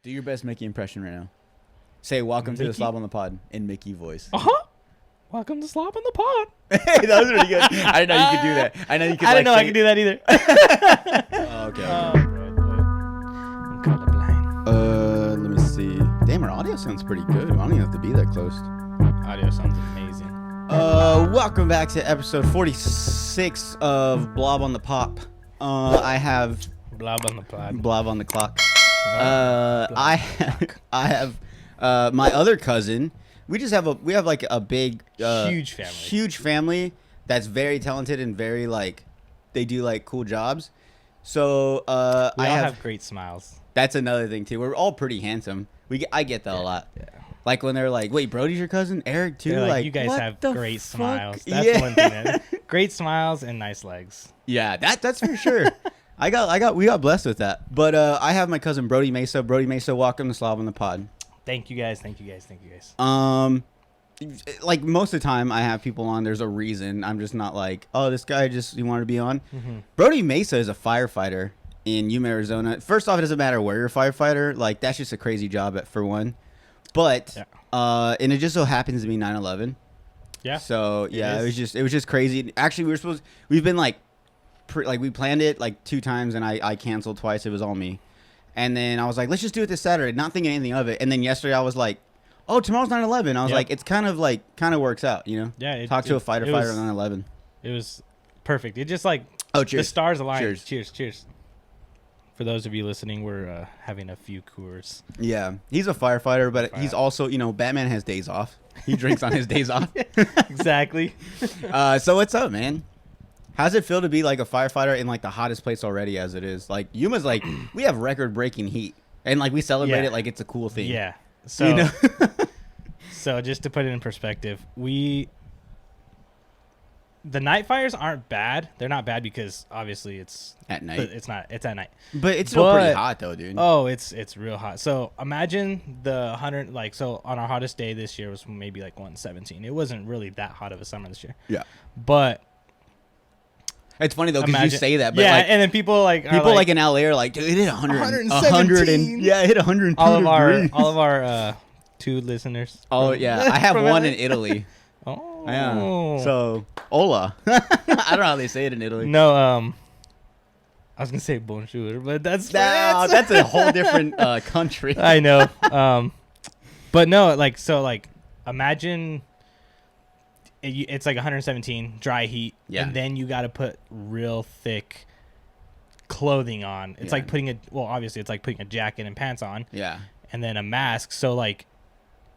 Do your best Mickey impression right now. Say, welcome to the Slob on the Pod in Mickey voice. Welcome to Slob on the Pod. Hey, that was really good. I didn't know you could do that. I know you could. I didn't know I could do that either. Okay. I'm colorblind. Let me see. Damn, our audio sounds pretty good. I don't even have to be that close. Audio sounds amazing. Welcome back to episode 46 of Blob on the Pop. I have Blob on the Pod. Blob on the clock. I have my other cousin. We have like a big huge family that's very talented and very they do like cool jobs. So we all have great smiles. That's another thing too. We're all pretty handsome. I get that a lot. Yeah. Like when they're like, "Wait, Brody's your cousin? Eric too?" Like you guys have great smiles. That's one thing. Great smiles and nice legs. Yeah, that's for sure. we got blessed with that. But I have my cousin Brody Meza. Brody Meza, welcome to Slob on the Pod. Thank you guys. Like most of the time I have people on, there's a reason. I'm just not like, oh, this guy he wanted to be on. Mm-hmm. Brody Meza is a firefighter in Yuma, Arizona. First off, it doesn't matter where you're a firefighter. Like that's just a crazy job for one. But and it just so happens to be 9/11. Yeah. So yeah, it was just crazy. Actually, we've been we planned it like 2 times and I canceled twice. It was all me. And then I was like, let's just do it this Saturday, not thinking anything of it. And then yesterday I was like, oh, tomorrow's 9/11. I was like, it's kind of works out, you know? Yeah. Talk to a fighter on 9/11. It was perfect. It just cheers. The stars aligned. Cheers. For those of you listening, we're having a few Coors. Yeah. He's a firefighter, but he's also, Batman has days off. He drinks on his days off. Exactly. So what's up, man? How's it feel to be like a firefighter in like the hottest place already as it is? Like Yuma's we have record-breaking heat, and we celebrate it like it's a cool thing. Yeah. So, so just to put it in perspective, the night fires aren't bad. They're not bad because obviously it's at night. It's at night. But it's still pretty hot though, dude. Oh, it's real hot. So imagine the 100 so on our hottest day this year was maybe 117. It wasn't really that hot of a summer this year. Yeah. But it's funny though because you say that, but and then people in LA are like, dude, it hit 100, 100 and it hit 102 degrees. All of our 2 listeners. Oh yeah, I have one in Italy. Oh, yeah. So hola. I don't know how they say it in Italy. No, I was gonna say bonjour, but that's a whole different country. I know. But no, imagine. It's 117 dry heat, and then you got to put real thick clothing on. It's like putting obviously it's like putting a jacket and pants on. Yeah. And then a mask. So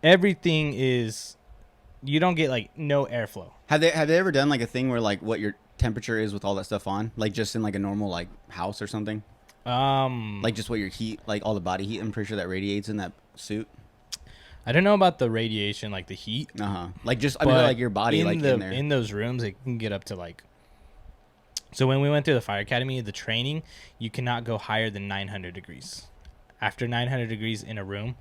everything is, you don't get no airflow. Have they ever done a thing where what your temperature is with all that stuff on, just in a normal house or something? Just what your heat, all the body heat. I'm pretty sure that radiates in that suit. I don't know about the radiation, the heat. Your body, in there. In those rooms, it can get up to So when we went through the fire academy, the training, you cannot go higher than 900 degrees. After 900 degrees in a room,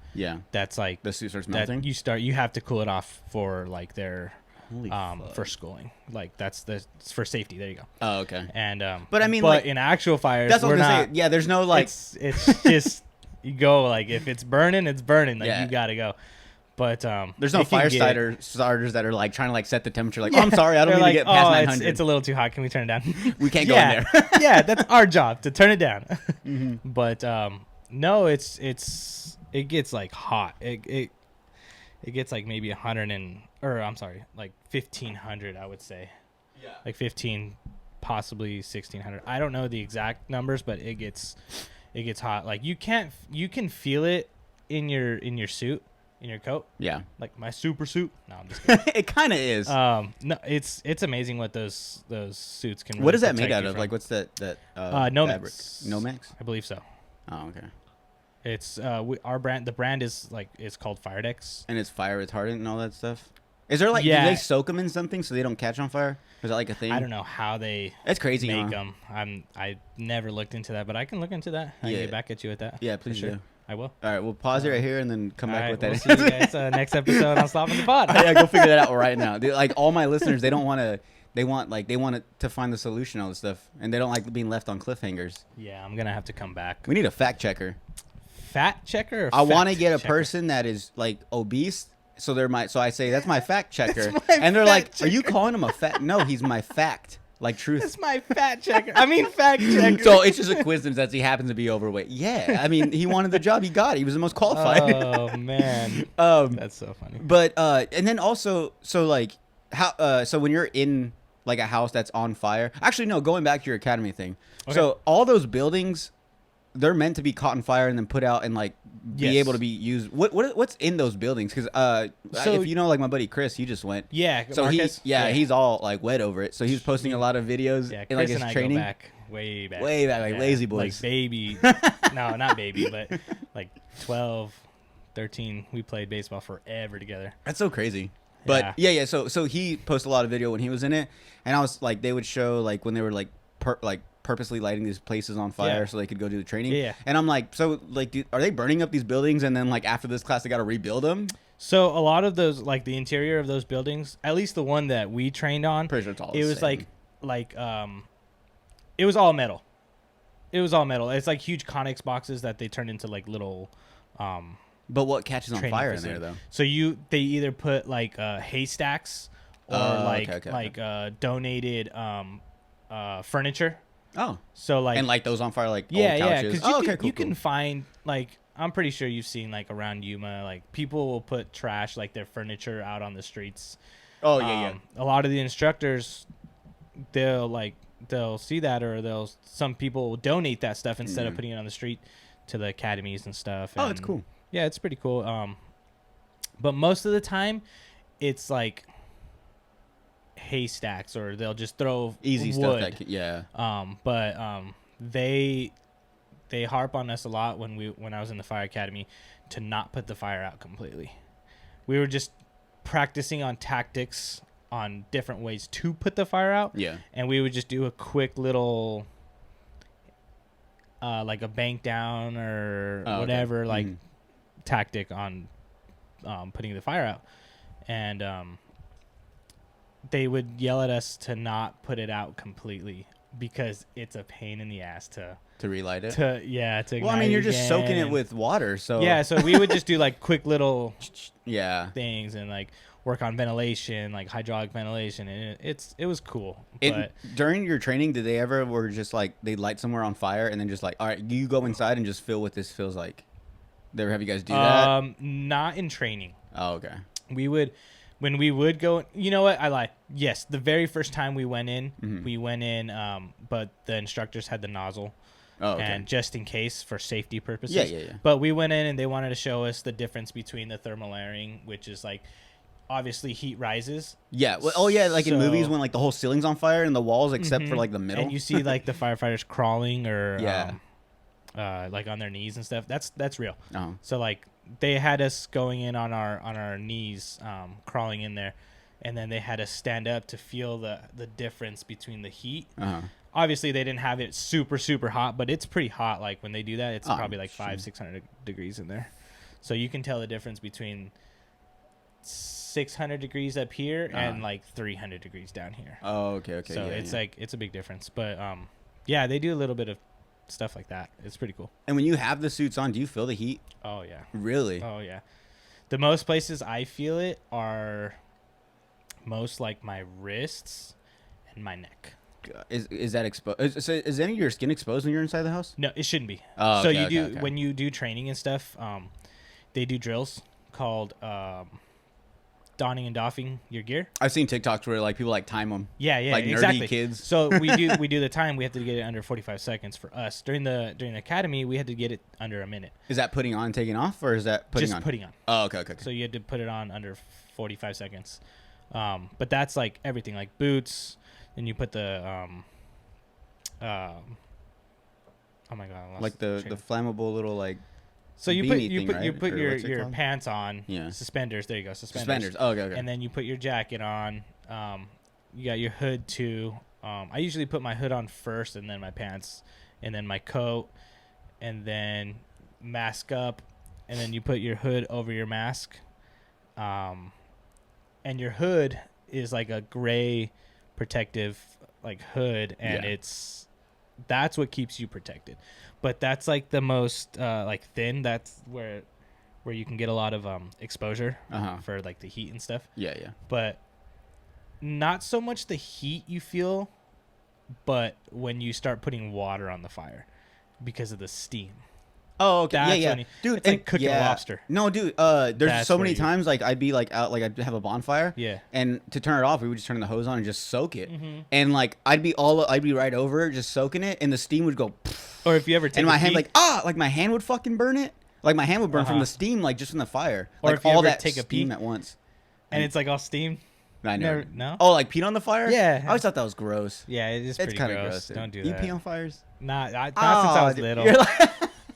that's the suit starts melting. You have to cool it off for their for schooling. That's for safety. There you go. Oh, okay. And but I mean, but in actual fires, that's what we're not. Yeah, there's no It's just. You go if it's burning, it's burning. You gotta go. But there's no fire starters that are trying to set the temperature. Oh, I'm sorry, I don't need to get past 900. It's a little too hot. Can we turn it down? We can't go in there. Yeah, that's our job to turn it down. Mm-hmm. But no, it gets hot. It gets maybe 1500. I would say. Yeah. 15, possibly 1600. I don't know the exact numbers, but it gets hot. You can feel it in your suit, in your coat. Yeah. My super suit. No, I'm just kidding. It kind of is. No, it's amazing what those suits can. What is that made out of? What's that? Nomex. Nomex. I believe so. Oh, okay. It's our brand. The brand is it's called Firedex. And it's fire retardant and all that stuff. Is there do they soak them in something so they don't catch on fire? Is that a thing? I don't know how they. That's crazy. Make them. I never looked into that, but I can look into that. I can get back at you with that. Yeah, please do. I will. All right, we'll pause it right here and then come back with that. We'll see you guys next episode on Slob on the Pod. Yeah, go figure that out right now. All my listeners, they don't want to. They want to find the solution, all this stuff, and they don't like being left on cliffhangers. Yeah, I'm gonna have to come back. We need a fact checker. fat checker? Or I want to fact get a checker? person that is like obese. So so I say, that's my fact checker. That's my And they're fact like, checker. are you calling him a fat? No, he's my fact. Like truth. That's my fat checker. I mean, fact checker. So it's just a coincidence that he happens to be overweight. Yeah. I mean, he wanted the job. He got it. He was the most qualified. Oh, man. That's so funny. But, and then also, so like, so when you're in like a house that's on fire, actually, no, going back to your academy thing. Okay. So all those buildings, they're meant to be caught on fire and then put out and like be able to be used. What's in those buildings? Because if you know, like my buddy Chris, he just went. Yeah. So Marcus, he's all like wet over it. So he's posting a lot of videos Yeah, in like Chris his and I training. go back way back, like lazy boys. like baby. No, not baby, but like 12, 13. We played baseball forever together. That's so crazy. But yeah. So he posted a lot of video when he was in it, and I was like, they would show like when they were like purposely lighting these places on fire so they could go do the training. Yeah. And I'm like, so like, are they burning up these buildings and then like after this class they got to rebuild them? So a lot of those, like the interior of those buildings, at least the one that we trained on, Pretty sure it's all it the was same. it was all metal. It was all metal. It's like huge Conex boxes that they turned into like little. But what catches on training fire facility. in there though? So they either put like haystacks or donated furniture. Oh, So like and light those on fire like yeah, old yeah, couches. because you can find like, I'm pretty sure you've seen like around Yuma, like people will put trash like their furniture out on the streets. Oh yeah. A lot of the instructors, they'll see that, or some people will donate that stuff instead of putting it on the street to the academies and stuff. Oh, that's cool. Yeah, it's pretty cool. But most of the time, it's like haystacks, or they'll just throw Easy wood. stuff. They harp on us a lot when I was in the fire academy to not put the fire out completely. We were just practicing on tactics on different ways to put the fire out. Yeah. And we would just do a quick little like a bank down or whatever tactic on putting the fire out. And they would yell at us to not put it out completely because it's a pain in the ass to relight it. to ignite. Well, I mean, you're just again. soaking it with water, so Yeah, so we would just do like quick little yeah things and like work on ventilation, like hydraulic ventilation, and it was cool. But during your training, did they ever were just like they light somewhere on fire and then just like, all right, you go inside and just feel what this feels like? They ever have you guys do that? Not in training. Oh, okay. When we would go, you know what? I lie. Yes, the very first time we went in, but the instructors had the nozzle. Oh, okay. And just in case, for safety purposes. Yeah. But we went in and they wanted to show us the difference between the thermal layering, which is like, obviously heat rises. Yeah. Well, like in movies when like the whole ceiling's on fire and the walls except for like the middle. And you see like the firefighters crawling or Yeah. like on their knees and stuff. That's real. Uh-huh. So like they had us going in on our knees, crawling in there, and then they had us stand up to feel the difference between the heat. Uh-huh. Obviously, they didn't have it super, super hot, but it's pretty hot. Like when they do that, it's probably like sure. 500-600 degrees in there. So you can tell the difference between 600 degrees up here and like 300 degrees down here. Oh, okay. So it's like, it's a big difference. But yeah, they do a little bit of stuff like that. It's pretty cool. And when you have the suits on, do you feel the heat? Oh, yeah. Really? Oh, yeah. The most places I feel it are most like my wrists and my neck. Is that exposed? Is any of your skin exposed when you're inside the house? No, it shouldn't be. Oh, so okay, you do okay. when you do training and stuff. They do drills called donning and doffing your gear. I've seen TikToks where like people like time them. Yeah, like nerdy exactly. kids. So we do the time. We have to get it under 45 seconds for us. During the academy, we had to get it under a minute. Is that putting on and taking off, or is that putting Just on? putting on. Oh, okay. So you had to put it on under 45 seconds. But that's like everything, like boots. Then you put the oh my god, I lost like the flammable little like. So you put Or what's it your called? pants on. Yeah. Suspenders. There you go. Suspenders. Oh, okay. And then you put your jacket on. You got your hood too. I usually put my hood on first, and then my pants, and then my coat, and then mask up, and then you put your hood over your mask. And your hood is like a gray protective like hood, and that's what keeps you protected. But that's like the most like thin. That's where you can get a lot of exposure for like the heat and stuff. Yeah. But not so much the heat you feel, but when you start putting water on the fire because of the steam. Oh, okay. Yeah. Dude, it's like cooking lobster. No, dude, there's so many times like I'd be like out, like I'd have a bonfire. Yeah. And to turn it off, we would just turn the hose on and just soak it. And like I'd be right over it, just soaking it, and the steam would go. Or if you ever take and my hand like my hand would fucking burn it. Like my hand would burn from the steam, like just from the fire. Or like if you all ever that take a steam pee, at once. And it's like all steam. I know. No. Oh, like peeing on the fire? Yeah. I always thought that was gross. Yeah, it is pretty kind of gross. Don't do that. You pee on fires? Not since I was little. You're like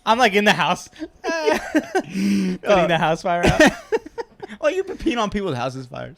I'm like in the house, putting the house fire out. Oh, you've been peeing on people's houses fires.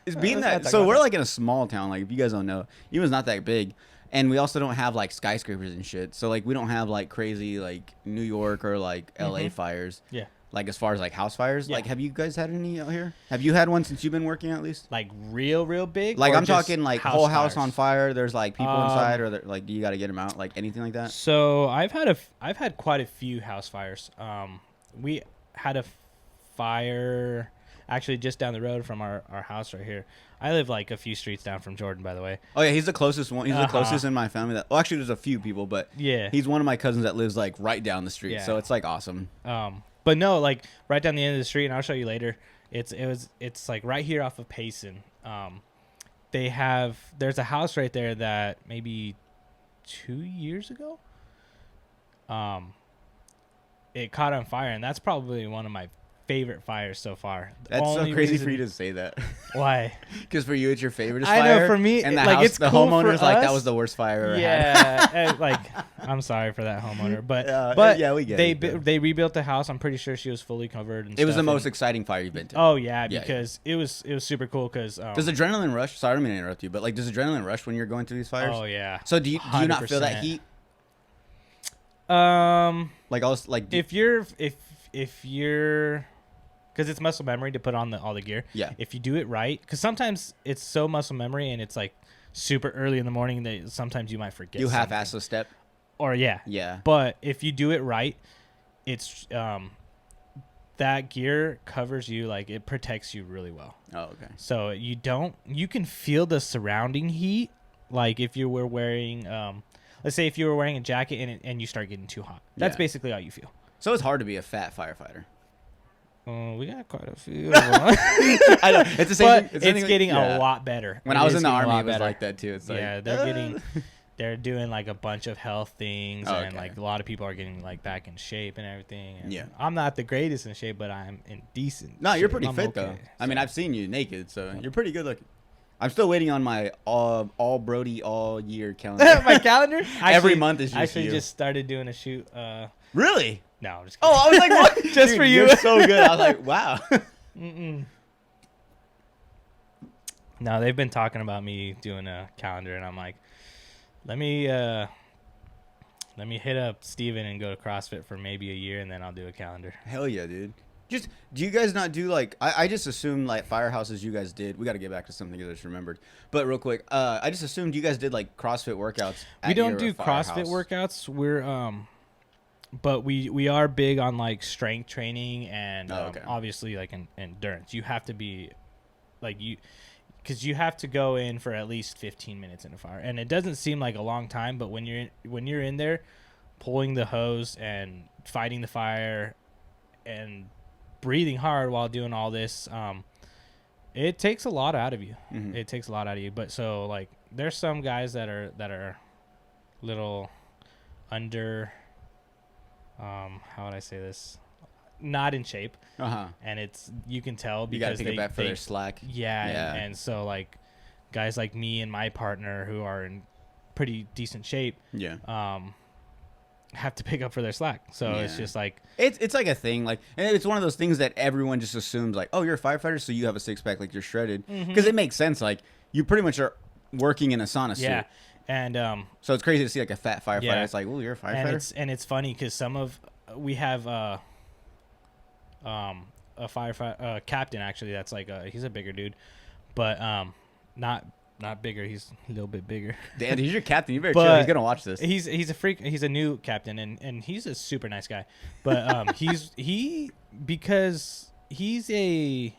It's being that. So we're like in a small town. Like if you guys don't know, Eva's not that big, and we also don't have like skyscrapers and shit. So like we don't have like crazy like New York or like LA fires. Yeah. Like as far as like house fires, Yeah. like have you guys had any out here? Have you had one since you've been working at least? Like real big. Like or I'm just talking like whole house on fire. There's like people inside, or like do you got to get them out? Like anything like that? So I've had quite a few house fires. We had a fire actually just down the road from our house right here. I live like a few streets down from Jordan, by the way. Oh yeah, he's the closest one. He's the closest in my family. Well, actually, there's a few people, but yeah, he's one of my cousins that lives like right down the street. Yeah. So it's like awesome. But no, like right down the end of the street, and I'll show you later. It's like right here off of Payson. There's a house right there that maybe 2 years ago, it caught on fire, and that's probably one of my favorite fires so far. That's so crazy for you to say that. Why? Because for you, it's your favorite fire. I know, for me, and the like house, it's the cool homeowner's for like us. that was the worst fire ever had. Yeah, like I'm sorry for that homeowner, but yeah, we get it. They rebuilt the house. I'm pretty sure she was fully covered. And it was the most exciting fire you've been to. Oh yeah, because it was super cool. Because does adrenaline rush? Sorry, I don't mean to interrupt you, but like, does adrenaline rush when you're going through these fires? Oh yeah. So do you not feel that heat? Like all like if you're because it's muscle memory to put on all the gear. Yeah. If you do it right, because sometimes it's so muscle memory and it's like super early in the morning that sometimes you might forget. You half-ass a step. Or yeah. Yeah. But if you do it right, it's that gear covers you, like it protects you really well. Oh, okay. So you can feel the surrounding heat, like if you were wearing let's say if you were wearing a jacket and you start getting too hot. That's basically how you feel. So it's hard to be a fat firefighter. We got quite a few. I know. It's the same. But it's getting a lot better. When I was in the army, it was like that too. It's like, yeah, they're doing like a bunch of health things, and like a lot of people are getting like back in shape and everything. And yeah, I'm not the greatest in shape, but I'm in decent. No, you're pretty I'm fit though. I mean, I've seen you naked, so you're pretty good looking. I'm still waiting on my all Brody all year calendar. My calendar every month is just actually you. just started doing a shoot. Really? No, I'm just kidding. Oh, I was like, what? Just Dude, for you. You're so good. I was like, wow. No, they've been talking about me doing a calendar, and I'm like, let me hit up Steven and go to CrossFit for maybe a year, and then I'll do a calendar. Hell yeah, dude. Do you guys not do like I just assumed like firehouses you guys did. We got to get back to something I just remembered. But real quick, I just assumed you guys did like CrossFit workouts. We don't do CrossFit workouts. We're but we are big on like strength training and obviously like endurance. You have to be like because you have to go in for at least 15 minutes in a fire, and it doesn't seem like a long time, but when you're in there pulling the hose and fighting the fire and breathing hard while doing all this, it takes a lot out of you. It takes a lot out of you. But so like there's some guys that are little under how would I say this, not in shape, and you can tell because you gotta take it back for their slack. And so like guys like me and my partner who are in pretty decent shape have to pick up for their slack. So it's just like it's like a thing, like, and it's one of those things that everyone just assumes like, oh, you're a firefighter, so you have a six-pack, like you're shredded, because it makes sense. Like you pretty much are working in a sauna suit. And so it's crazy to see like a fat firefighter. It's like, oh, you're a firefighter. And it's funny because we have a firefighter captain actually that's like he's a bigger dude, but not not bigger. He's a little bit bigger. Damn, he's your captain. You better chill. He's gonna watch this. He's a freak. He's a new captain, and he's a super nice guy. But because he's in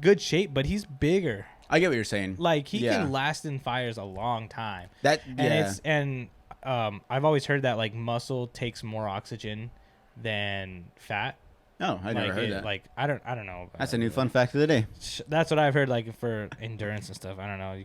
good shape, but he's bigger. I get what you're saying. Like he can last in fires a long time. And I've always heard that like muscle takes more oxygen than fat. Oh, I never heard that. Like I don't know. That's a new fun fact of the day. That's what I've heard. Like for endurance and stuff. I don't know.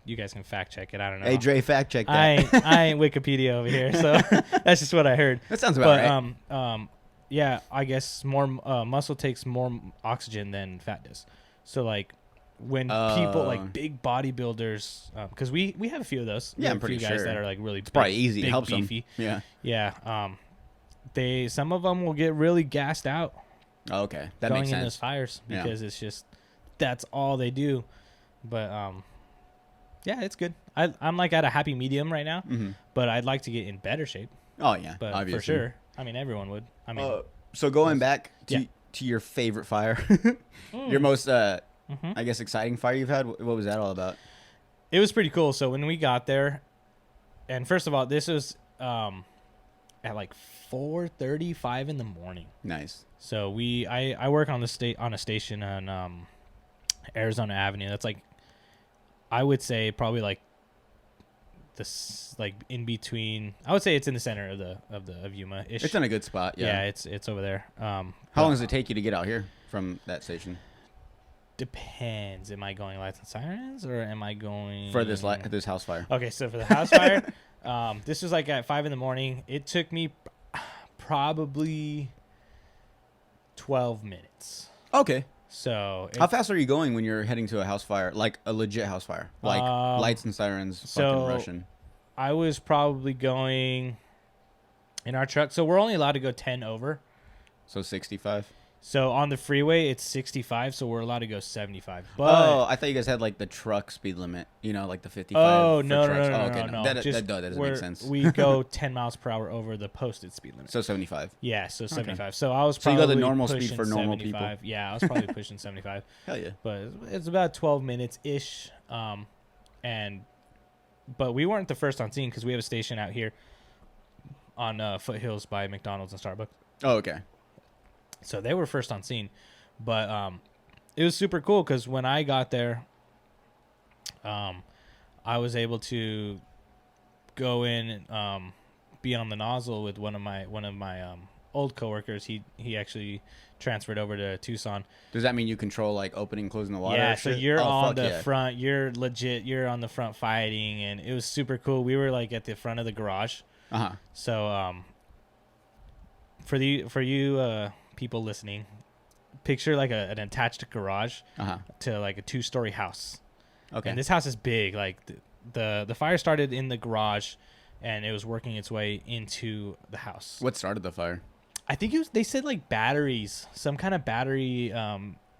You guys can fact check it. I don't know. Hey Dre, fact check that. I ain't Wikipedia over here, so that's just what I heard. That sounds about right. Yeah, I guess more muscle takes more oxygen than fat does. So like when people like big bodybuilders, because we have a few of those. Yeah, I'm pretty guys sure that are like really it's probably easy. Big, It helps beefy. them. Yeah. Some of them will get really gassed out. Oh, okay, that going makes sense. In those fires because it's just that's all they do. But yeah, it's good. I'm like at a happy medium right now, but I'd like to get in better shape. Oh yeah, but obviously. For sure. I mean, everyone would. I mean, so going back to your favorite fire, your most I guess exciting fire you've had. What was that all about? It was pretty cool. So when we got there, and first of all, this was at like 4:35 in the morning. Nice. So I work on a station on Arizona Avenue. That's like, I would say probably like this, like in between. I would say it's in the center of Yuma ish. It's in a good spot. Yeah, it's over there. How long does it take you to get out here from that station? Depends. Am I going lights and sirens or am I going for this house fire? Okay, so for the house fire, this was like at 5 in the morning. It took me probably 12 minutes. Okay. So how fast are you going when you're heading to a house fire, like a legit house fire, like lights and sirens, fucking rushing? I was probably going in our truck. So we're only allowed to go 10 over. So 65. So on the freeway, it's 65, so we're allowed to go 75. But I thought you guys had like the truck speed limit, like the 55. Oh, no. That doesn't make sense. We go 10 miles per hour over the posted speed limit. So 75. Yeah, so 75. Okay. So I was probably. So you got the normal speed for normal people. Yeah, I was probably pushing 75. Hell yeah. But it's about 12 minutes ish. But we weren't the first on scene because we have a station out here on Foothills by McDonald's and Starbucks. Oh, okay. So they were first on scene, but it was super cool because when I got there, I was able to go in and be on the nozzle with one of my old coworkers. He actually transferred over to Tucson. Does that mean you control like opening and closing the water? Yeah, so you're on the front. You're legit. You're on the front fighting, and it was super cool. We were like at the front of the garage. So for you people listening, picture like an attached garage to like a 2-story house. Okay. And this house is big. Like the fire started in the garage, and it was working its way into the house. What started the fire? I think they said like batteries, some kind of battery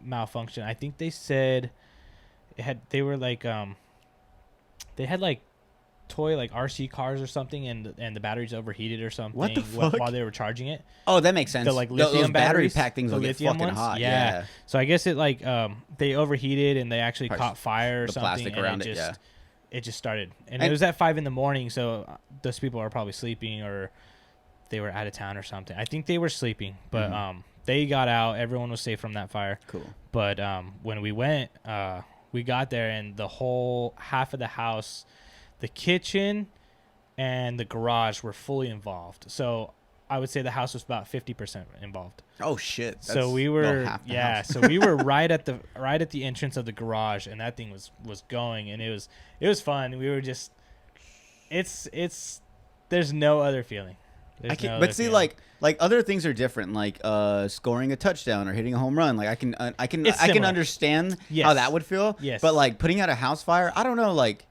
malfunction. I think they said they had like toy like RC cars or something, and the batteries overheated or something. What the fuck? While they were charging it. Oh, that makes sense. The like lithium those battery pack things will get fucking ones? hot. Yeah. So I guess it like they overheated and they actually caught fire or the something. Plastic around it. Yeah. It just started, and it was at 5 in the morning. So those people are probably sleeping or they were out of town or something. I think they were sleeping, but they got out. Everyone was safe from that fire. Cool. But when we went, we got there and the whole half of the house, the kitchen and the garage were fully involved. So I would say the house was about 50% involved. Oh shit. That's so we were so we were right at the entrance of the garage, and that thing was going, and it was fun. We were just there's no other feeling. Like other things are different, like scoring a touchdown or hitting a home run. Like I can understand how that would feel. Yes. But like putting out a house fire, I don't know, like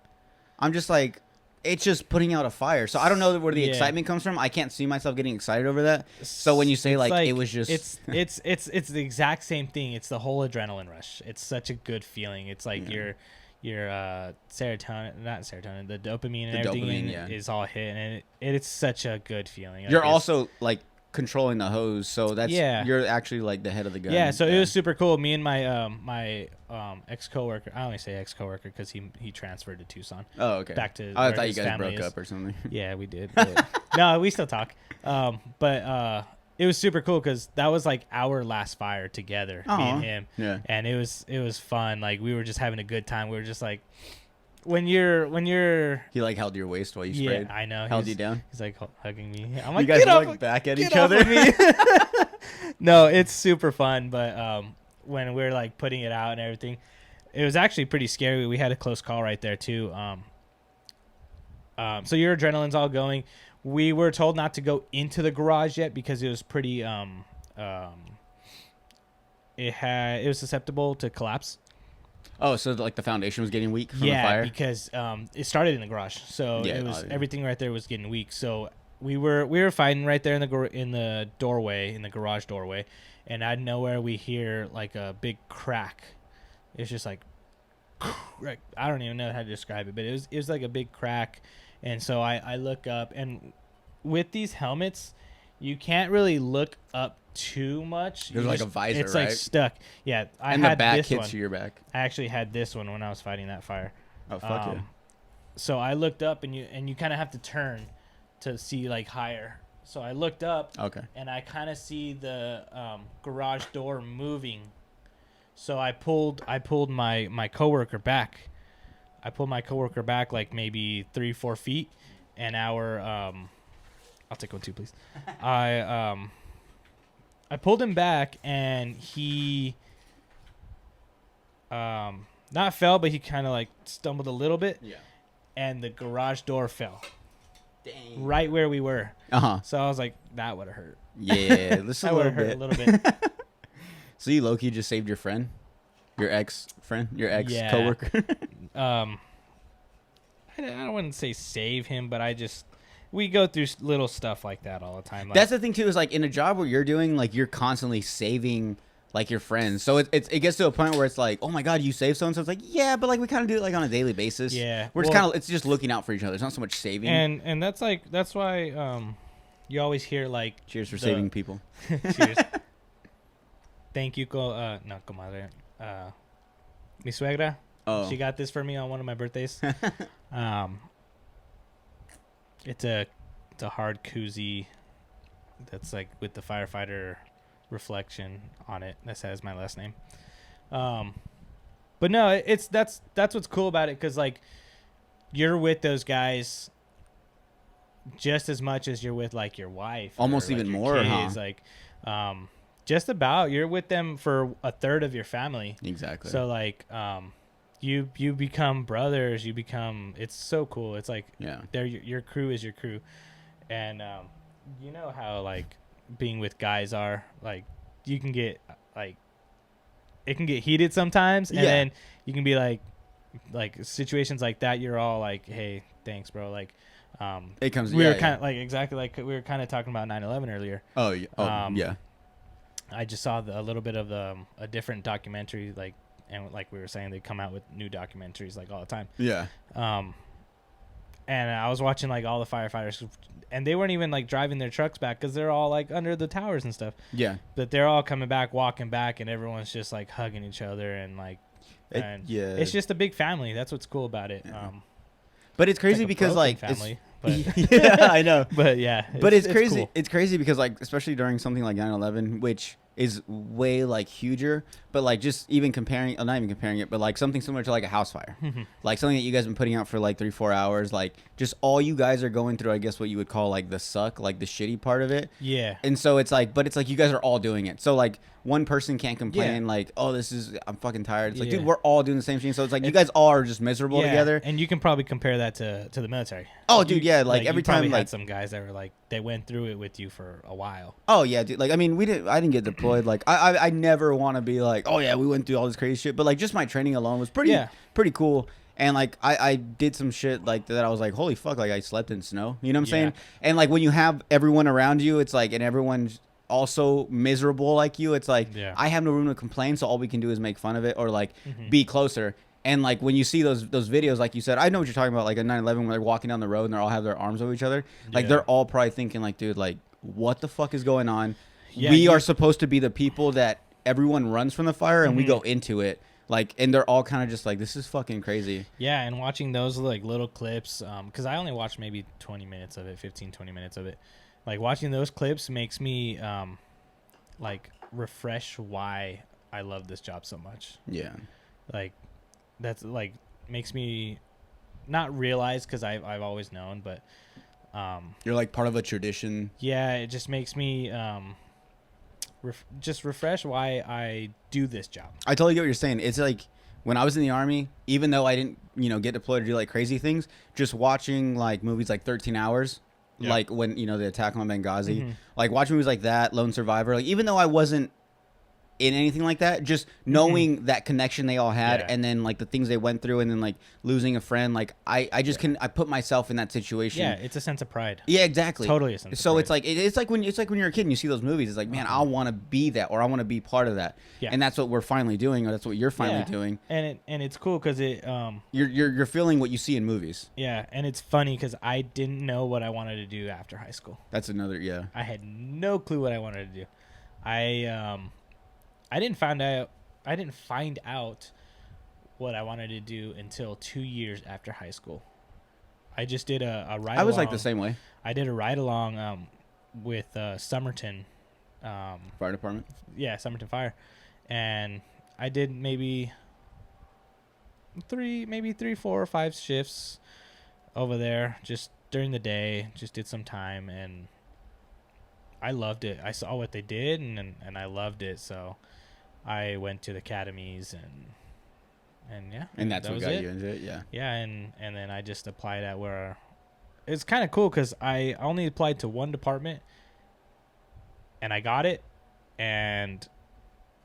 I'm just like, it's just putting out a fire. So I don't know where the excitement comes from. I can't see myself getting excited over that. So when you say like it was just it's the exact same thing. It's the whole adrenaline rush. It's such a good feeling. It's like your serotonin, not serotonin, the dopamine and everything is all hit, and it's such a good feeling. You're also like controlling the hose, so that's you're actually like the head of the gun. Yeah, so it was super cool. Me and my ex coworker. I only say ex coworker because he transferred to Tucson. Oh, okay. Back to I thought you guys broke up or something. Yeah, we did. No, we still talk. But it was super cool because that was like our last fire together, me and him. Yeah, and it was fun. Like we were just having a good time. We were just like. When you're he like held your waist while you sprayed. Yeah, I know. Held you down. He's like hugging me. I'm like, you guys look back at each other. No, it's super fun. But when we're like putting it out and everything, it was actually pretty scary. We had a close call right there too. So your adrenaline's all going. We were told not to go into the garage yet because it was pretty. It was susceptible to collapse. Oh, so like the foundation was getting weak from the fire? Yeah, because it started in the garage, so it was everything right there was getting weak. So we were fighting right there in the doorway, in the garage doorway, and out of nowhere we hear like a big crack. It's just like I don't even know how to describe it, but it was like a big crack, and so I look up, and with these helmets, you can't really look up too much. There's like a visor, it's right? like stuck. Yeah, and the back hits your back. I actually had this one when I was fighting that fire. Oh fuck yeah! So I looked up, and you kind of have to turn to see like higher. So I looked up, and I kind of see the garage door moving. So I pulled my coworker back. I pulled my coworker back like maybe 3-4 feet, and I'll take one too, please. I pulled him back, and he not fell, but he kind of like stumbled a little bit. Yeah. And the garage door fell. Dang. Right where we were. So I was like, that would have hurt. Yeah, this that would have hurt a little bit. So you low-key just saved your friend? Your ex-friend? Your ex-coworker? I don't want to say save him, but we go through little stuff like that all the time. Like, that's the thing too, is like in a job where you're doing, like you're constantly saving like your friends. So it gets to a point where it's like, oh my God, you saved so-and-so. It's like, yeah, but like we kind of do it like on a daily basis. Yeah. We're just kind of, it's just looking out for each other. It's not so much saving. And that's why you always hear like. Cheers for saving people. Cheers. Thank you, no, comadre. Mi suegra. Oh. She got this for me on one of my birthdays. It's a hard koozie that's like with the firefighter reflection on it that says my last name. But no, that's what's cool about it, because like you're with those guys just as much as you're with like your wife, almost even more, kids, like just about. You're with them for a third of your family. Exactly. So like you become brothers. It's so cool. It's like your crew is your crew, and you know how like being with guys are, like you can get like it can get heated sometimes, and then you can be like situations like that. You're all like, hey, thanks, bro. Like it comes. We were kind of like exactly like we were kind of talking about 9/11 earlier. Oh yeah. Yeah. I just saw a little bit of a different documentary, like. And like we were saying, they come out with new documentaries like all the time. Yeah. And I was watching like all the firefighters, and they weren't even like driving their trucks back because they're all like under the towers and stuff. Yeah. But they're all coming back, walking back, and everyone's just like hugging each other and like, it's just a big family. That's what's cool about it. Yeah. But it's crazy because like family. Yeah, I know. But yeah. But it's crazy. Cool. It's crazy because like especially during something like 9/11, which is way like huger, but like just even comparing, not even comparing it, but like something similar to like a house fire, like something that you guys have been putting out for like 3-4 hours, like just all you guys are going through, I guess what you would call like the suck, like the shitty part of it. Yeah. And so it's like, but it's like you guys are all doing it. So like one person can't complain like, oh, I'm fucking tired. It's like, dude, we're all doing the same thing. So it's like you guys all are just miserable together. And you can probabde compare that to the military. Oh, dude, yeah. Like every time, like had some guys that were like they went through it with you for a while. Oh yeah, dude. Like I mean, I didn't get deployed. Like I never want to be like, oh yeah, we went through all this crazy shit. But like just my training alone was pretty cool. And like I did some shit like that. I was like, holy fuck! Like I slept in snow. You know what I'm saying? And like when you have everyone around you, it's like, and everyone's also miserable like you. It's like I have no room to complain. So all we can do is make fun of it or like be closer. And like when you see those videos, like you said, I know what you're talking about. Like a 9/11 when they're walking down the road and they all have their arms over each other. Like they're all probably thinking like, dude, like what the fuck is going on? Yeah, We are supposed to be the people that everyone runs from the fire, and we go into it. Like, and they're all kind of just like, this is fucking crazy. Yeah, and watching those like little clips, because I only watched maybe 20 minutes of it, 15, 20 minutes of it. Like watching those clips makes me like refresh why I love this job so much. Yeah. Like that's like makes me not realize, because I've always known, but you're like part of a tradition. Yeah, it just makes me just refresh why I do this job. I totally get what you're saying. It's like when I was in the Army, even though I didn't, get deployed to do like crazy things, just watching like movies like 13 Hours, like when, the attack on Benghazi, like watching movies like that, Lone Survivor, like even though I wasn't in anything like that, just knowing that connection they all had, and then like the things they went through, and then like losing a friend, like I just I put myself in that situation. Yeah, it's a sense of pride. Yeah, exactly. Totally a sense of pride. It's like when you're a kid and you see those movies, it's like, man, I want to be that, or I want to be part of that. Yeah. And that's what we're finally doing, or that's what you're finally doing. And it's cool because it you're feeling what you see in movies. Yeah, and it's funny because I didn't know what I wanted to do after high school. That's another I had no clue what I wanted to do. I didn't find out what I wanted to do until 2 years after high school. I just did a ride along. I was like the same way. I did a ride along with Somerton Fire Department. Yeah, Somerton Fire, and I did maybe 3, 4 or 5 shifts over there just during the day. Just did some time, and I loved it. I saw what they did, and I loved it. So I went to the academies, and yeah. And that's what got you into it, yeah. Yeah, and then I just applied at where it's kind of cool because I only applied to one department, and I got it, and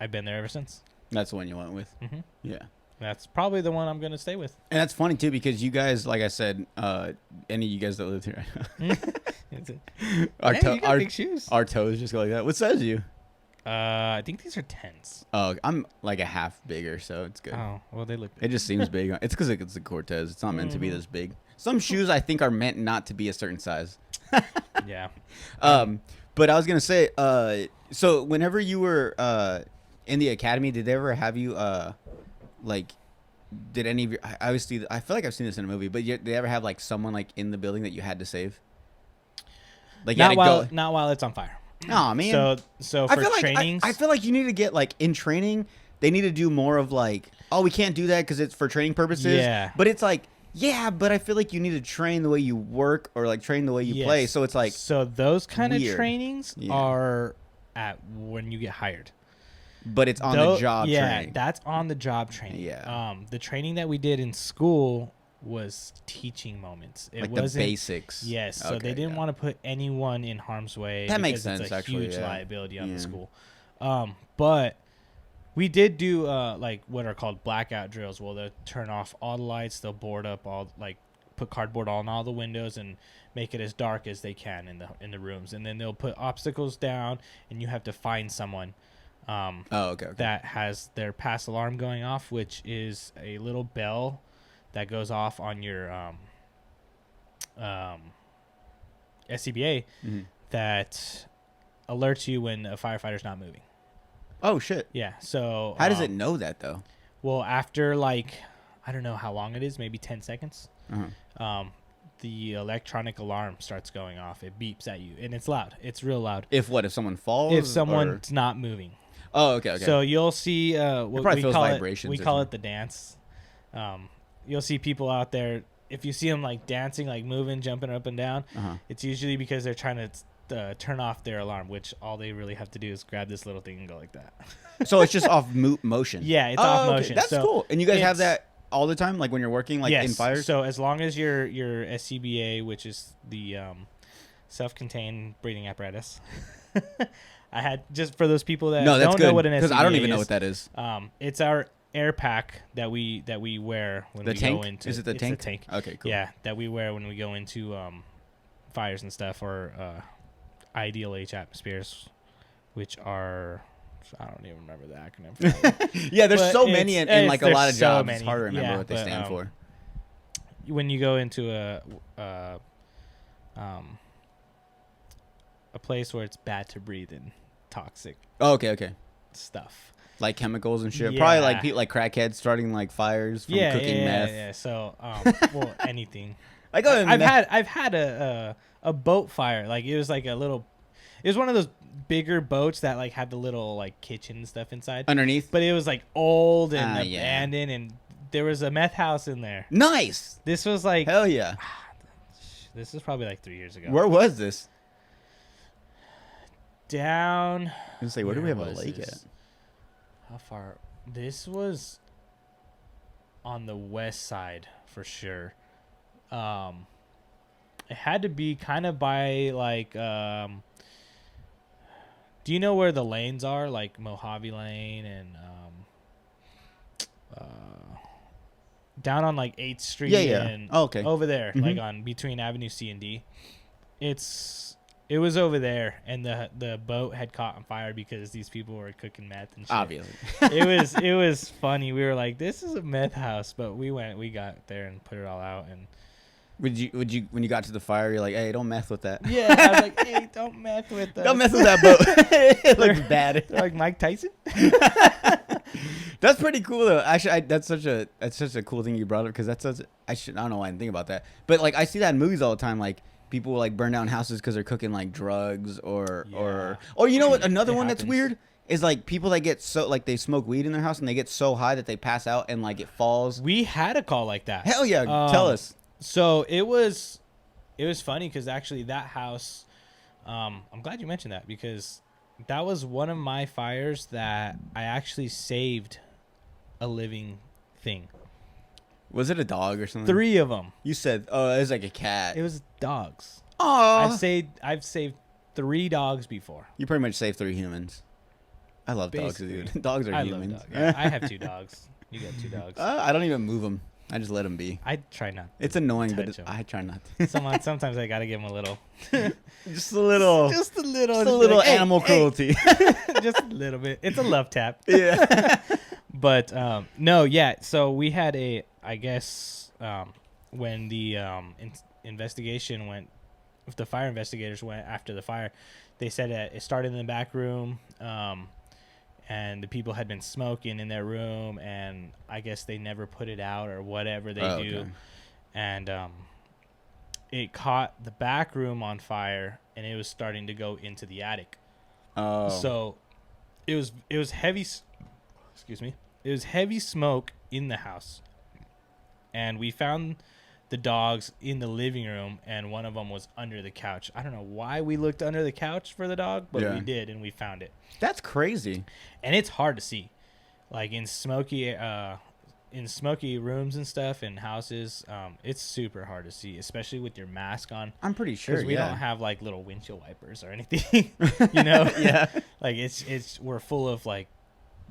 I've been there ever since. That's the one you went with? Mm-hmm. Yeah. That's probably the one I'm going to stay with. And that's funny, too, because you guys, like I said, any of you guys that live here, big shoes. Our toes just go like that. What size are you? I think these are 10s. Oh, I'm like a half bigger, so it's good. Oh, well, they look big. It just seems big. It's because it's the Cortez. It's not meant to be this big. Some shoes, I think, are meant not to be a certain size. Yeah. But I was going to say, so whenever you were in the academy, did they ever have you, did any of your, I feel like I've seen this in a movie, but did they ever have like someone like in the building that you had to save? Like not while it's on fire. Oh man. So for trainings, I feel like you need to get like in training. They need to do more of like, oh, we can't do that because it's for training purposes. Yeah. But it's like, yeah, but I feel like you need to train the way you work or like train the way you play. So it's like, so those kind of trainings are at when you get hired. But it's on the job training. Yeah, that's on the job training. Yeah. The training that we did in school was teaching moments. It wasn't the basics. Yes. So they didn't want to put anyone in harm's way. That makes sense. It's a actually, huge liability on the school. But we did do like what are called blackout drills. Well, they'll turn off all the lights. They'll board up put cardboard on all the windows and make it as dark as they can in the rooms. And then they'll put obstacles down, and you have to find someone. Okay. That has their pass alarm going off, which is a little bell that goes off on your SCBA that alerts you when a firefighter's not moving. Oh shit. Yeah. So how does it know that though? Well, after like I don't know how long it is, maybe 10 seconds. The electronic alarm starts going off. It beeps at you, and it's loud. It's real loud. If someone falls? If someone's not moving. Oh, okay. So you'll see what we call vibrations. We call it the dance. You'll see people out there. If you see them like dancing, like moving, jumping up and down, it's usually because they're trying to turn off their alarm. Which all they really have to do is grab this little thing and go like that. So it's just off motion. Yeah, it's off motion. That's cool. And you guys have that all the time, like when you're working, like in fires. So as long as your SCBA, which is the self-contained breathing apparatus. I had just for those people that don't know what an SCBA is. Because I don't even know what that is. It's our air pack that we wear when we go into. Is it the tank? The tank. Okay, cool. Yeah, that we wear when we go into fires and stuff, or ideal H atmospheres, which are I don't even remember the acronym for that. Yeah, there's so many in like a lot of jobs. Many. It's hard to remember what they stand for. When you go into a place where it's bad to breathe in toxic Oh, okay. stuff. Like chemicals and shit. Yeah. Probably like people like crackheads starting like fires from cooking meth. Yeah. So, well, anything. Like oh, I've had a boat fire. Like it was like a little. It was one of those bigger boats that like had the little like kitchen and stuff inside underneath. But it was like old and abandoned, and there was a meth house in there. Nice. This was like hell yeah. This was probably like 3 years ago. Where was this? Down. I was gonna say, where do we have a lake at? How far? This was on the west side for sure. It had to be kind of by like. Do you know where the lanes are, like Mojave Lane and down on like 8th Street? Yeah. And okay. over there, like on between Avenue C and D. It was over there, and the boat had caught on fire because these people were cooking meth and shit. Obviously. it was funny. We were like, this is a meth house, but we got there and put it all out. And would you when you got to the fire, you're like, hey, don't mess with that. yeah, I was like, hey, don't mess with that. Don't mess with that boat. It looks bad. Like Mike Tyson. That's pretty cool though. Actually, that's such a cool thing you brought up because I don't know why I didn't think about that. But like I see that in movies all the time, like. People will like burn down houses because they're cooking like drugs or you know what? Another one that's weird is like people that get so like they smoke weed in their house and they get so high that they pass out and like it falls. We had a call like that. Hell yeah. Tell us. So it was funny because actually that house, I'm glad you mentioned that because that was one of my fires that I actually saved a living thing. Was it a dog or something? 3 of them. You said, oh, it was like a cat. It was dogs. Oh, I've saved 3 dogs before. You pretty much saved 3 humans. I love basically. dogs, dude. Dogs are humans. Love dogs. Yeah, I have 2 dogs. You got 2 dogs. I don't even move them. I just let them be. I try not. It's annoying, but I try not to. Sometimes I gotta give them a little. Just a little. Just a little. Just a little like, animal cruelty. Just a little bit. It's a love tap. Yeah. But no, yeah. So we had I guess when the investigation went, if the fire investigators went after the fire, they said that it started in the back room, and the people had been smoking in their room, and I guess they never put it out or whatever they do, okay. And it caught the back room on fire, and it was starting to go into the attic. Oh. So it was heavy. Excuse me. It was heavy smoke in the house. And we found the dogs in the living room, and one of them was under the couch. I don't know why we looked under the couch for the dog, but we did, and we found it. That's crazy. And it's hard to see. Like in smoky rooms and stuff in houses, it's super hard to see, especially with your mask on. I'm pretty sure, because we don't have like little windshield wipers or anything, you know? Yeah. Like we're full of like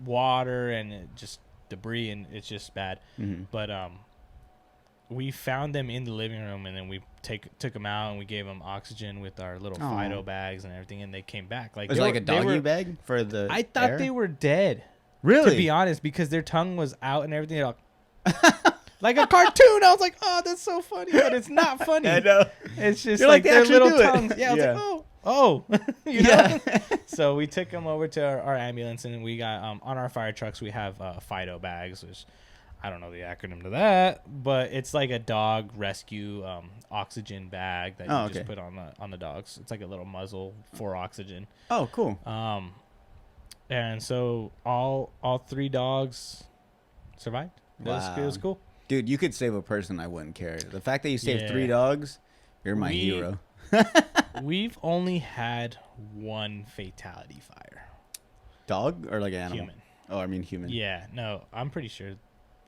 water and just debris, and it's just bad. Mm-hmm. But we found them in the living room, and then we took them out, and we gave them oxygen with our little Fido bags and everything, and they came back. Like was it like a doggy bag for the I thought they were dead. Really? To be honest, because their tongue was out and everything. Like a cartoon. I was like, oh, that's so funny, but it's not funny. I know. It's just You're like they their actually little do it. tongues. Yeah, I was like, oh. You know? Yeah. So we took them over to our ambulance, and we got on our fire trucks we have Fido bags, which I don't know the acronym to that, but it's like a dog rescue oxygen bag that you just put on the dogs. It's like a little muzzle for oxygen. Oh, cool. And so all 3 dogs survived. It was cool. Dude, you could save a person. I wouldn't care. The fact that you saved 3 dogs, you're my hero. We've only had 1 fatality fire. Dog or like animal? Human. Oh, I mean human. Yeah, no, I'm pretty sure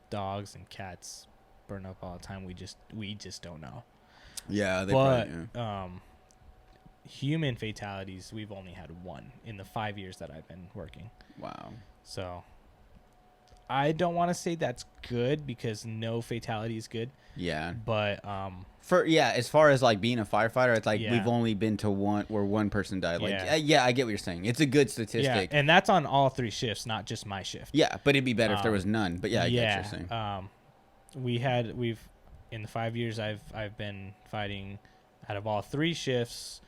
dogs and cats burn up all the time. We just don't know. Yeah, human fatalities, we've only had 1 in the 5 years that I've been working. Wow. So I don't want to say that's good because no fatality is good. Yeah. But as far as like being a firefighter, it's like we've only been to one where 1 person died. Like I get what you're saying. It's a good statistic. Yeah, and that's on all 3 shifts, not just my shift. Yeah, but it'd be better if there was none. But I get what you're saying. We've in the 5 years I've been fighting, out of all 3 shifts,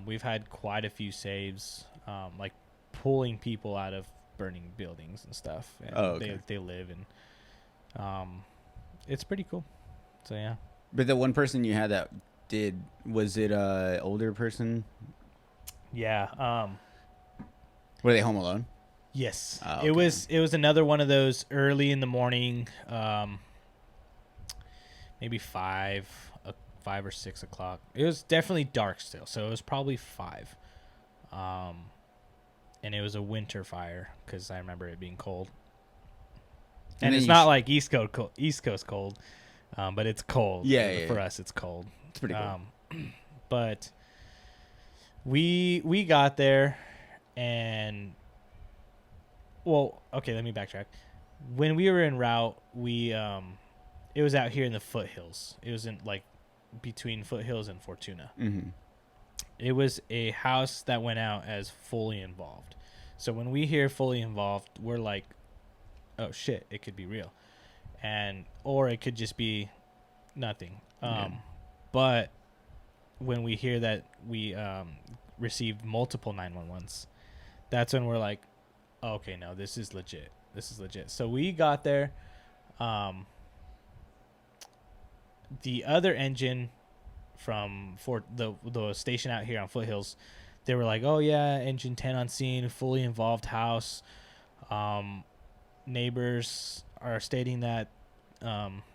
We've had quite a few saves, like pulling people out of burning buildings and stuff. And they live in. It's pretty cool. So yeah. But the one person you had that was it a older person? Yeah. Were they home alone? Yes. Oh, okay. It was another one of those early in the morning, maybe 5 or 6 o'clock. It was definitely dark still, so it was probably 5. And it was a winter fire because I remember it being cold. And it's not like East Coast cold, but it's cold. Yeah, for us, it's cold. It's pretty cool. But we got there, and okay, let me backtrack. When we were en route, it was out here in the foothills. It was in like between Foothills and Fortuna. Mm-hmm. It was a house that went out as fully involved. So when we hear fully involved, we're like, oh shit, it could be real. Or it could just be nothing. But when we hear that we received multiple 911s, that's when we're like, oh, okay, no, this is legit. So we got there. The other engine from the station out here on Foothills, they were like, oh yeah, engine 10 on scene, fully involved house. Neighbors are stating that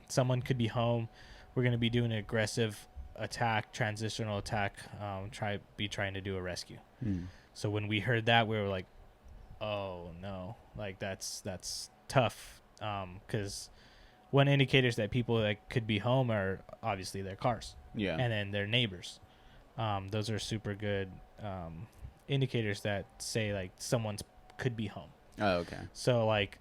someone could be home. We're going to be doing an aggressive attack, transitional attack, trying to do a rescue. So when we heard that, we were like, oh no, like that's tough, because one indicators that people that could be home are obviously their cars, and then their neighbors. Those are super good indicators that say like someone's could be home. Oh, okay. So like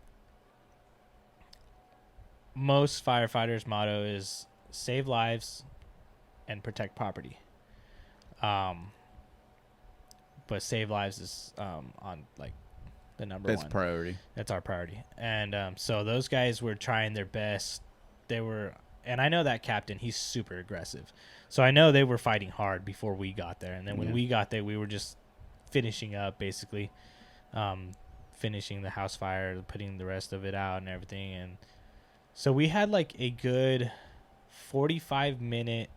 most firefighters' motto is save lives and protect property. But save lives is on like the number one. That's priority. That's our priority. And so those guys were trying their best. And I know that captain, he's super aggressive. So I know they were fighting hard before we got there. And then when we got there, we were just finishing up, basically, finishing the house fire, putting the rest of it out and everything. And so we had like a good 45-minute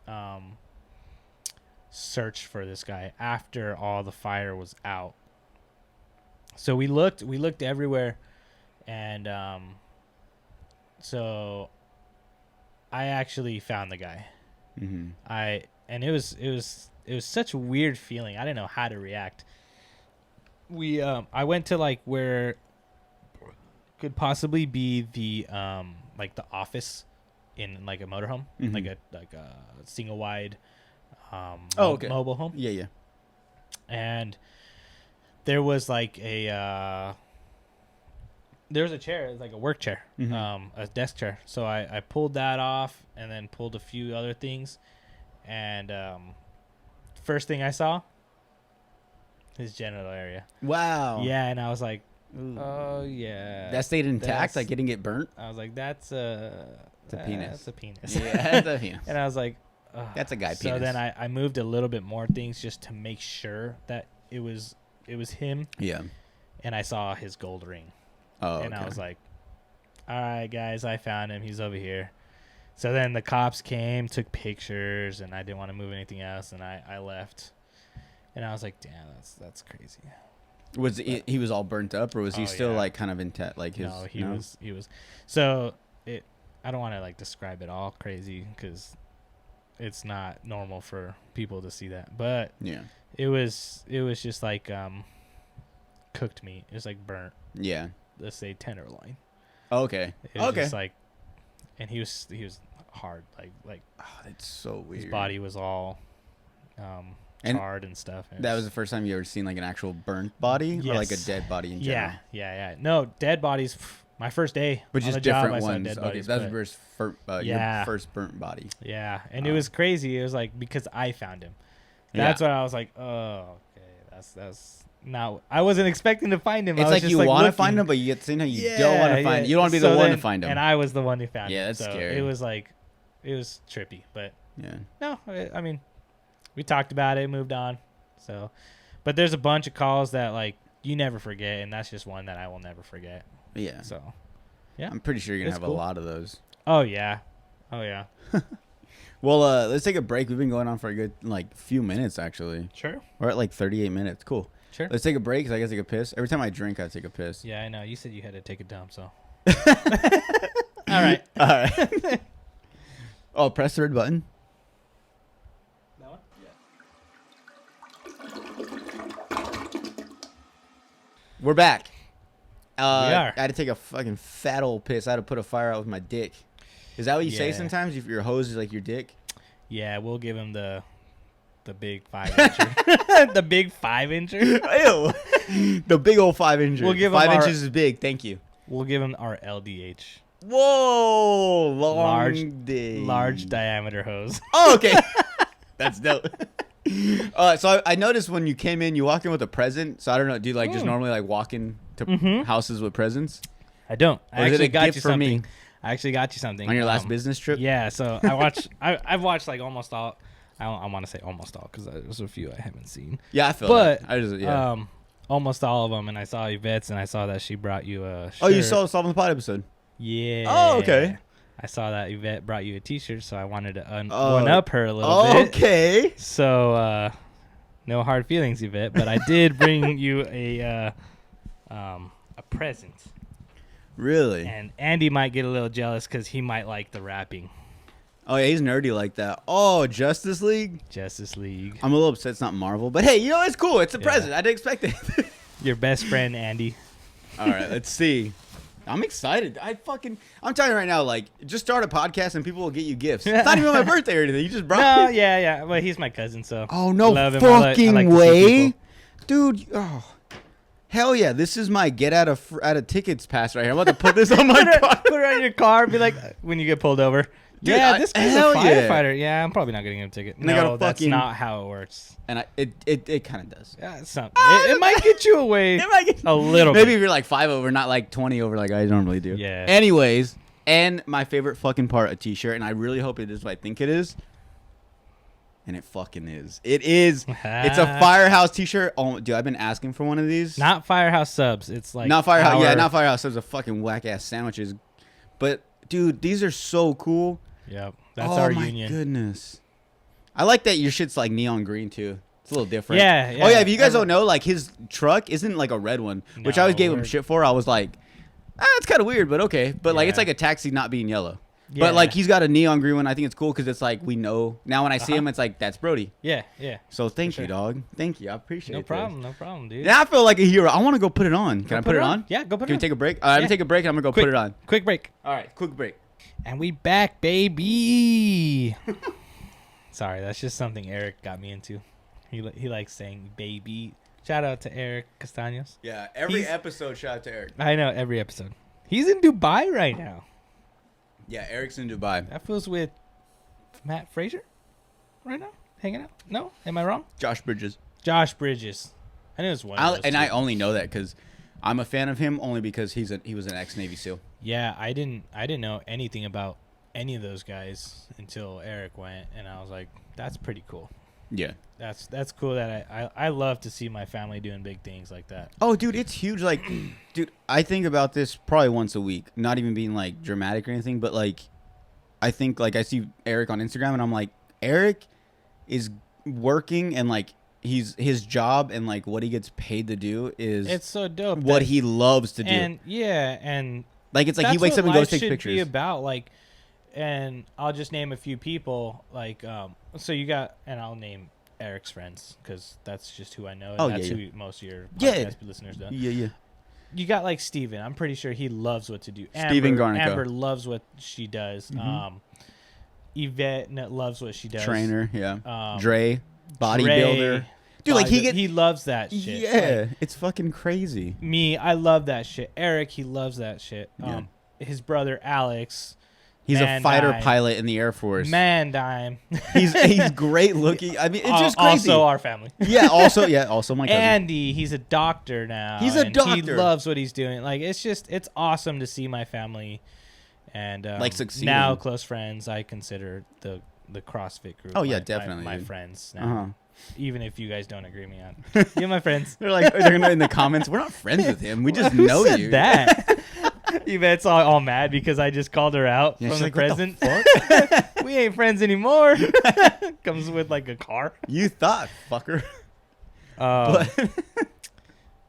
search for this guy after all the fire was out. So we looked everywhere, and so I actually found the guy. Mm-hmm. And it was such a weird feeling. I didn't know how to react. I went to like where could possibly be the like the office in like a motorhome, like a single wide mobile home. Yeah. And there was like there was a chair, like a work chair, a desk chair. So I pulled that off and then pulled a few other things. And first thing I saw, his genital area. Wow. Yeah, and I was like, oh yeah. That stayed intact, like getting it burnt? I was like, that's a penis. That's a penis. Yeah, that's a penis. And I was like, that's a guy penis. So then I moved a little bit more things just to make sure that it was him. Yeah. And I saw his gold ring. Oh, and okay. I was like, all right, guys, I found him. He's over here. So then the cops came, took pictures, and I didn't want to move anything else, and I left. And I was like, damn, that's crazy. Was he was all burnt up, or was he still like kind of intact? Like his? No, he was. So I don't want to like describe it all crazy because it's not normal for people to see that. But yeah, it was just like cooked meat. It was like burnt. Yeah. Let's say tenderloin. Okay. It was just like, and he was hard, like. Oh, that's so weird. His body was all charred and stuff. That was the first time you ever seen like an actual burnt body, or like a dead body in general. Yeah. No, dead bodies. My first day, but just different ones. Okay, that was your first burnt body. Yeah, and it was crazy. It was like because I found him. That's what I was like. Oh, okay, that's. Now I wasn't expecting to find him. It's like you want to find him, but you get seen how you don't want to find him. You don't want to be the one to find him. And I was the one who found him. Yeah, that's scary. It was like, it was trippy, but yeah. No, I mean, we talked about it, moved on. So, but there's a bunch of calls that like you never forget, and that's just one that I will never forget. Yeah. So, yeah, I'm pretty sure you're gonna have a lot of those. Oh yeah. Well, let's take a break. We've been going on for a good like few minutes actually. Sure. We're at like 38 minutes. Cool. Sure. Let's take a break because I gotta take a piss. Every time I drink, I take a piss. Yeah, I know. You said you had to take a dump, so. All right. Oh, press the red button. That one? Yeah. We're back. We are. I had to take a fucking fat old piss. I had to put a fire out with my dick. Is that what you say sometimes? If your hose is like your dick? Yeah, we'll give him the big 5-incher. The big 5-incher? Ew. The big old 5-incher. We'll give 5 him inches is big. Thank you. We'll give him our LDH. Whoa. Large Large diameter hose. Oh, okay. That's dope. So I noticed when you came in, you walked in with a present. So I don't know. Do you like just normally like walk into houses with presents? I don't. I actually got you something. Me? I actually got you something On your last business trip? Yeah. So I've watched like almost all. I want to say almost all because there's a few I haven't seen. Yeah, I feel but, that. I just, almost all of them. And I saw Yvette's and I saw that she brought you a shirt. Oh, you saw Solving the Pod episode? Yeah. Oh, okay. I saw that Yvette brought you a T-shirt, so I wanted to one up her a little bit. Okay. So, no hard feelings, Yvette, but I did bring you a present. Really? And Andy might get a little jealous because he might like the rapping. Oh, yeah, he's nerdy like that. Oh, Justice League? Justice League. I'm a little upset it's not Marvel, but hey, you know, it's cool. It's a present. I didn't expect it. Your best friend, Andy. All right, let's see. I'm excited. I'm telling you right now, like, just start a podcast and people will get you gifts. It's not even my birthday or anything. You just brought No, me. yeah. Well, he's my cousin, so. Oh, no love him. fucking I like way. Dude, oh. Hell yeah, this is my get out of tickets pass right here. I'm about to put this on my car. Put it on your car. Be like, when you get pulled over. Dude, yeah, this guy's a firefighter. Yeah, I'm probably not getting him a ticket. No, that's not how it works. And it kind of does. Yeah, it's something. It might get you away a little bit. Maybe if you're like 5 over, not like 20 over like I normally do. Yeah. Anyways, and my favorite fucking part, a t-shirt, and I really hope it is what I think it is. And it fucking is. It is. It's a Firehouse t-shirt. Oh, dude, I've been asking for one of these. Not Firehouse subs. It's like not Firehouse. Yeah, not Firehouse subs. A fucking whack ass sandwiches. But dude, these are so cool. Yep, that's our union. Oh my goodness. I like that your shit's like neon green too. It's a little different. Yeah. Oh yeah. If you guys don't know, like his truck isn't like a red one, which I always gave him shit for. I was like, it's kind of weird, but okay. But like, it's like a taxi not being yellow. Yeah. But like he's got a neon green one. I think it's cool because it's like we know now when I see him, it's like that's Brody. Yeah. So thank you, dog. Thank you. I appreciate it. No problem, dude. Yeah, I feel like a hero. I want to go put it on. Can I put it on? Yeah, go put it on. Can we take a break? I'm gonna take a break and I'm gonna go put it on. Quick break. All right, quick break. And we back, baby. Sorry, that's just something Eric got me into. He likes saying baby. Shout out to Eric Castaños. Yeah, every episode shout out to Eric. I know, every episode. He's in Dubai right now. Yeah, Eric's in Dubai. That feels with Matt Frazier right now, hanging out. No, am I wrong? Josh Bridges. I knew it was one. Of those and two. I only know that because I'm a fan of him only because he was an ex-Navy SEAL. Yeah, I didn't know anything about any of those guys until Eric went, and I was like, that's pretty cool. Yeah. That's cool that I love to see my family doing big things like that. Oh, dude, it's huge. Like, dude, I think about this probably once a week. Not even being like dramatic or anything, but like, I think like I see Eric on Instagram and I'm like, Eric is working and like his job and like what he gets paid to do is it's so dope. What he loves to do. And yeah, and like it's like he wakes up and goes take pictures. Be about like, and I'll just name a few people like so you got, and I'll name Eric's friends because that's just who I know. And that's who most of your podcast listeners do. Yeah. You got like Steven. I'm pretty sure he loves what to do. Steven Garnico. Amber loves what she does. Mm-hmm. Yvette loves what she does. Trainer, yeah. Dre, bodybuilder. Dude, like he loves that shit. Yeah, like, it's fucking crazy. Me, I love that shit. Eric, he loves that shit. Yeah. His brother Alex. He's a fighter pilot in the Air Force. Dime. He's great looking. I mean, it's just crazy. Also our family. Also my cousin. Andy, he's a doctor now. He's a doctor. He loves what he's doing. Like it's awesome to see my family and like succeeding. Now close friends. I consider the CrossFit group. Oh yeah, definitely my friends now. even if you guys don't agree with me on. You're my friends. They're gonna in the comments. We're not friends with him. We just Who know said you. That. Yvette's all mad because I just called her out from the present. We ain't friends anymore. Comes with like a car. You thought, fucker.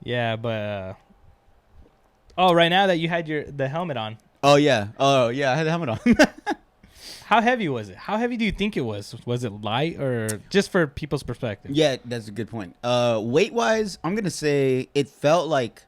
Yeah, but right now that you had the helmet on. Oh yeah, I had the helmet on. How heavy was it? How heavy do you think it was? Was it light or just for people's perspective? Yeah, that's a good point. Weight wise, I'm gonna say it felt like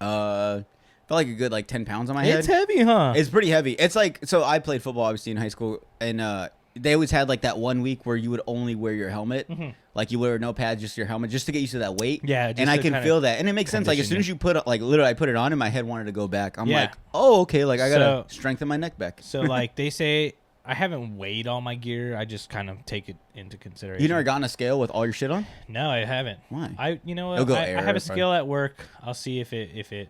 a good like 10 pounds on my head. It's heavy, huh? It's pretty heavy. It's like, so I played football obviously in high school, and they always had like that 1 week where you would only wear your helmet. Mm-hmm. Like you wear no pads, just your helmet, just to get used to that weight. Yeah, and I can feel that, and it makes sense. Like as soon as you put literally, I put it on, and my head wanted to go back. I'm like, oh, okay, like I gotta strengthen my neck back. So like they say, I haven't weighed all my gear. I just kind of take it into consideration. You never gotten a scale with all your shit on? No, I haven't. Why? You know what? I have a scale at work. I'll see if it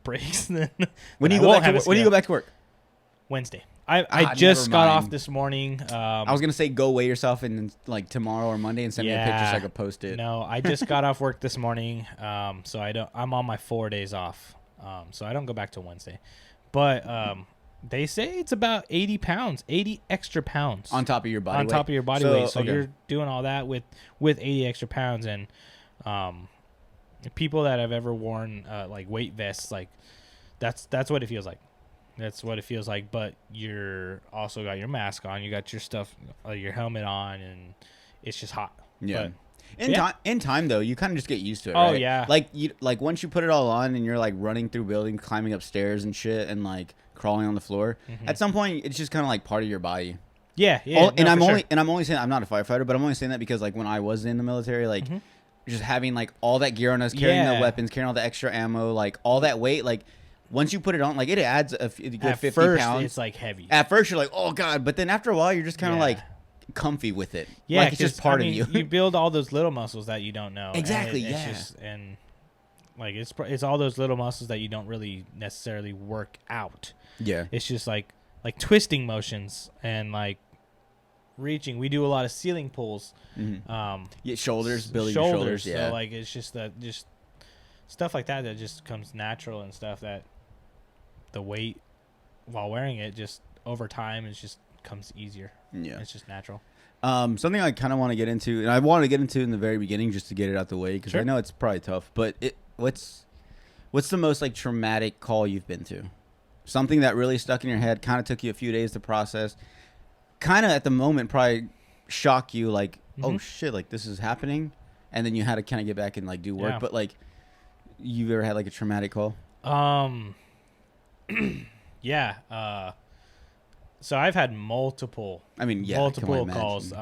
breaks. Then when do you go back to work? Wednesday. I just got off this morning. I was gonna say go weigh yourself and like tomorrow or Monday and send me a picture so I could post it. No, I just got off work this morning, so I'm on my 4 days off, so I don't go back till Wednesday. But they say it's about 80 pounds, 80 extra pounds on top of your body weight. Top of your body weight. So you're doing all that with 80 extra pounds, and people that have ever worn like weight vests, like that's what it feels like. That's what it feels like, but you're also got your mask on, you got your stuff, your helmet on, and it's just hot. Yeah. But, in time though, you kind of just get used to it. Oh right? yeah. Like once you put it all on and you're like running through buildings, climbing upstairs and shit, and like crawling on the floor. Mm-hmm. At some point, it's just kind of like part of your body. Yeah. And I'm only saying I'm not a firefighter, but I'm only saying that because like when I was in the military, like just having like all that gear on us, carrying the weapons, carrying all the extra ammo, like all that weight, like. Once you put it on, like it adds a good 50 pounds. It's like heavy. At first, you're like, oh god, but then after a while, you're just kind of like comfy with it. Yeah, like it's just part of you. You build all those little muscles that you don't know. Exactly. And like it's all those little muscles that you don't really necessarily work out. Yeah. It's just like twisting motions and like reaching. We do a lot of ceiling pulls. Mm-hmm. Shoulders, building shoulders. Yeah. So like it's just stuff like that just comes natural, and stuff that the weight while wearing it just over time it just comes easier. Yeah, it's just natural. Something I kind of want to get into, and I wanted to get into in the very beginning just to get it out the way, because I know it's probably tough. But what's the most like traumatic call you've been to? Something that really stuck in your head, kind of took you a few days to process, kind of at the moment probably shock you, like oh shit, like this is happening, and then you had to kind of get back and like do work. But like, you've ever had like a traumatic call? Yeah. So I've had multiple calls.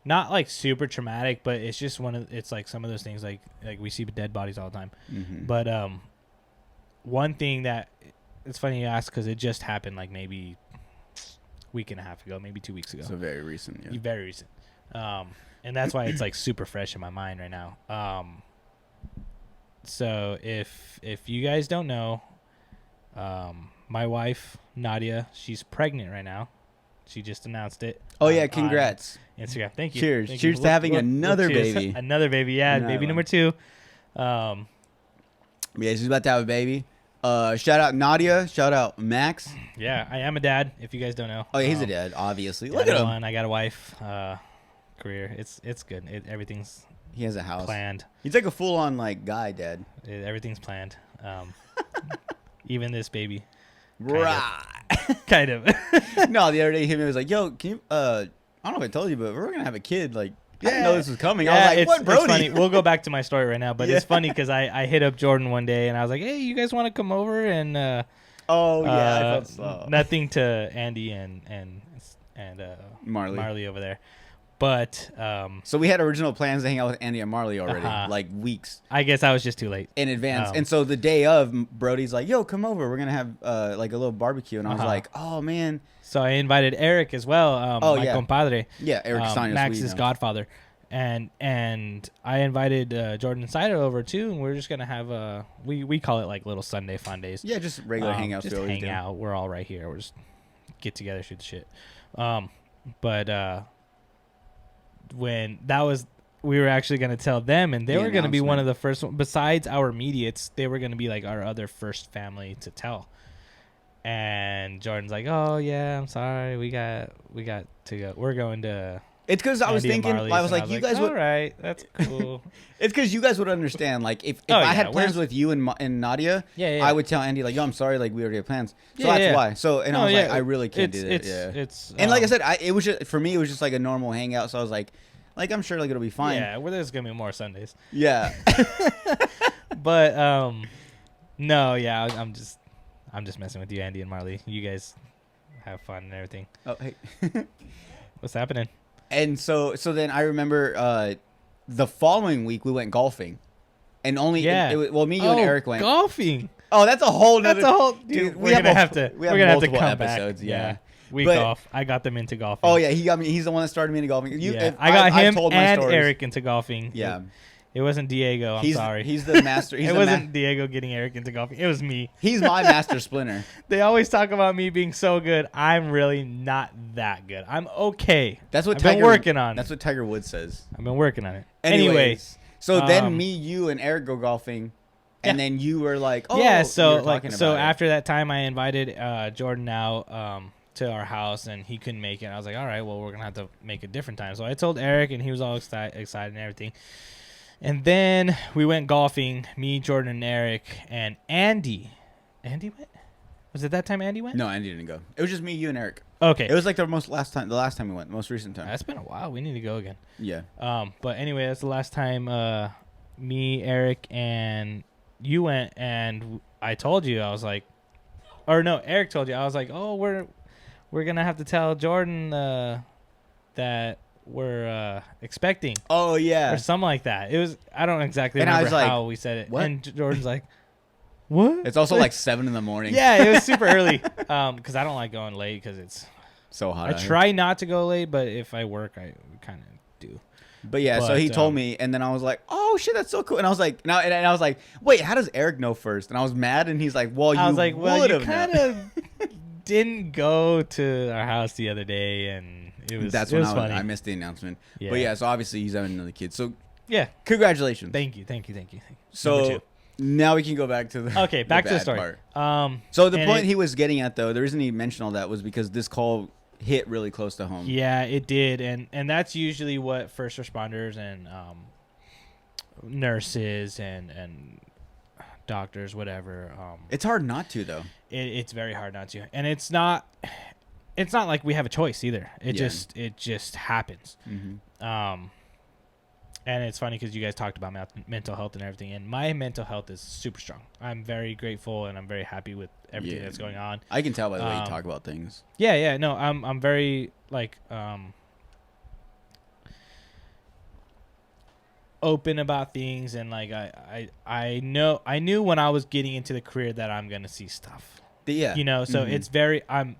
Not like super traumatic, but it's just it's like some of those things like we see dead bodies all the time. Mm-hmm. But one thing that it's funny you ask, because it just happened like maybe week and a half ago, maybe 2 weeks ago. So very recent. Yeah. Very recent. And that's why it's like super fresh in my mind right now. So if you guys don't know, my wife Nadia, she's pregnant right now. She just announced it. Oh yeah, congrats! Instagram, thank you. Cheers! Thank cheers you. to having another baby. Another baby, yeah, baby number 2. Yeah, she's about to have a baby. Shout out Nadia. Shout out Max. Yeah, I am a dad. If you guys don't know. Oh, yeah, he's a dad, obviously. Look at him. I got a wife. Career. It's good. Everything's. He has a house planned. He's like a full-on like guy, dad. Everything's planned. Even this baby. Right. Kind of. No, the other day he was like, "Yo, can you? I don't know if I told you, but we're gonna have a kid. Like, I didn't know this was coming." Yeah, I was like, "What, Brody?" It's funny. We'll go back to my story right now, but it's funny because I hit up Jordan one day and I was like, "Hey, you guys want to come over?" And I felt so. Nothing to Andy and Marley over there. But so we had original plans to hang out with Andy and Marley already, like weeks. I guess I was just too late in advance. And so the day of, Brody's like, "Yo, come over. We're gonna have like a little barbecue." And I was like, "Oh man!" So I invited Eric as well. My compadre. Yeah, Eric Max's godfather, and I invited Jordan and Sider over too. And we're just gonna have we call it like little Sunday fun days. Yeah, just regular hangouts. Just hang out. We're all right here. We're just get together, shoot the shit. But when that was, we were actually going to tell them, and they were going to be one of the first one, besides our immediates, they were going to be like our other first family to tell. And Jordan's like, oh yeah, I'm sorry, we got to go, we're going to. It's because I was thinking, I was like, you guys would. All right, that's cool. It's because you guys would understand. Like, if I had plans with you and Nadia, I would tell Andy, like, yo, I'm sorry, like, we already have plans. So that's why. So, and I was like, I really can't do that. It's and like I said, it was just, for me, it was just like a normal hangout. So I was like, I'm sure like it'll be fine. Yeah, well, there's gonna be more Sundays. Yeah. But no, yeah, I'm just messing with you, Andy and Marley. You guys have fun and everything. Oh, hey. What's happening? And so then I remember the following week we went golfing, and only me, you, and Eric went golfing. Oh, that's a whole nother. That's a whole. Dude, we're gonna have to come episodes. Back. Yeah. We golf. I got them into golfing. Oh yeah, he got me. He's the one that started me into golfing. I got him and Eric into golfing. Yeah. It wasn't Diego. I'm sorry. He's the master. It wasn't Diego getting Eric into golfing. It was me. He's my master splinter. They always talk about me being so good. I'm really not that good. I'm okay. That's what I've been working on. That's what Tiger Woods says. I've been working on it. Anyways, so then me, you, and Eric go golfing, and then you were like, "Oh, yeah." So after that time, I invited Jordan out to our house, and he couldn't make it. I was like, "All right, well, we're gonna have to make a different time." So I told Eric, and he was all excited and everything. And then we went golfing, me, Jordan, and Eric, and Andy. Andy went? Was it that time Andy went? No, Andy didn't go. It was just me, you, and Eric. Okay. It was like the last time we went, most recent time. That's been a while. We need to go again. Yeah. But anyway, that's the last time me, Eric, and you went, and I told you, I was like, or no, Eric told you, I was like, oh, we're gonna have to tell Jordan that we're expecting. Oh yeah, or something like that. It was, I don't exactly remember how we said it. What? And Jordan's like, what? It's also like 7 a.m. Yeah, it was super early. Because I don't like going late because it's so hot. I try not to go late, but if I work, I kind of do. But yeah, so he told me, and then I was like, "Oh shit, that's so cool!" And I was like, and I was like, "Wait, how does Eric know first?" And I was mad, and he's like, "Well, you kind of didn't go to our house the other day, and that's when I missed the announcement." Yeah. But yeah, so obviously he's having another kid. So yeah, congratulations. Thank you. So now we can go back to the back to the story. So the point he was getting at, though, the reason he mentioned all that was because this call hit really close to home. Yeah, it did, and that's usually what first responders and nurses and doctors, whatever. It's hard not to, though. It's very hard not to, and it's not like we have a choice either. It just happens. Mm-hmm. And it's funny because you guys talked about mental health and everything, and my mental health is super strong. I'm very grateful, and I'm very happy with everything that's going on. I can tell by the way you talk about things. Yeah, no, I'm very open about things, and like I knew when I was getting into the career that I'm gonna see stuff. Yeah, so it's very I'm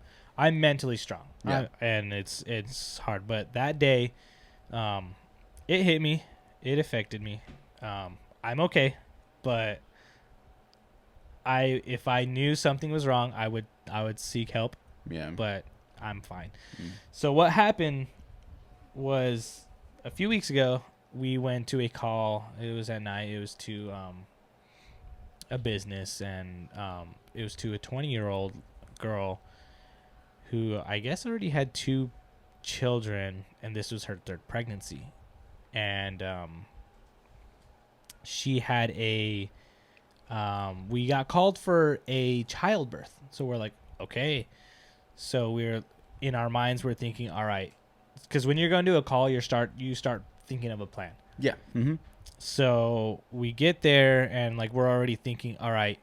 mentally strong. Yeah. And it's hard, but that day, it hit me. It affected me. I'm okay, but if I knew something was wrong, I would seek help. Yeah. But I'm fine. So what happened was a few weeks ago, we went to a call. It was at night. It was to a business, and it was to a 20-year-old girl who I guess already had 2 children, and this was her 3rd pregnancy. And she had we got called for a childbirth. So we're like, okay. So we're in our minds, we're thinking, all right, because when you're going to do a call, you start thinking of a plan. Yeah. Mm-hmm. So we get there, and like we're already thinking, all right,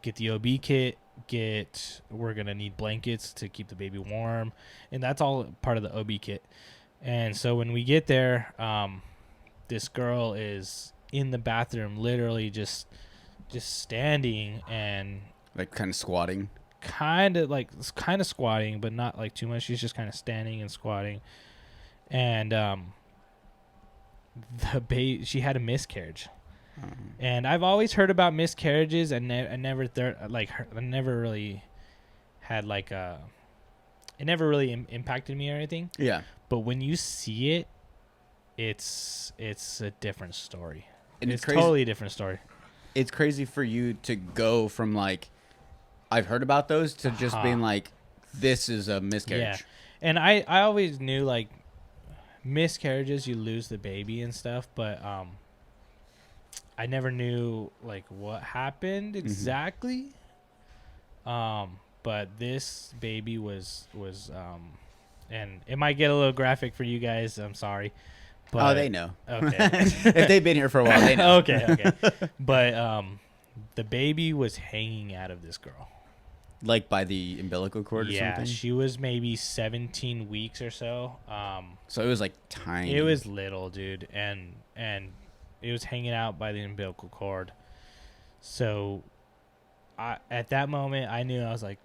get the OB kit. We're gonna need blankets to keep the baby warm, and that's all part of the OB kit. And so when we get there, this girl is in the bathroom, literally just standing and like kind of squatting, but not like too much. She's just kind of standing and squatting, and she had a miscarriage. And I've always heard about miscarriages, and I never really had it never really impacted me or anything. Yeah. But when you see it, it's a different story. And it's totally a different story. It's crazy for you to go from like, I've heard about those to just being like, this is a miscarriage. Yeah. And I always knew like miscarriages, you lose the baby and stuff, but I never knew like what happened exactly. But this baby was and it might get a little graphic for you guys. I'm sorry. But, they know. Okay. If they've been here for a while, they know. Okay. But the baby was hanging out of this girl. Like by the umbilical cord or something? Yeah, she was maybe 17 weeks or so. So it was like tiny. It was little, dude. And it was hanging out by the umbilical cord. So at that moment, I knew, I was like,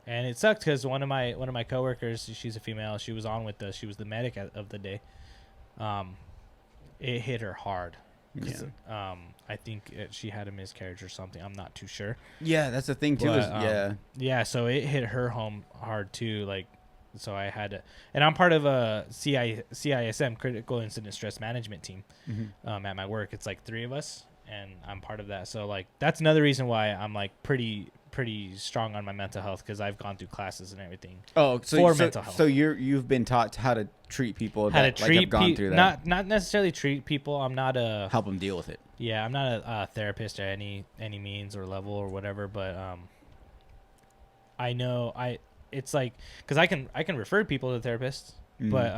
and it sucked because one of my coworkers, she's a female, she was on with us. She was the medic of the day. It hit her hard. Yeah. I think she had a miscarriage or something. I'm not too sure. Yeah, that's the thing too. But, yeah. So it hit her home hard too. Like, so I had to, and I'm part of a CISM, Critical Incident Stress Management team, at my work. It's like 3 of us, and I'm part of that. So like, that's another reason why I'm like pretty strong on my mental health, because I've gone through classes and everything. Oh, so mental health. So you've been taught how to treat people that have gone through that. Not necessarily treat people. I'm not a help them deal with it. Yeah, I'm not a therapist at any means or level or whatever, but I know it's like, because I can refer people to therapists, but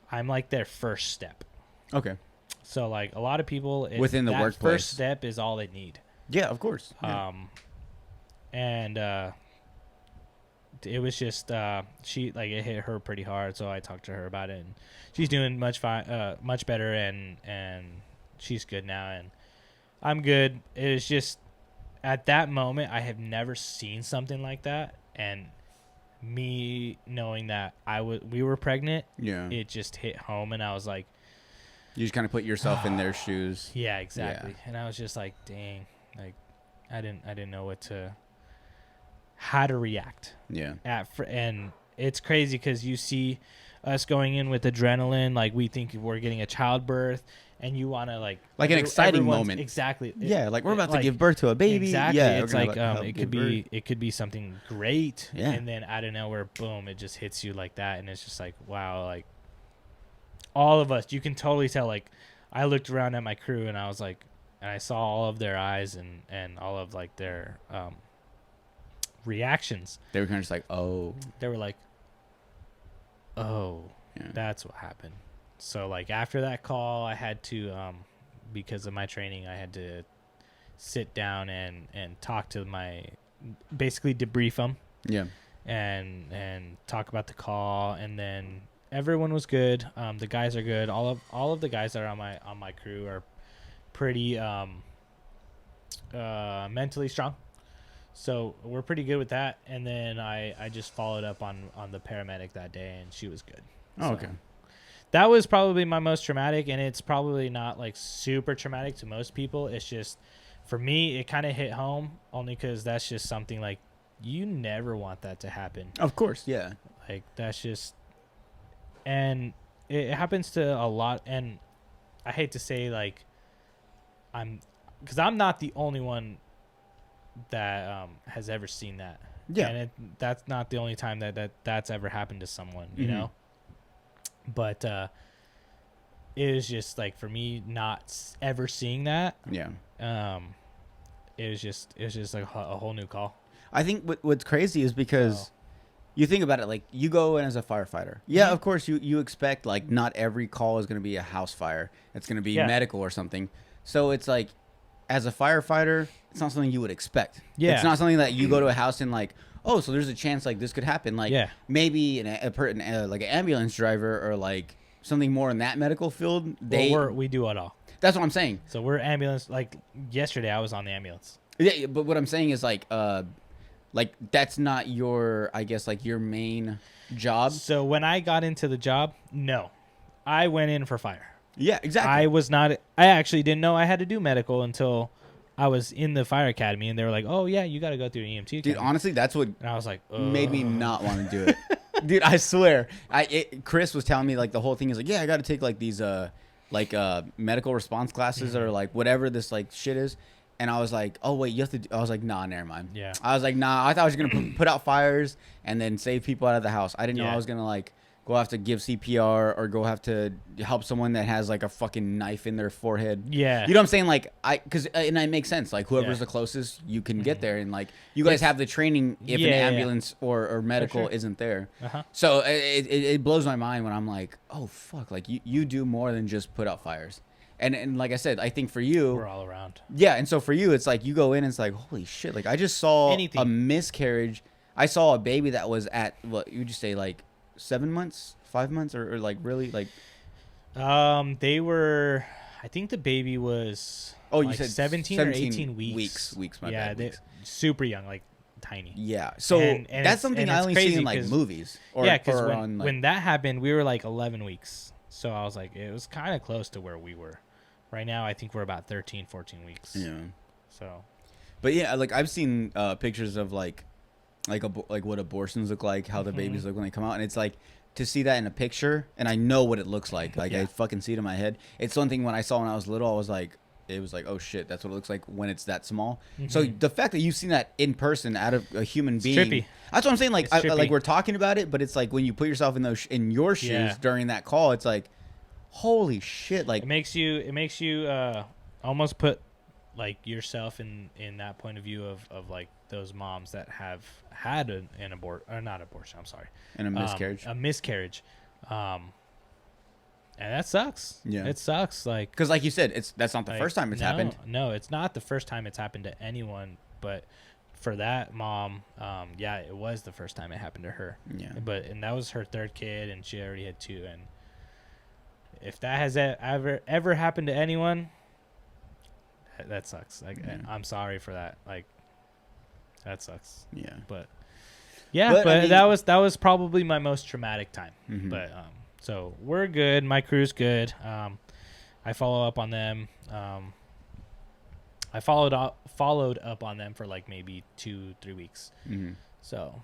I'm like their first step. Okay. So like a lot of people within the workplace, first step is all they need. Yeah, of course. Yeah. And it was just she, like, it hit her pretty hard, so I talked to her about it, and she's doing much better, and she's good now, and I'm good. It was just at that moment I have never seen something like that, and me knowing that we were pregnant, yeah, it just hit home, and I was like, you just kind of put yourself in their shoes. Yeah, exactly. Yeah. And I was just like, dang, like I didn't know how to react. Yeah. And it's crazy because you see us going in with adrenaline, like we think we're getting a childbirth, and you want to like an exciting moment. Exactly. Yeah, like we're about to give birth to a baby. Exactly. Yeah, it's like it could be something great. Yeah. And then out of nowhere, boom, it just hits you like that, and it's just like, wow, like all of us, you can totally tell. Like I looked around at my crew, and I was like, and I saw all of their eyes and all of like their reactions. They were kind of just like, oh. They were like, oh, yeah, that's what happened. So like after that call, I had to, because of my training, I had to sit down and talk to basically debrief them. Yeah. And talk about the call, and then everyone was good. The guys are good. All of the guys that are on my crew are pretty mentally strong. So we're pretty good with that. And then I just followed up on the paramedic that day, and she was good. Oh, okay. That was probably my most traumatic, and it's probably not like super traumatic to most people. It's just, for me, it kind of hit home only because that's just something like you never want that to happen. Of course, yeah. Like that's just, and it happens to a lot. And I hate to say like because I'm not the only one that has ever seen that. Yeah. And that's not the only time that's ever happened to someone, you know? But it was just like, for me, not ever seeing that. Yeah. It was just like a whole new call. I think what's crazy is because you think about it, like you go in as a firefighter. Yeah, of course you expect like not every call is going to be a house fire. It's going to be medical or something. So it's like, as a firefighter, it's not something you would expect. Yeah. It's not something that you go to a house and like, oh, so there's a chance like this could happen. Like maybe like an ambulance driver or like something more in that medical field. We do it all. That's what I'm saying. So we're ambulance. Like yesterday, I was on the ambulance. Yeah, but what I'm saying is like that's not your, I guess, like your main job. So when I got into the job, no, I went in for fire. Yeah, exactly. I actually didn't know I had to do medical until I was in the fire academy, and they were like, "Oh yeah, you got to go through EMT academy." Dude, honestly, that's what and I was like, made me not want to do it. Dude, I swear. Chris was telling me like the whole thing is like, yeah, I got to take like these medical response classes or like whatever this like shit is. And I was like, oh wait, you have to. I was like, nah, never mind. Yeah. I was like, nah. I thought I was gonna put out fires and then save people out of the house. I didn't know I was gonna like go have to give CPR or go have to help someone that has like a fucking knife in their forehead. Yeah. You know what I'm saying? Like and it makes sense. Like whoever's the closest, you can get there. And like you guys have the training if an ambulance or medical isn't there. So it blows my mind when I'm like, oh fuck, like you do more than just put out fires. And like I said, I think for you, we're all around. Yeah, and so for you, it's like you go in and it's like, holy shit. Like I just saw a miscarriage. I saw a baby that was at, what you just say, like 7 months, 5 months, or like really like. They were, I think the baby was. Oh, you said 17 or 18 weeks. Weeks. My bad. Weeks. Super young, like tiny. Yeah. So and that's something I only see in like movies. Because when that happened, we were like 11 weeks. So I was like, it was kind of close to where we were. Right now, I think we're about 13, 14 weeks. Yeah. So. But yeah, like I've seen pictures of like what abortions look like, how the babies look when they come out, and it's like to see that in a picture, and I know what it looks like. Like I fucking see it in my head. It's one thing when I saw when I was little, I was like, it was like, oh shit, that's what it looks like when it's that small. So the fact that you've seen that in person out of a human being, trippy. That's what I'm saying. Like like we're talking about it, but it's like when you put yourself in your shoes during that call, it's like, holy shit! Like it makes you almost put like yourself in that point of view of like those moms that have had an abortion. I'm sorry, and a miscarriage. And that sucks. Yeah, it sucks. Like because, like you said, that's not the first time it's happened. No, it's not the first time it's happened to anyone. But for that mom, it was the first time it happened to her. Yeah. And that was her third kid, and she already had 2. And if that has ever happened to anyone, that sucks. Like I'm sorry for that. Like that sucks. Yeah. But I mean, that was probably my most traumatic time. But so we're good. My crew's good. I follow up on them. I followed up on them for like maybe 2-3 weeks. So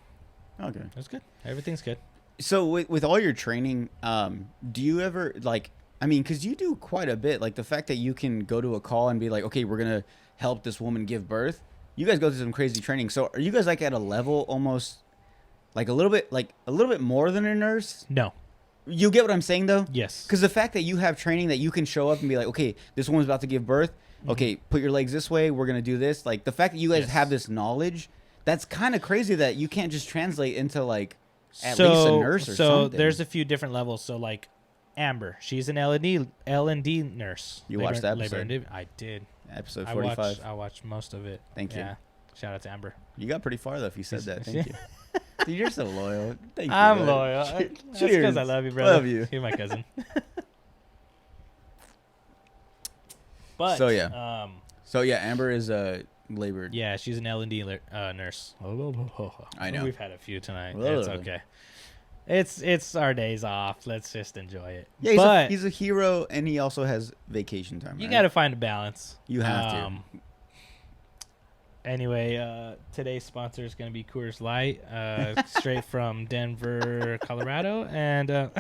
okay, it's good. Everything's good. So with all your training, do you ever like? I mean, because you do quite a bit. Like the fact that you can go to a call and be like, okay, we're gonna help this woman give birth. You guys go through some crazy training. So are you guys like at a level almost like a little bit more than a nurse? No. You get what I'm saying, though? Yes. Because the fact that you have training that you can show up and be like, okay, this woman's about to give birth. Okay, put your legs this way. We're going to do this. Like, the fact that you guys have this knowledge, that's kind of crazy that you can't just translate into, like, at least a nurse or something. So there's a few different levels. So, like, Amber, she's an L&D nurse. You watched that episode? I did. Episode 45. I watched most of it. Thank you. Shout out to Amber. You got pretty far, though, if you said that. Thank you. Dude, you're so loyal. Thank you. I'm loyal. That's because I love you, brother. Love you. You're my cousin. But so yeah, Amber is labored. Yeah, she's an L&D nurse. I know. We've had a few tonight. It's okay. It's our days off. Let's just enjoy it. Yeah, he's a hero, and he also has vacation time. You got to find a balance. You have to. Anyway, today's sponsor is going to be Coors Light, straight from Denver, Colorado. And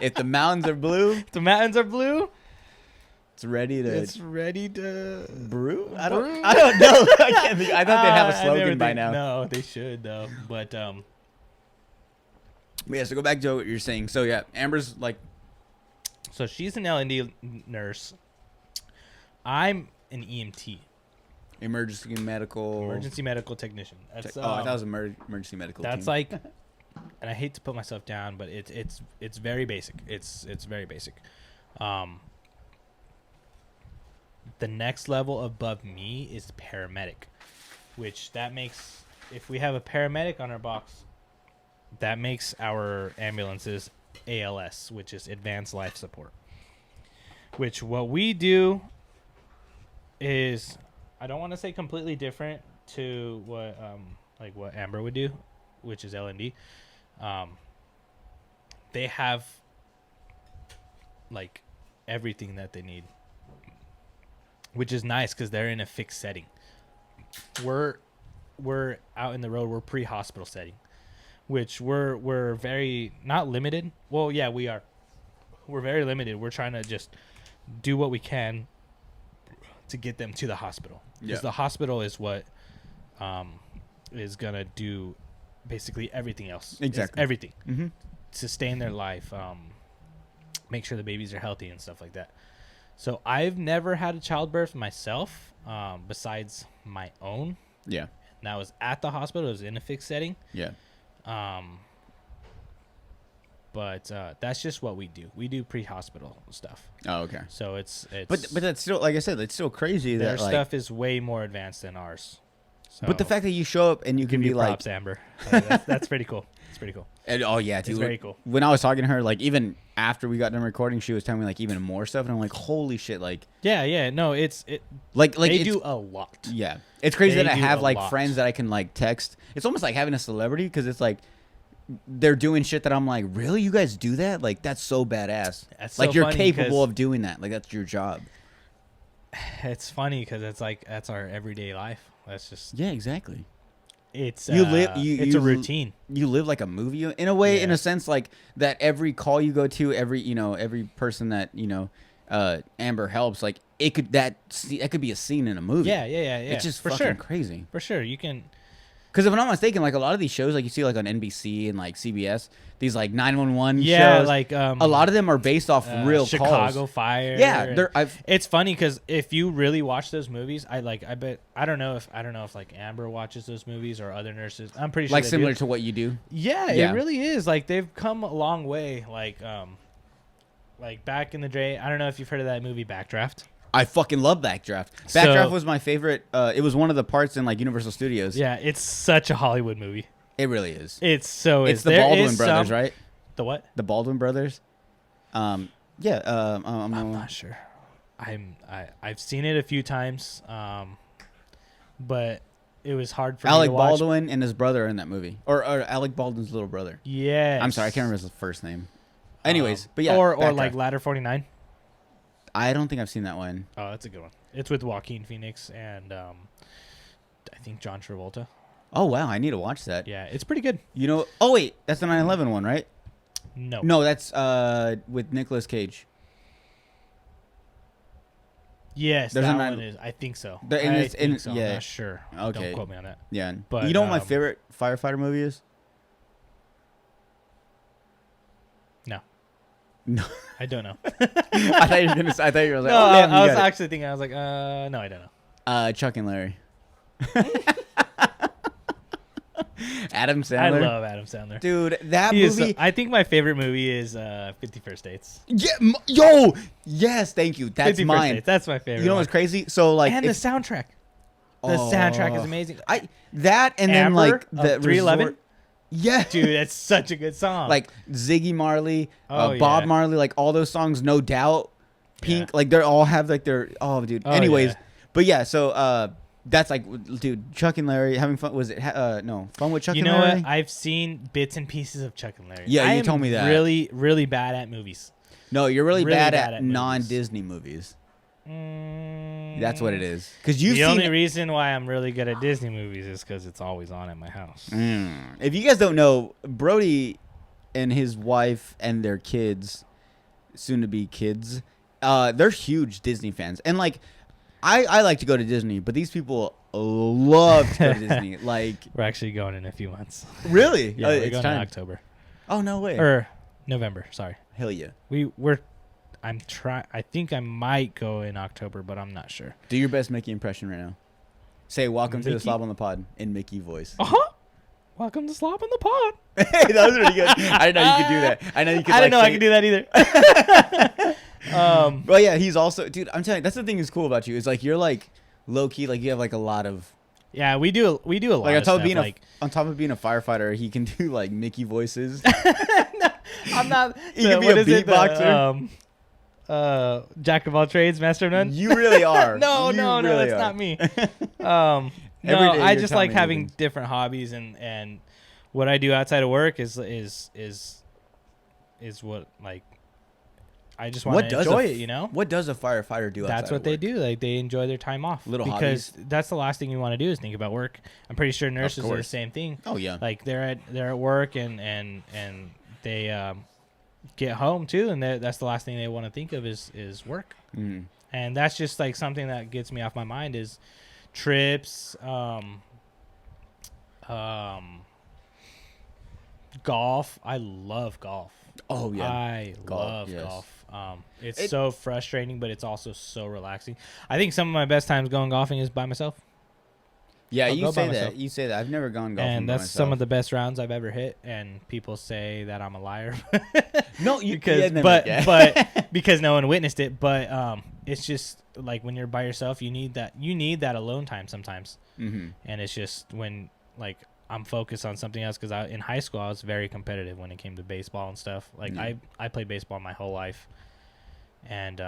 if the mountains are blue, it's ready to brew. I don't know. I thought they'd have a slogan by now. No, they should though. But yeah. So go back to what you're saying. So yeah, Amber's like. So she's an L&D nurse. I'm an EMT. Emergency medical technician. I thought it was emergency medical. That's team. Like, and I hate to put myself down, but it's very basic. It's very basic. The next level above me is paramedic, which that makes, if we have a paramedic on our box, that makes our ambulances ALS, which is advanced life support. Which what we do is, I don't want to say completely different to what Amber would do, which is L&D. They have like everything that they need, which is nice because they're in a fixed setting. We're out in the road. We're pre-hospital setting. which we're very not limited. Well, yeah, we are. We're very limited. We're trying to just do what we can to get them to the hospital, because the hospital is what is gonna do basically everything else. Exactly. Everything. Mm-hmm. Sustain their life, make sure the babies are healthy and stuff like that. So I've never had a childbirth myself, besides my own. Yeah. And that was at the hospital. It was in a fixed setting. Yeah. But that's just what we do. We do pre-hospital stuff. Oh, okay. So it's but that's still, like I said, it's still crazy their that, like, stuff is way more advanced than ours. So but the fact that you show up and you can be like, props, Amber. That's pretty cool. It's pretty cool. And, oh yeah, dude. It's very cool. When I was talking to her, like, even after we got done recording, she was telling me like even more stuff, and I'm like, holy shit, like. Yeah. No, like they do a lot. Yeah, it's crazy They that I do have a like lot. friends that I can like text. It's almost like having a celebrity, because it's like they're doing shit that I'm like, really, you guys do that? Like, that's so badass. That's like so you're funny capable of doing that. Like, that's your job. It's funny because it's like that's our everyday life. That's just exactly. It's it's a routine. You live like a movie in a way, in Yeah. a sense, like that every call you go to, every person that Amber helps, like it could that could be a scene in a movie. Yeah. It's just for fucking sure. crazy. For sure, you can. Because if I'm not mistaken, like a lot of these shows, like you see like on NBC and like CBS, these like 911 Yeah, shows, like a lot of them are based off real Chicago calls. Fire. Yeah, it's funny because if you really watch those movies, I don't know if like Amber watches those movies or other nurses. I'm pretty sure like they similar do. to what you do. Yeah, Yeah. it really is. Like they've come a long way. Like back in the day, I don't know if you've heard of that movie Backdraft. I fucking love Backdraft. So- Backdraft was my favorite. It was one of the parts in like Universal Studios. Yeah, it's such a Hollywood movie. It really is. It's the Baldwin brothers, right? The what? The Baldwin brothers. I'm not sure. I've seen it a few times, but it was hard for me Alec to watch. Baldwin and his brother are in that movie, or Alec Baldwin's little brother. Yeah. I'm sorry, I can't remember his first name. Anyways, but yeah, or Backdraft. like Ladder 49. I don't think I've seen that one. Oh, that's a good one. It's with Joaquin Phoenix and I think John Travolta. Oh wow, I need to watch that. Yeah, it's pretty good. Oh wait, that's the 9/11 one, right? No, that's with Nicolas Cage. Yes, There's that a one is. I think so. Yeah. I'm not sure. Okay. Don't quote me on that. Yeah, But, you know what my favorite firefighter movie is? No. I don't know. I thought you were gonna. I thought you were like, No, oh, damn, I you was got it. actually thinking. I was like, no, I don't know. Chuck and Larry. Adam I Sandler. love Adam Sandler. Dude, that He is movie. I think my favorite movie is 50 First Dates. Yeah, yes, thank you. That's 50 First mine. Dates. That's my favorite. You know one. what's crazy? So like, And the soundtrack. The soundtrack is amazing. That and then Amber like of the 311? resort. Yeah, Dude, that's such a good song. like Ziggy Marley, Oh, Bob yeah. Marley, like all those songs. No Doubt, Pink, Yeah. like they all have like their. Oh, dude. Oh, Anyways, yeah. but yeah, so that's like, dude, Chuck and Larry having fun. Was it no fun with Chuck you and know Larry? what? I've seen bits and pieces of Chuck and Larry. Yeah, I you am told me that. Really, really bad at movies. No, you're really, really bad bad at at movies. non-Disney movies. That's what it is. Because The only reason why I'm really good at Disney movies is because it's always on at my house. If you guys don't know, Brody and his wife and their kids, soon to be kids, they're huge Disney fans. And like, I like to go to Disney, but these people love to go to Disney. Like, We're actually going in a few months. really? Yeah, we're It's going time. in October Oh, no way. or November. Sorry, Hell yeah. I think I might go in October, but I'm not sure. Do your best Mickey impression right now. Say, welcome to the Mickey? Slob on the Pod in Mickey voice. Welcome to Slop on the Pod. Hey, that was really good. I didn't know you could do that. I know you could. I didn't know I say- could do that either. Well, yeah, he's also, dude. I'm telling you, that's the thing that's cool about you is like you're like low key, like you have like a lot of Yeah, we do a lot like of on top stuff. of being Like, on top of being a firefighter, he can do like Mickey voices. I'm not. He could be a beatboxer. Jack of all trades, master of none. You really are. No, You no, really that's are. not me. Every No, day I you're just telling like me having everything. different hobbies, and what I do outside of work is what like I just want to enjoy it, What does a firefighter do? That's what they do. Like, they enjoy their time off. Little because hobbies. that's the last thing you want to do is think about work. I'm pretty sure nurses are the same thing. Oh yeah. Like they're at work and they get home too, and that's the last thing they want to think of is work. Mm. And that's just like something that gets me off my mind is trips, golf. I love golf. Oh yeah, I love golf. It's so frustrating, but it's also so relaxing. I think some of my best times going golfing is by myself. Yeah, you say that. You say that. I've never gone golfing and by that's myself. some of the best rounds I've ever hit. And people say that I'm a liar. No, but because no one witnessed it. But it's just like when you're by yourself, you need that alone time sometimes. Mm-hmm. And it's just when like I'm focused on something else because in high school I was very competitive when it came to baseball and stuff. Like I played baseball my whole life, and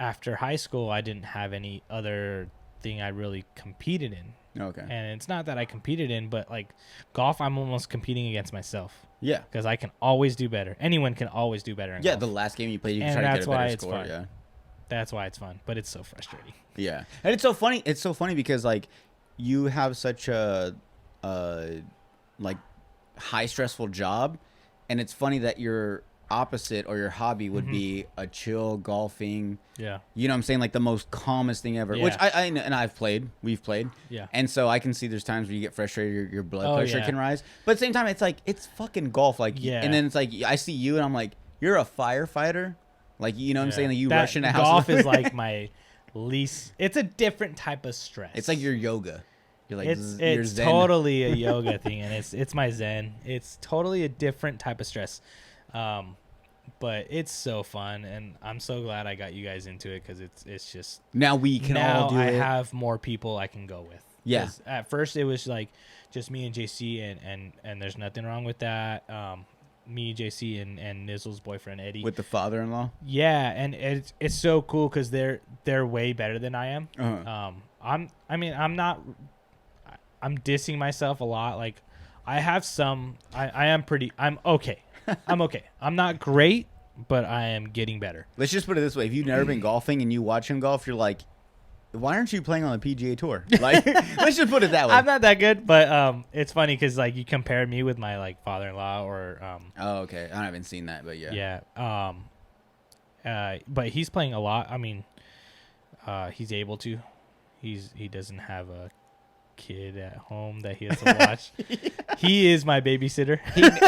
after high school I didn't have any other thing I really competed in. Okay. And it's not that I competed in, but like golf, I'm almost competing against myself. Yeah. Because I can always do better. Anyone can always do better in golf. The last game you played, you and try to get a better it's score. fun. Yeah. That's why it's fun, but it's so frustrating. Yeah. And it's so funny. It's so funny because like you have such a like high stressful job, and it's funny that your opposite or your hobby would be a chill golfing. Yeah. You know what I'm saying? Like the most calmest thing ever. Yeah. Which we've played. Yeah. And so I can see there's times where you get frustrated, your blood pressure can rise. But at the same time, it's like it's fucking golf. Like and then it's like I see you and I'm like, you're a firefighter. Like you know what I'm saying? Like you rush into house. Golf is like my least. It's a different type of stress. It's like your yoga. You're like it's totally a yoga thing, and it's my zen. It's totally a different type of stress, but it's so fun, and I'm so glad I got you guys into it because it's just now we can all do I it. have more people I can go with. Yeah. At first it was like just me and JC, and there's nothing wrong with that. Me, JC, and Nizzle's boyfriend Eddie with the father-in-law. Yeah, and it's so cool because they're way better than I am. I'm dissing myself a lot. Like I have I'm okay. I'm okay. I'm not great, but I am getting better. Let's just put it this way: if you've never been golfing and you watch him golf, you're like, why aren't you playing on the PGA Tour? Like, let's just put it that way. I'm not that good, but it's funny because like you compared me with my like father-in-law or Oh, okay. I haven't seen that, but yeah. Yeah. But he's playing a lot. I mean, he's able to. He doesn't have a kid at home that he has to watch. He is my babysitter.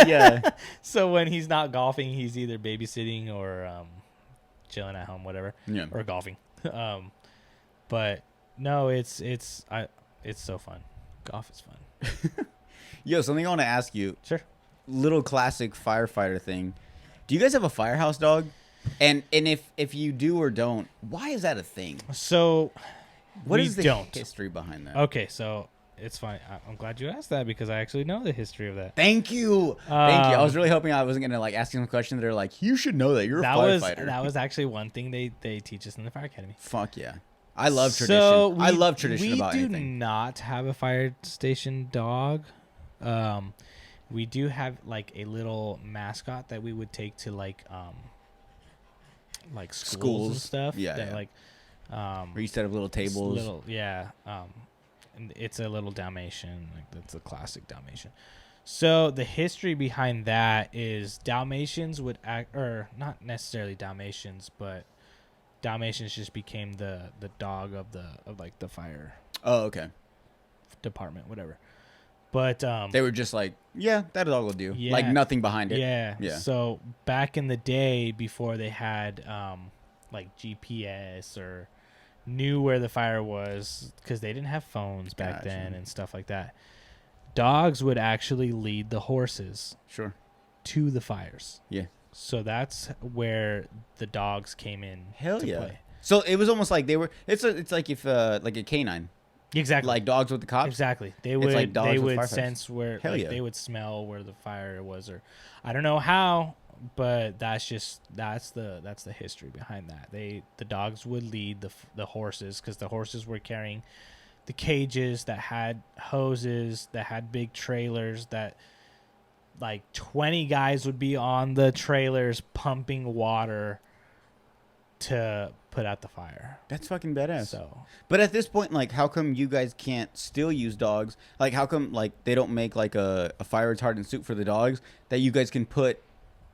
Yeah. So when he's not golfing, he's either babysitting or chilling at home, whatever. Yeah. Or golfing. But no, it's so fun. Golf is fun. Yo, something I want to ask you. Sure. Little classic firefighter thing. Do you guys have a firehouse dog? And if you do or don't, why is that a thing? So what is the history behind that? Okay, so it's fine. I'm glad you asked that because I actually know the history of that. Thank you. Thank you. I was really hoping I wasn't going to like ask you some questions that are like, you should know that you're a firefighter. That was actually one thing they teach us in the fire academy. Fuck yeah. I love tradition. I love tradition about anything. We do not have a fire station dog. We do have like a little mascot that we would take to like schools and stuff. Yeah. That, like where you set up little tables. And it's a little Dalmatian. Like that's a classic Dalmatian. So the history behind that is Dalmatians would act, or not necessarily Dalmatians, but Dalmatians just became the dog of the fire. Oh, okay. Department, whatever. But they were just like, yeah, that dog will do. Yeah, like nothing behind it. Yeah. So back in the day, before they had like GPS or knew where the fire was, because they didn't have phones back then and stuff like that, dogs would actually lead the horses. Sure. To the fires. Yeah. So that's where the dogs came in. Hell yeah. Play. So it was almost like they were. It's like if like a canine. Exactly. Like dogs with the cops. Exactly. They would like sense where they would smell where the fire was, or I don't know how, but that's the history behind that. The dogs would lead the horses because the horses were carrying the cages that had hoses, that had big trailers, that like 20 guys would be on the trailers pumping water to put out the fire. That's fucking badass. So, but at this point, like, how come you guys can't still use dogs? Like, how come like they don't make like a fire retardant suit for the dogs that you guys can put?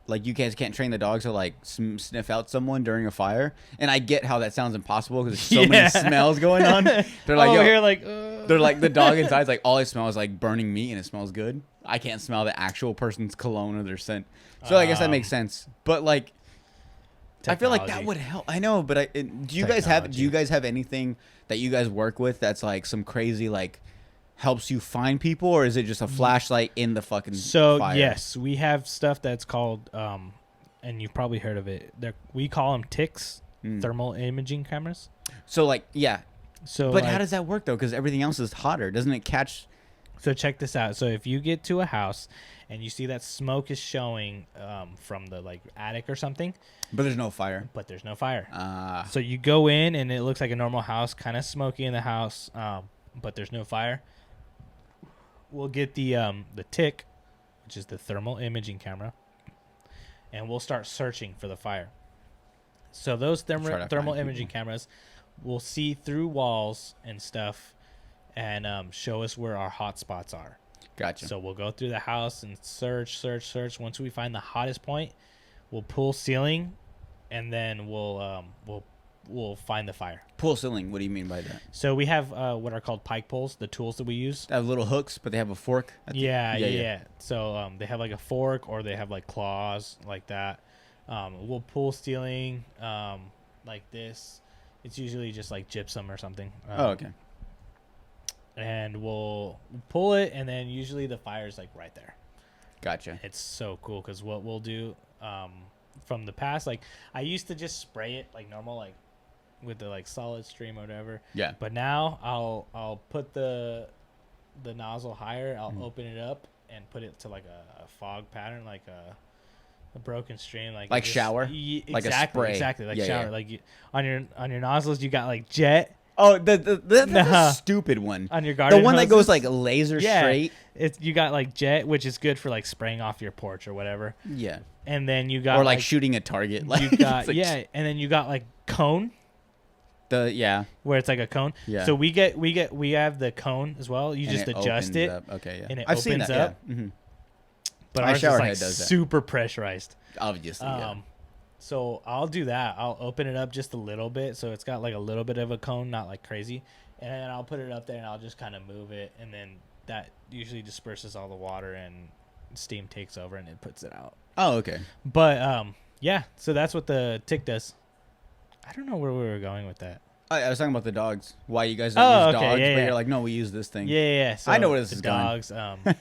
Like, you guys can't train the dogs to like sniff out someone during a fire. And I get how that sounds impossible because there's so many smells going on. They're like, here, like, they're like the dog inside's like all it smells is like burning meat and it smells good. I can't smell the actual person's cologne or their scent. So I guess that makes sense. But like. Technology. I feel like that would help. I know, but do you guys have anything that you guys work with that's like some crazy like helps you find people, or is it just a flashlight in the fucking fire? Yes, we have stuff that's called and you've probably heard of it. We call them TICs, thermal imaging cameras. So like but like, how does that work though? Because everything else is hotter, doesn't it catch? So check this out. So if you get to a house and you see that smoke is showing from the like attic or something, but there's no fire. So you go in and it looks like a normal house, kind of smoky in the house, but there's no fire. We'll get the TIC, which is the thermal imaging camera, and we'll start searching for the fire. So those thermal imaging cameras will see through walls and stuff and show us where our hot spots are. Gotcha. So we'll go through the house and search. Once we find the hottest point, we'll pull ceiling, and then we'll find the fire. Pull ceiling. What do you mean by that? So we have what are called pike poles, the tools that we use. They have little hooks, but they have a fork. Yeah. So they have like a fork, or they have like claws like that. We'll pull ceiling like this. It's usually just like gypsum or something. Okay. And we'll pull it, and then usually the fire's like right there. Gotcha. It's so cool because what we'll do from the past, like I used to just spray it like normal, like with the like solid stream or whatever. Yeah. But now I'll put the nozzle higher. I'll open it up and put it to like a fog pattern, like a broken stream, like shower, like a spray. Exactly, like shower. Yeah. Like on your nozzles, you got like jet. Oh, the stupid one. On your garden the one hoses? That goes like laser straight. You got like jet, which is good for like spraying off your porch or whatever. Yeah. And then you got or like shooting a target. Like, you got like, and then you got like cone. Where it's like a cone. Yeah. So we have the cone as well. You just adjust it. Up. Okay. Yeah. And it I've opens seen that, up. Yeah. Mm-hmm. But ours is like super pressurized. Obviously. Yeah. So I'll do that. I'll open it up just a little bit, so it's got like a little bit of a cone, not like crazy, and then I'll put it up there and I'll just kind of move it, and then that usually disperses all the water and steam takes over and it puts it out. Oh, okay. But yeah. So that's what the TIC does. I don't know where we were going with that. I was talking about the dogs. Why you guys don't use dogs, but you're like, no, we use this thing. Yeah. So I know where this is dogs, going.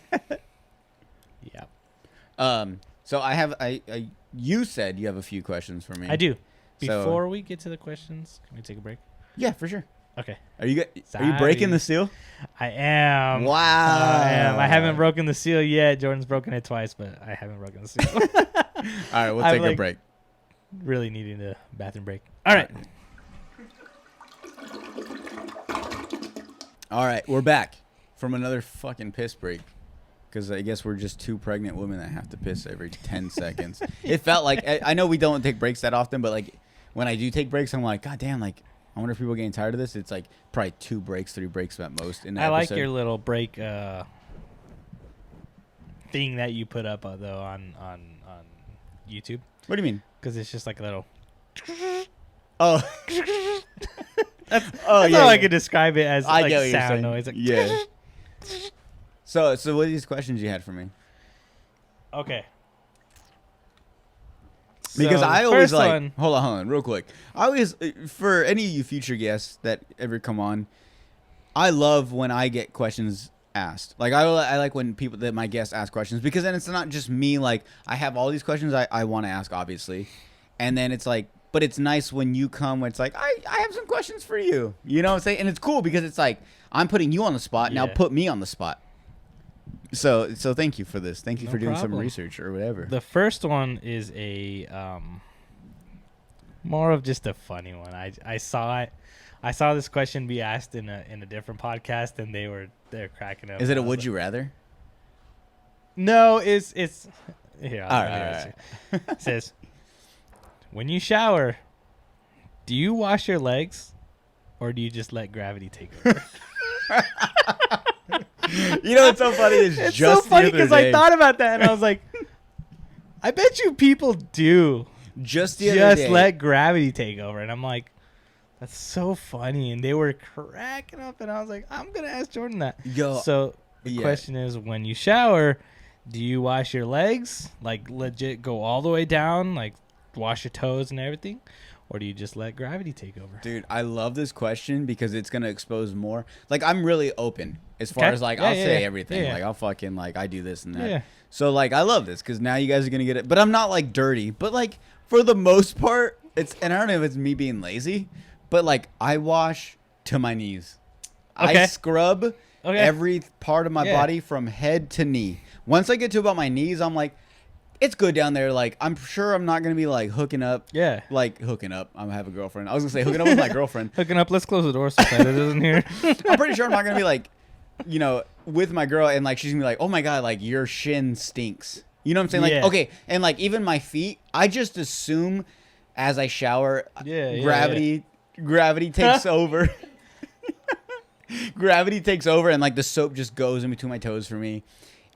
Yeah. So I have you said you have a few questions for me. I do. Before we get to the questions, can we take a break? Yeah, for sure. Okay. Are you breaking the seal? I am. Wow. I am. I haven't broken the seal yet. Jordan's broken it twice, but I haven't broken the seal. All right, we'll take a break. Really needing a bathroom break. All right. All right, we're back from another fucking piss break. Because I guess we're just two pregnant women that have to piss every 10 seconds. It felt like, I know we don't take breaks that often, but like when I do take breaks, I'm like, God damn, like, I wonder if people are getting tired of this. It's like probably 2 breaks, 3 breaks at most in the episode. I like your little break thing that you put up, though, on YouTube. What do you mean? Because it's just like a little... Oh. That's how I could describe it as like sound noise. Like yeah. So what are these questions you had for me? Okay. Because so I always like... Hold on, real quick. I always, for any of you future guests that ever come on, I love when I get questions asked. Like, I like when my guests ask questions, because then it's not just me, like, I have all these questions I want to ask, obviously. And then it's like, but it's nice when you come when it's like, I have some questions for you. You know what I'm saying? And it's cool because it's like, I'm putting you on the spot, now put me on the spot. So thank you for this. Thank you for doing some research or whatever. The first one is a more of just a funny one. I saw it. I saw this question be asked in a different podcast, and they're cracking up. Is it a would you rather? No, it's here. All right. It says, when you shower, do you wash your legs, or do you just let gravity take over? You know what's so funny is It's just so funny because I thought about that and I was like, I bet you people do just let gravity take over, and I'm like, that's so funny, and they were cracking up, and I was like, I'm gonna ask Jordan that. So the question is, when you shower, do you wash your legs, like legit go all the way down, like wash your toes and everything, or do you just let gravity take over? Dude, I love this question because it's gonna expose more. Like, I'm really open as far as like I'll say everything. Like, I'll fucking like I do this and that. Yeah. So like I love this because now you guys are gonna get it. But I'm not like dirty. But like for the most part, it's, and I don't know if it's me being lazy, but like I wash to my knees. I scrub every part of my body from head to knee. Once I get to about my knees, I'm like, it's good down there. Like, I'm sure I'm not going to be, like, hooking up. Yeah. Like, hooking up. I'm going to have a girlfriend. I was going to say hooking up with my girlfriend. Hooking up. Let's close the door so Sida isn't here. I'm pretty sure I'm not going to be, like, you know, with my girl and, like, she's going to be like, oh, my God, like, your shin stinks. You know what I'm saying? Like, okay. And, like, even my feet, I just assume as I shower, gravity takes over. Gravity takes over, and, like, the soap just goes in between my toes for me.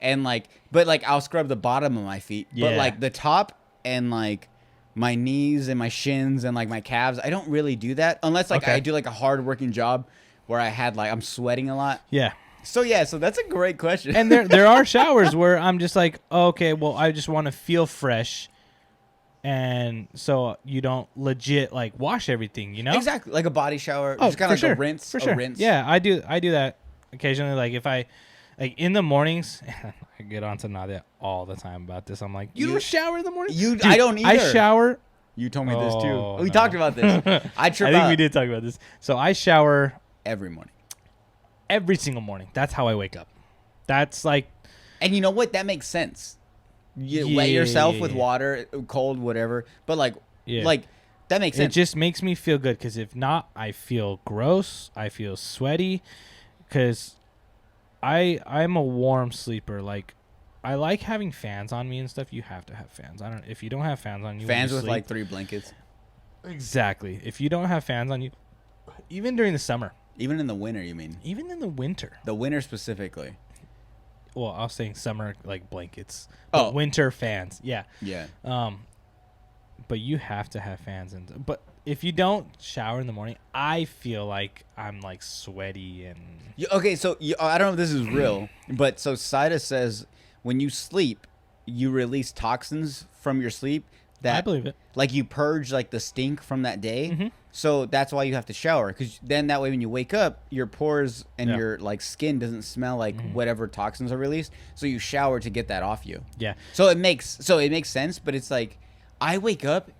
And like, but like I'll scrub the bottom of my feet, but like the top and like my knees and my shins and like my calves, I don't really do that unless like I do like a hard working job where I had like I'm sweating a lot. Yeah. So so that's a great question. And there are showers where I'm just like, okay, well I just want to feel fresh, and so you don't legit like wash everything, you know? Exactly, like a body shower, just kind of like a rinse. For sure. Rinse. Yeah, I do that occasionally. Like if I. Like in the mornings, I get on to Nadia all the time about this. I'm like, you don't shower in the morning? Dude, I don't either. I shower. You told me this too. We talked about this. I think we did talk about this. So I shower every morning. Every single morning. That's how I wake up. That's like. And you know what? That makes sense. You wet yourself with water, cold, whatever. But like that makes sense. It just makes me feel good, because if not, I feel gross. I feel sweaty, because I'm a warm sleeper. Like, I like having fans on me and stuff. You have to have fans. If you don't have fans on you, fans with sleep, like 3 blankets. Exactly. If you don't have fans on you, even during the summer, even in the winter, you mean? Even in the winter. The winter specifically. Well, I was saying summer like blankets. But winter fans. Yeah. Yeah. But you have to have fans but if you don't shower in the morning, I feel like I'm like sweaty and. Okay, so I don't know if this is real, but so Sida says when you sleep, you release toxins from your sleep. I believe it. Like you purge like the stink from that day. Mm-hmm. So that's why you have to shower, because then that way when you wake up, your pores and your like skin doesn't smell like whatever toxins are released. So you shower to get that off you. Yeah. So it makes sense, but it's like I wake up.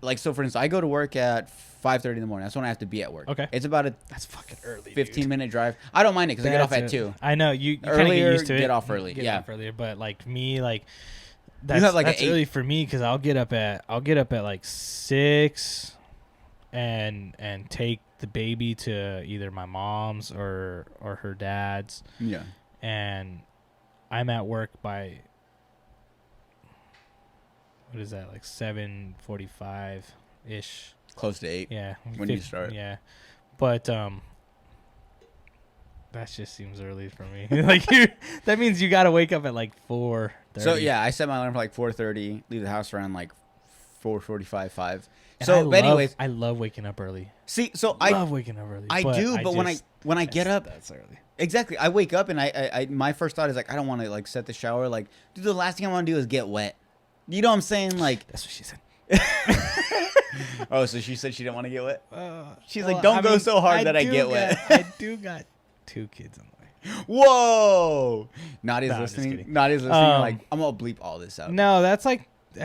Like, so for instance, I go to work at 5:30 in the morning. That's when I have to be at work. Okay. It's about that's fucking early. 15-minute drive. I don't mind it because I get off at 2. I know you kind of get used to it. Get off early. Get off earlier, but like me, like that's early for me, because I'll get up at like 6, and take the baby to either my mom's or her dad's. Yeah. And I'm at work by. What is that, like 7:45 ish? Close to 8. Yeah. When you start. Yeah. But that just seems early for me. Like that means you gotta wake up at like 4:30. So yeah, I set my alarm for like 4:30. Leave the house around like 4:45, 5. So, but anyways, I love waking up early. See, so I love waking up early. I do, but when I get up, that's early. Exactly. I wake up and I my first thought is like, I don't want to like set the shower. Like, dude, the last thing I want to do is get wet. You know what I'm saying? Like, that's what she said. Oh, so she said she didn't want to get wet? She's like, don't go so hard that I get wet. I do got 2 kids on the way. Whoa! Nadia's listening. Nadia's listening. Like, I'm gonna bleep all this out. No, that's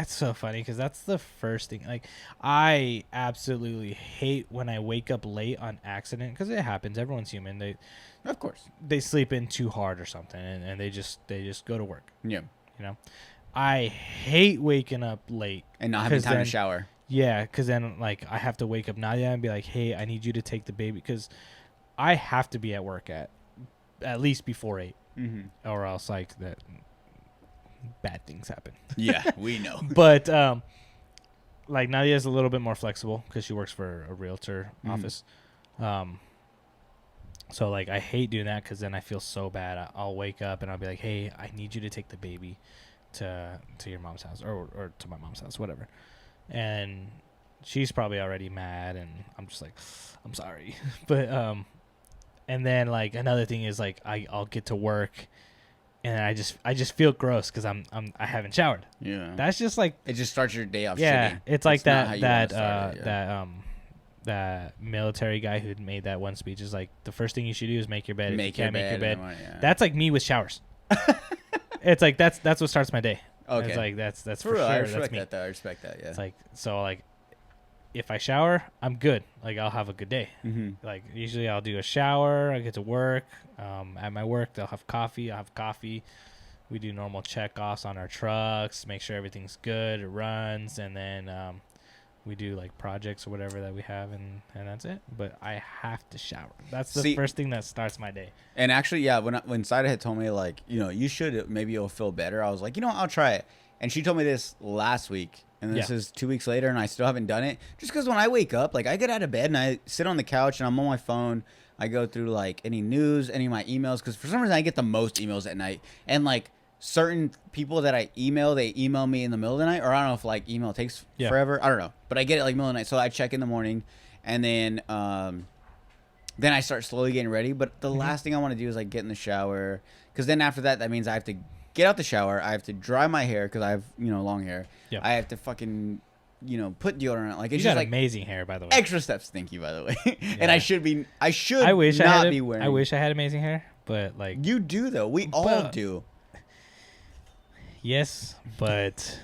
so funny, because that's the first thing. Like, I absolutely hate when I wake up late on accident, because it happens. Everyone's human. Of course, they sleep in too hard or something, and they just go to work. Yeah, you know. I hate waking up late and not having time to shower. Yeah, because then like I have to wake up Nadia and be like, "Hey, I need you to take the baby," because I have to be at work at least before 8, or else like that bad things happen. Yeah, we know. But like Nadia's a little bit more flexible because she works for a realtor office. So like I hate doing that because then I feel so bad. I'll wake up and I'll be like, hey, I need you to take the baby to your mom's house or to my mom's house, whatever. And she's probably already mad, and I'm just like, I'm sorry. But and then like another thing is like I'll get to work and I just feel gross because I haven't showered. Yeah, that's just like it just starts your day off. Yeah, shitty. it's like that military guy who made that one speech is like, the first thing you should do is make your bed. If you can't make your bed. That's like me with showers. It's like that's what starts my day. Okay, it's like that's for real. Sure. I respect that though. I respect that. Yeah, it's like, so like if I shower, I'm good. Like I'll have a good day. Like usually I'll do a shower. I get to work. At my work, they'll have coffee. I'll have coffee. We do normal check-offs on our trucks, make sure everything's good, it runs, and then we do like projects or whatever that we have, and that's it. But I have to shower. That's the first thing that starts my day. And actually, yeah, when Saida had told me like, you should, maybe you'll feel better, I was like, I'll try it. And she told me this last week, and this is 2 weeks later, and I still haven't done it. Just because when I wake up, like I get out of bed and I sit on the couch and I'm on my phone. I go through like any news, any of my emails, because for some reason I get the most emails at night, and like certain people that I email, they email me in the middle of the night, or I don't know if like email takes forever. I don't know, but I get it like middle of the night, so I check in the morning, and then I start slowly getting ready. But the last thing I want to do is like get in the shower, because then after that means I have to get out the shower, I have to dry my hair because I have long hair. Yep. I have to fucking put deodorant on. Like it's you got just like amazing hair, by the way. Extra steps, thank you, by the way. And I should wish not be wearing. I wish I had amazing hair, but like you do though. We all do. Yes, but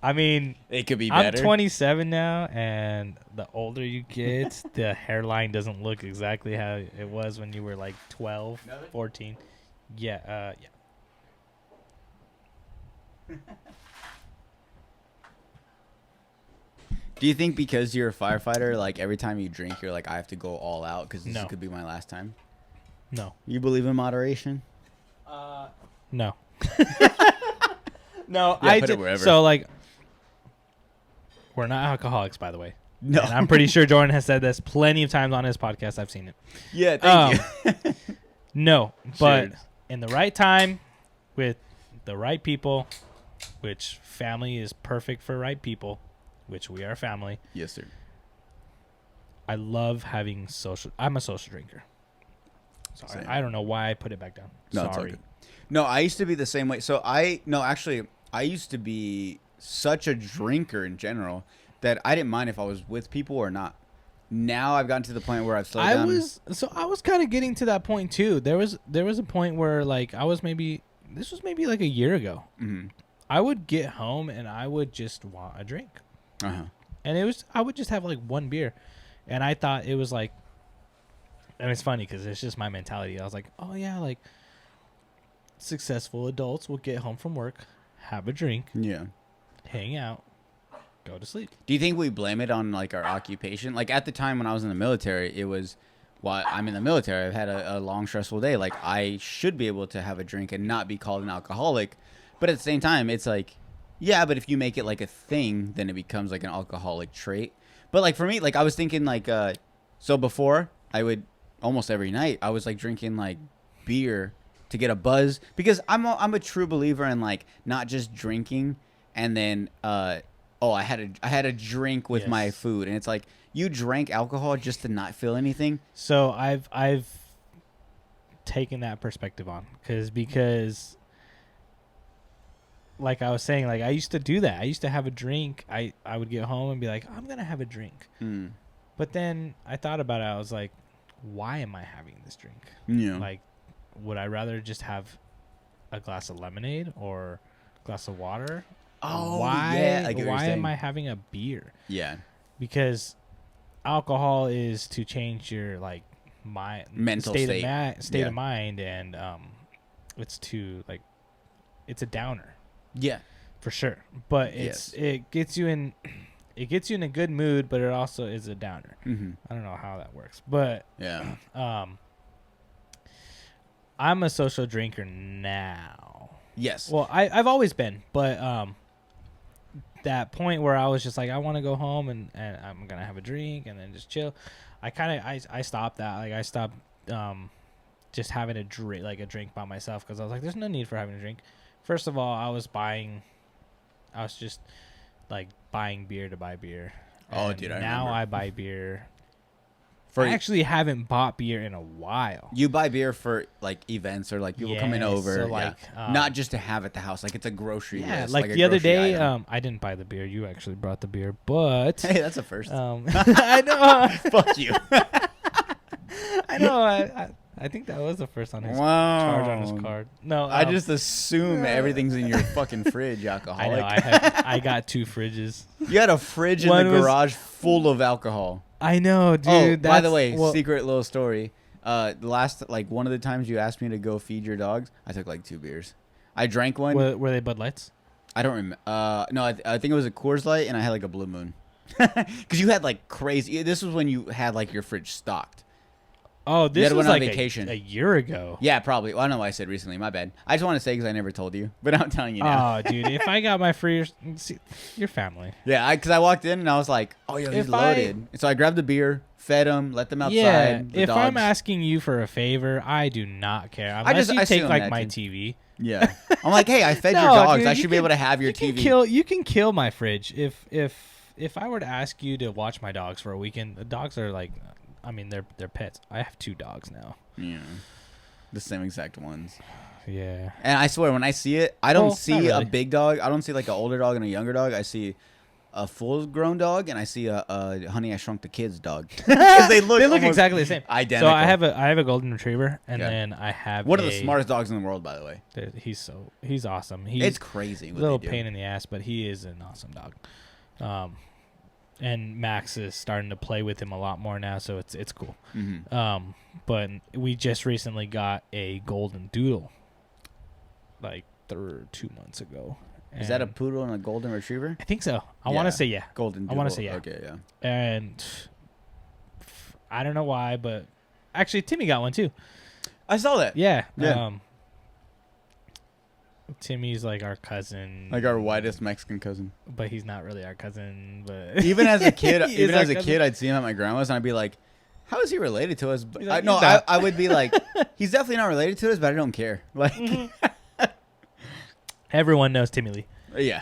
I mean, it could be better. I'm 27 now, and the older you get, the hairline doesn't look exactly how it was when you were like 12, 14. Yeah, Do you think because you're a firefighter, like every time you drink, you're like, I have to go all out because this could be my last time? No. You believe in moderation? No. No, I put it wherever. So like, we're not alcoholics, by the way. No. And I'm pretty sure Jordan has said this plenty of times on his podcast. I've seen it. Yeah, thank you. No, but in the right time, with the right people, which family is perfect for right people, which we are family. Yes, sir. I love having social. I'm a social drinker. Sorry, I don't know why I put it back down. No, it's all good. No, I used to be the same way. So I used to be such a drinker in general that I didn't mind if I was with people or not. Now I've gotten to the point where I've slowed down. I was kind of getting to that point too. There was a point where like this was maybe like a year ago. Mm-hmm. I would get home and I would just want a drink. Uh-huh. And I would just have like one beer, and I thought it was like, and it's funny because it's just my mentality. I was like, oh yeah, like successful adults will get home from work, have a drink, hang out, go to sleep. Do you think we blame it on like our occupation? Like at the time when I was in the military, it was, well, I'm in the military. I've had a long, stressful day. Like I should be able to have a drink and not be called an alcoholic. But at the same time, it's like, yeah, but if you make it like a thing, then it becomes like an alcoholic trait. But like for me, like I was thinking like, so before I would almost every night I was like drinking like beer to get a buzz, because I'm a true believer in like not just drinking and then I had a drink with my food, and it's like you drank alcohol just to not feel anything. So I've taken that perspective on because like I was saying, like I used to do that. I used to have a drink. I would get home and be like, I'm gonna have a drink. But then I thought about it. I was like, why am I having this drink? Yeah. Like, would I rather just have a glass of lemonade or a glass of water? Oh, why am I having a beer? Yeah. Because alcohol is to change your like mental state of mind, and it's to like, it's a downer. Yeah, for sure. But it gets you in a good mood, but it also is a downer. Mm-hmm. I don't know how that works, but I'm a social drinker now. Yes. Well, I've always been, but that point where I was just like, I want to go home and I'm gonna have a drink and then just chill. I stopped that. Like I stopped just having a drink by myself because I was like, there's no need for having a drink. First of all, I was just like buying beer to buy beer. Oh, dude, I now remember. I buy beer. I actually haven't bought beer in a while. You buy beer for like events or like people coming over, so like, not just to have at the house. Like it's a grocery list. Like the other day, I didn't buy the beer. You actually brought the beer, but hey, that's a first. I know. Fuck you. I know. I think that was the first on his charge on his card. No, I just assume everything's in your fucking fridge, alcoholic. I know. I got 2 fridges. You had a fridge in the garage full of alcohol. I know, dude. Oh, by the way, secret little story. One of the times you asked me to go feed your dogs, I took like 2 beers. I drank one. Were they Bud Lights? I don't remember. No, I think it was a Coors Light, and I had like a Blue Moon. Because you had like crazy. This was when you had like your fridge stocked. Oh, this was like vacation a year ago. Yeah, probably. Well, I don't know why I said recently. My bad. I just want to say because I never told you, but I'm telling you now. Oh, dude, if I got my free, your family. Yeah, because I walked in and I was like, oh, yeah, he's loaded. So I grabbed the beer, fed them, let them outside. Yeah, if dogs. I'm asking you for a favor, I do not care. Unless you take like my TV. Yeah, I'm like, hey, I fed your dogs. Dude, I should be able to have your TV. You can kill my fridge if I were to ask you to watch my dogs for a weekend. The dogs are like. I mean, they're pets. I have 2 dogs now. Yeah, the same exact ones. Yeah. And I swear, when I see it, I don't see a big dog. I don't see like an older dog and a younger dog. I see a full-grown dog, and I see a Honey I Shrunk the Kids dog. they look exactly the same. Identical. So I have a golden retriever, and then I have one of the smartest dogs in the world, by the way. He's awesome. It's crazy. A little pain in the ass, but he is an awesome dog. And Max is starting to play with him a lot more now, so it's cool. Mm-hmm. But we just recently got a golden doodle, like 2 months ago. Is that a poodle and a golden retriever? I think so. I want to say yeah. Golden doodle. I want to say yeah. Okay, yeah. And I don't know why, but actually Timmy got one too. I saw that. Yeah. Timmy's like our cousin, like our whitest Mexican cousin, but he's not really our cousin. But even as a kid, I'd see him at my grandma's and I'd be like, "How is he related to us?" But I would be like, "He's definitely not related to us," but I don't care. Like, everyone knows Timmy Lee. Yeah.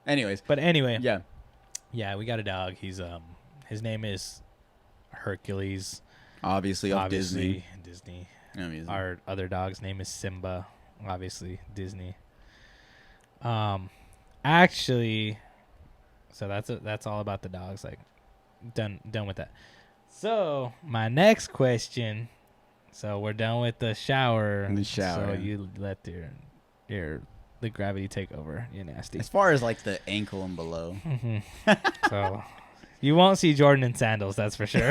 Anyways, yeah, we got a dog. He's his name is Hercules. Obviously Disney. Amazing. Our other dog's name is Simba. Obviously Disney. Actually, so that's all about the dogs. Like, done with that. So my next question. So we're done with the shower. So you let the gravity take over. You're nasty. As far as like the ankle and below. Mm-hmm. So you won't see Jordan in sandals. That's for sure.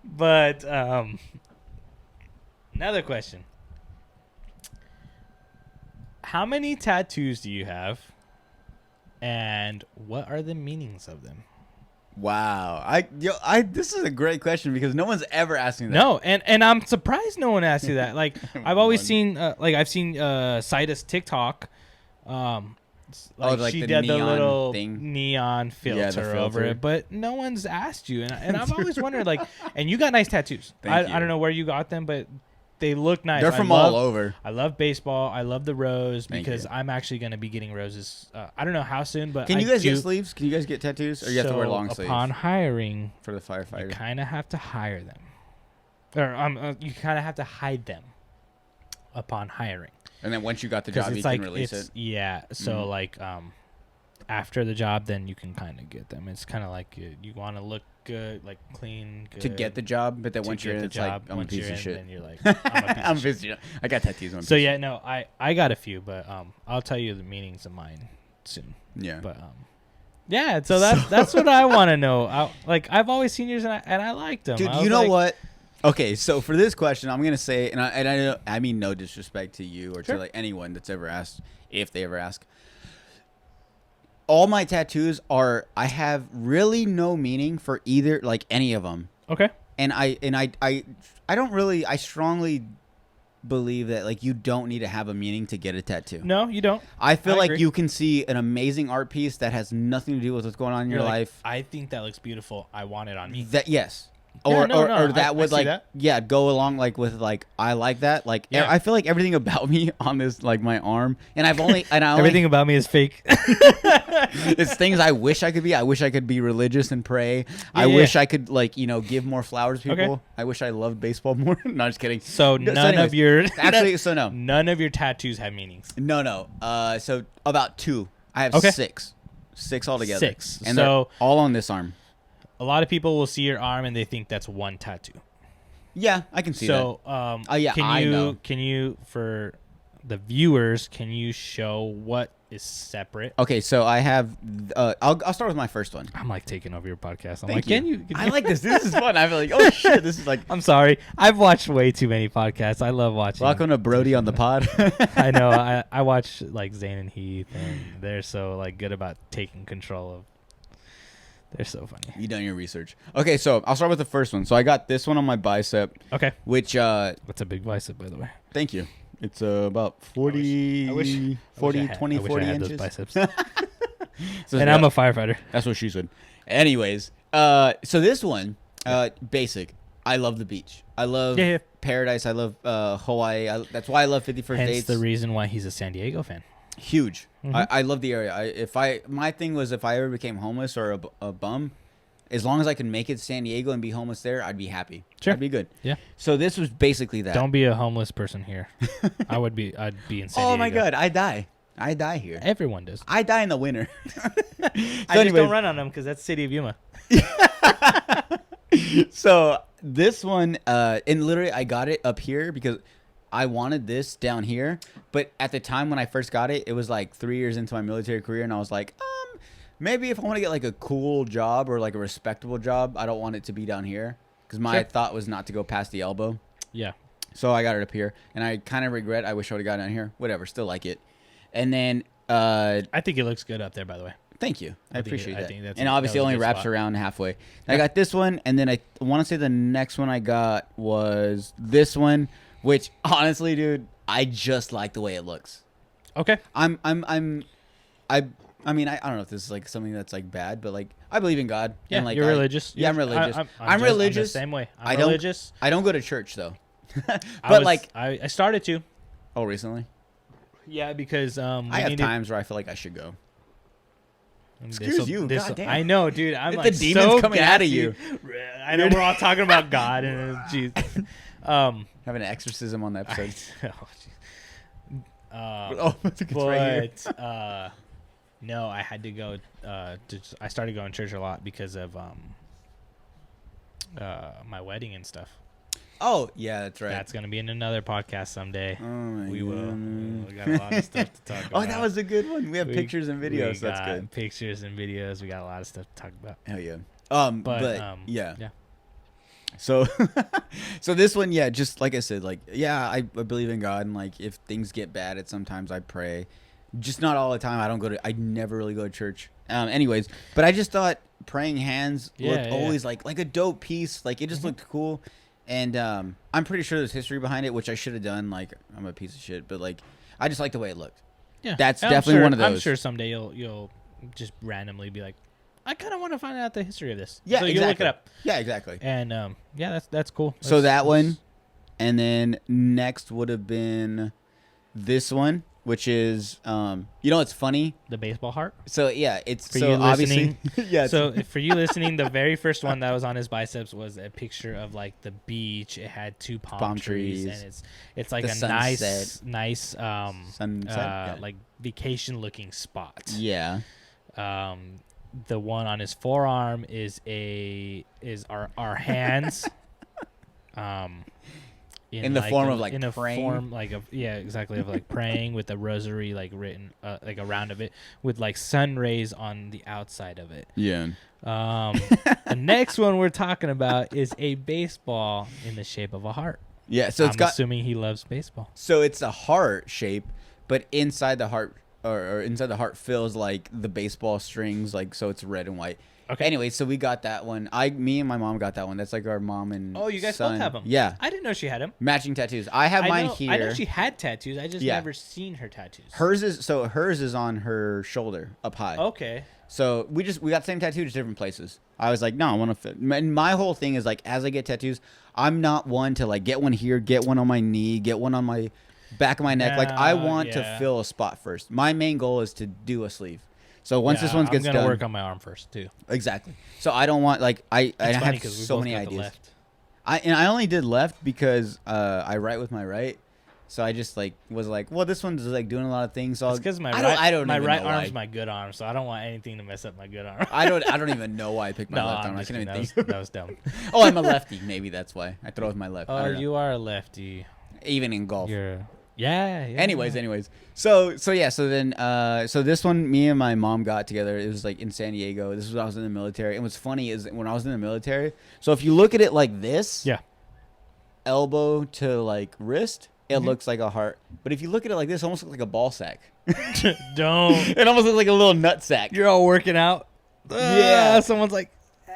But another question. How many tattoos do you have? And what are the meanings of them? Wow. This is a great question because no one's ever asked me that. No, and I'm surprised no one asked you that. Like I've always seen Cida's TikTok. Like she did the little neon filter over it, but no one's asked you, and I've always wondered, like, and you got nice tattoos. I don't know where you got them, but they look nice. They're from all over. I love baseball. I love the rose because I'm actually going to be getting roses. I don't know how soon, but can you guys get sleeves? Can you guys get tattoos, or you have to wear long sleeves? Upon hiring for the firefighter, you kind of have to hire them, or you kind of have to hide them upon hiring. And then once you got the job, you can release it. Yeah. So after the job, then you can kind of get them. It's kind of like you want to look good, like clean, good. To get the job, but then once you're in, it's like, I'm a piece of shit. Then you're like, I'm a piece of shit. I got tattoos on. So yeah, no, I got a few, but I'll tell you the meanings of mine soon. Yeah. But yeah. So that's what I want to know. I've always seen yours and I liked them. Dude, you know what? Okay, so for this question, I'm gonna say, and I mean no disrespect to you or to like anyone that's ever asked, if they ever ask. All my tattoos I have really no meaning for either, like any of them. Okay. And I don't really. I strongly believe that like you don't need to have a meaning to get a tattoo. No, you don't. I feel like agree. you can see an amazing art piece that has nothing to do with what's going on in your life. I think that looks beautiful. I want it on me. That yes. Yeah, Or that would like that. go along like with like I like that like I feel like everything about me on this like my arm and everything about me is fake. It's things I wish I could be. I wish I could be religious and pray. I wish I could like give more flowers to people. Okay. I wish I loved baseball more. No, just kidding. So none of your none of your tattoos have meanings. No. So about 2. I have 6 altogether. 6, and they're all on this arm. A lot of people will see your arm and they think that's one tattoo. Yeah, I can see that. So, can you, for the viewers, can you show what is separate? Okay, so I have. I'll start with my first one. I'm like taking over your podcast. Can you? I like this. This is fun. I feel like, oh shit, this is like. I'm sorry. I've watched way too many podcasts. I love watching. Welcome to Brody on the pod. I know. I watch like Zane and Heath, and they're so like good about taking control of. They're so funny. You done your research. Okay, so I'll start with the first one. So I got this one on my bicep. Okay. Which that's a big bicep, by the way. Thank you. It's about 40 inches. I had those biceps. And I'm a firefighter. That's what she said. Anyways, so this one, basic. I love the beach. I love paradise. I love Hawaii. That's why I love 51st Dates. Hence the reason why he's a San Diego fan. Huge. I love the area. My thing was if I ever became homeless or a bum, as long as I could make it to San Diego and be homeless there, I'd be happy. Sure. I'd be good. Yeah. So this was basically that. Don't be a homeless person here. I'd be in San Diego. Oh my God, I die here. Everyone does. I die in the winter. I just don't run on them because that's City of Yuma. So this one, and literally I got it up here because I wanted this down here, but at the time when I first got it, it was like 3 years into my military career, and I was like, maybe if I want to get like a cool job or like a respectable job, I don't want it to be down here because my thought was not to go past the elbow. Yeah. So I got it up here, and I kind of regret. I wish I would have got it down here. Whatever, still like it. And then I think it looks good up there, by the way. Thank you. I appreciate that. I think and obviously, it only wraps around halfway. I got this one, and then I want to say the next one I got was this one. Which honestly, dude, I just like the way it looks. Okay. I mean, I don't know if this is like something that's like bad, but like I believe in God. Yeah, and like you're religious. Yeah, I'm religious. I'm religious. The same way. I'm religious. I don't go to church though. But I started to. Oh, recently? Yeah, because I have times where I feel like I should go. Excuse you. God damn. I know, dude. I'm like the demons so coming out of you. I know we're all talking about God and jeez. Having an exorcism on the episode. No, I had to go. I started going to church a lot because of my wedding and stuff. Oh yeah, that's right. That's gonna be in another podcast someday. Oh my we will. We got a lot of stuff to talk about. Oh, that was a good one. We have pictures and videos. That's good. Pictures and videos. We got a lot of stuff to talk about. Hell yeah. Yeah. So, so this one, yeah, just like I said, like, yeah, I believe in God, and like, if things get bad, sometimes I pray, just not all the time. I never really go to church. Anyways, but I just thought praying hands looked always like a dope piece. Like it just looked cool, and I'm pretty sure there's history behind it, which I should have done. Like I'm a piece of shit, but like I just like the way it looked. Yeah, that's definitely one of those. I'm sure someday you'll just randomly be like, I kind of want to find out the history of this. Yeah, so exactly. You'll look it up. Yeah, exactly. And yeah, that's cool. So that one, and then next would have been this one, which is it's funny, the baseball heart. So yeah, it's for so you obviously yeah. So for you listening, the very first one that was on his biceps was a picture of like the beach. It had two palm trees, and it's like a nice sunset, like vacation looking spot. Yeah. The one on his forearm is our hands. In the form of like praying. Form like of exactly of like praying with a rosary like written like around of it with like sun rays on the outside of it. Yeah. The next one we're talking about is a baseball in the shape of a heart. Yeah, so I'm assuming he loves baseball. So it's a heart shape, but inside the heart or inside the heart feels like the baseball strings, like so it's red and white. Okay. Anyway, so we got that one. Me and my mom got that one. That's like our mom and Oh, you guys son. both have them. Yeah. I didn't know she had them. Matching tattoos. I have mine here. I know she had tattoos. I just never seen her tattoos. Hers is on her shoulder up high. Okay. So we got the same tattoo, just different places. I was like, no, I want to fit. And my whole thing is like, as I get tattoos, I'm not one to like get one here, get one on my knee, get one on my back of my neck. Like I want to fill a spot first. My main goal is to do a sleeve. So once this one gets done, I'm gonna work on my arm first too. Exactly. So I don't want like I have so many ideas. I only did left because I write with my right. So I just like was like, well, this one's like doing a lot of things. So it's because my right arm's my good arm, so I don't want anything to mess up my good arm. I don't even know why I picked my left arm. I can't even think. That was dumb. Oh, I'm a lefty. Maybe that's why I throw with my left. Oh, you are a lefty. Even in golf. Yeah. Anyways. So then this one me and my mom got together. It was like in San Diego. This was when I was in the military. And what's funny is when I was in the military. So if you look at it like this, elbow to like wrist, it looks like a heart. But if you look at it like this, it almost looks like a ball sack. Don't. It almost looks like a little nut sack. You're all working out. Yeah. Someone's like,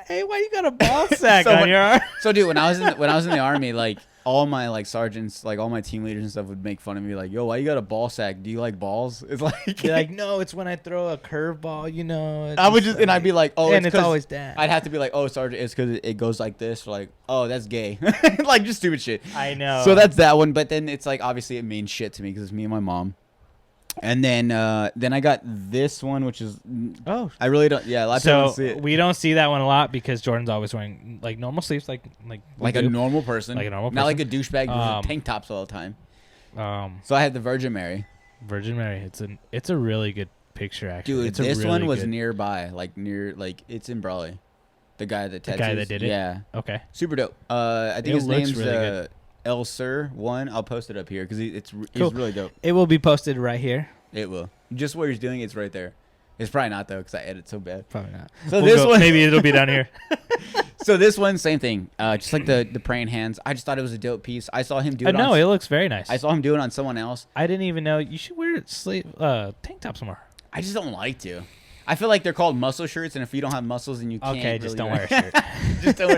hey, why you got a ball sack on your arm? So dude, when I was in the army, like all my like sergeants, like all my team leaders and stuff would make fun of me, like, yo, why you got a ball sack? Do you like balls? It's like you're like, no, it's when I throw a curveball, you know. I would just and I'd be like, oh, and it's always that. I'd have to be like, oh, sergeant, it's because it goes like this, or like, oh, that's gay, like just stupid shit. I know. So that's that one, but then it's like obviously it means shit to me because it's me and my mom. And then I got this one, which is I really don't. Yeah, a lot of people don't see it. We don't see that one a lot because Jordan's always wearing like normal sleeves, like a normal person, not like a douchebag with tank tops all the time. So I had the Virgin Mary. Virgin Mary. It's a really good picture actually. Dude, this one was nearby, like it's in Brawley. The guy that tattoos. The guy that did it. Yeah. Okay. Super dope. I think his name's really El Sir one. I'll post it up here because he's really dope. It will be posted right here. It will. Just where he's doing it's right there. It's probably not though because I edit so bad. Probably not. So this one maybe it'll be down here. So this one, same thing. Just like the praying hands. I just thought it was a dope piece. I saw him do it. No, it looks very nice. I saw him do it on someone else. I didn't even know you should wear tank tops more. I just don't like to. I feel like they're called muscle shirts, and if you don't have muscles, then you can't. Okay, just don't wear a shirt. Just don't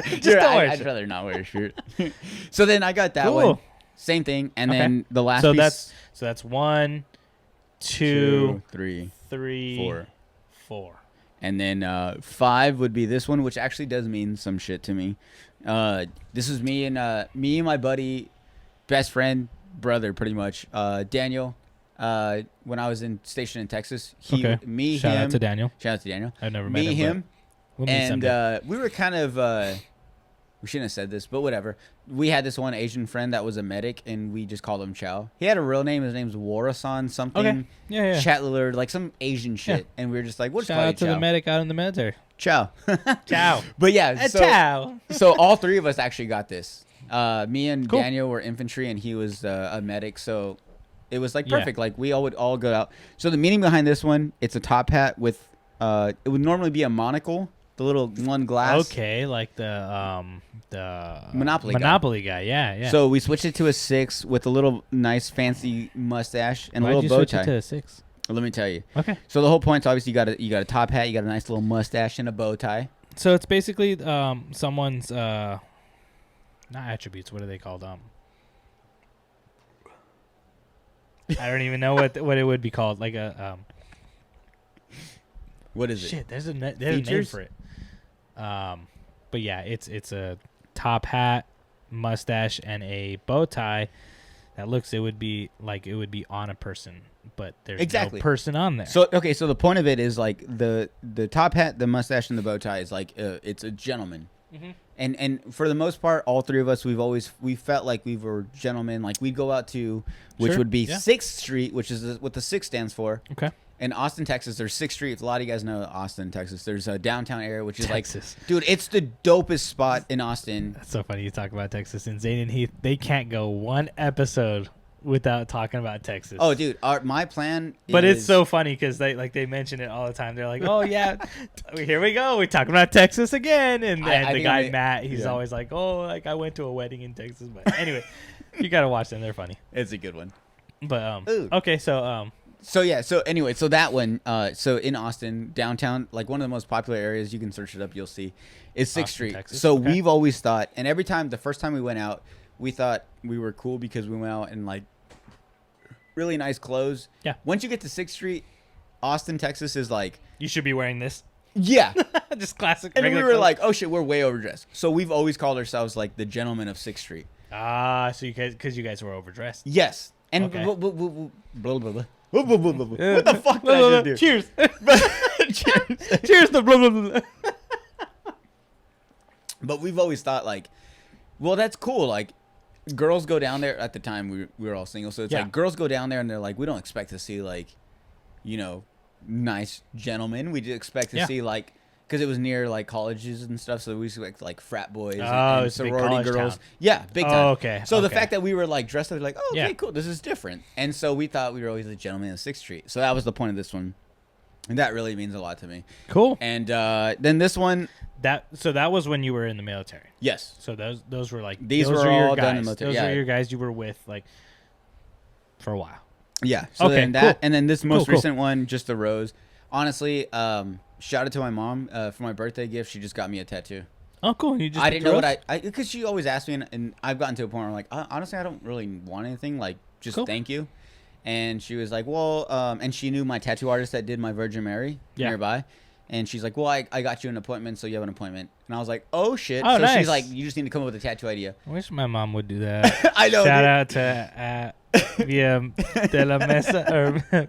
wear. I'd rather not wear a shirt. So then I got that one. Same thing, and then the last piece. That's 1, 2, 3, 4. And then 5 would be this one, which actually does mean some shit to me. This is me and my buddy, best friend, brother, pretty much. Daniel. When I was stationed in Texas, Shout out to Daniel. I've never met him. We'll and we were kind of. We shouldn't have said this, but whatever. We had this one Asian friend that was a medic, and we just called him Chow. He had a real name. His name's Warasan something. Okay. Yeah. Chatler, like some Asian shit. Yeah. And we were just like, "What's Shout out to the medic out in the military." Chow. Chow. But yeah, Chow. So all three of us actually got this. Me and Daniel were infantry, and he was a medic. So it was like perfect. Like we would all go out. So the meaning behind this one, it's a top hat with. It would normally be a monocle. The little one glass. Okay, like the Monopoly guy. Yeah. So we switched it to a 6 with a little nice fancy mustache and a little bow tie. Why'd you switch it to a 6? Well, let me tell you. Okay. So the whole point is obviously you got a top hat, you got a nice little mustache and a bow tie. So it's basically someone's not attributes. What are they called? I don't even know what it would be called. Like a What is it? Shit, there's a name for it. But yeah, it's a top hat, mustache, and a bow tie. That it would be on a person, but there's no person on there. So so the point of it is like the top hat, the mustache, and the bow tie is like it's a gentleman. Mm-hmm. And for the most part, all three of us, we felt like we were gentlemen. Like we'd go out to, which would be 6th Street, which is what the 6 stands for. Okay. In Austin, Texas, there's 6 streets. A lot of you guys know Austin, Texas. There's a downtown area, which is Texas. Dude, it's the dopest spot in Austin. That's so funny you talk about Texas. And Zane and Heath, they can't go one episode without talking about Texas. Oh, dude, my plan But it's so funny because they mention it all the time. They're like, oh, yeah, here we go. We're talking about Texas again. And the guy, Matt, he's always like, oh, like I went to a wedding in Texas. But anyway, you got to watch them. They're funny. It's a good one. But, okay, so... So yeah. So anyway, so that one. So in Austin, downtown, like one of the most popular areas, you can search it up. You'll see, is 6th Street. Texas. So Okay. we've always thought, and every time, the first time we went out, we thought we were cool because we went out in like really nice clothes. Yeah. Once you get to 6th Street, Austin, Texas is like, You should be wearing this. yeah. Just classic. And we were clothes. like, oh shit, we're way overdressed. So we've always called ourselves like the gentlemen of 6th Street. So you guys, because you guys were overdressed. Yes. And Okay. blah, blah, blah, blah. What the fuck did I just do? Cheers. Cheers. Cheers to blah, blah, blah. But we've always thought like, well, that's cool. Like, girls go down there. At the time, we were all single, so it's Yeah. like girls go down there and they're like, we don't expect to see like, you know, nice gentlemen. We just expect to Yeah. see like, because it was near like colleges and stuff, so we expect like frat boys Oh, and it's a big sorority college girls. town. Yeah, big time. Oh, okay. So the Okay. fact that we were like dressed up, like, oh, okay, Yeah. cool, this is different. And so we thought we were always the gentlemen of 6th Street. So that was the point of this one, and that really means a lot to me. Cool. And then this one, That was when you were in the military. yes. So those were like These those were your all guys. done in the military, Those yeah. were your guys you were with like for a while. Yeah. So Okay, then that, cool. and then this most Cool. recent one, just the rose. Honestly, shout out to my mom for my birthday gift. She just got me a tattoo. Oh, cool. You just I didn't know what I because she always asked me, and I've gotten to a point where I'm like, honestly, I don't really want anything. Like, just Cool. thank you. And she was like, well, and she knew my tattoo artist that did my Virgin Mary nearby. And she's like, well, I got you an appointment, so you have an appointment. And I was like, oh, shit. Oh, So nice. she's like, you just need to come up with a tattoo idea. I wish my mom would do that. I know. Shout dude. out to Via de la Mesa. Or,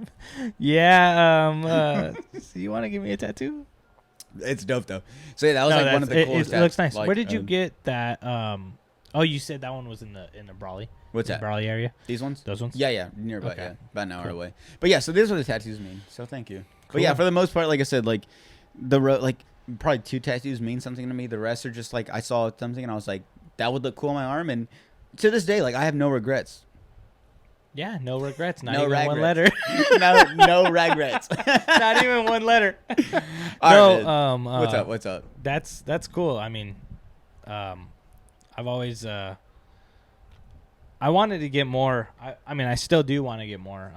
yeah. So you want to give me a tattoo? It's dope, though. So, yeah, that was No, like one of the coolest it looks nice. tats, like, Where did you get that? Oh, you said that one was in the Brawley. What's in that? The Brawley area. These ones? Those ones. Yeah, nearby. Okay. Yeah, about an hour Cool. away. But yeah, so these are the tattoos mean. So thank you. But Cool. yeah, for the most part, like I said, like like probably 2 tattoos mean something to me. The rest are just like I saw something and I was like, that would look cool on my arm. And to this day, like I have no regrets. Yeah, no regrets. Not No even regrets. one letter. no regrets. Not even one letter. All right, No. man. What's up? That's cool. I mean, I've always I wanted to get more. I mean, I still do want to get more.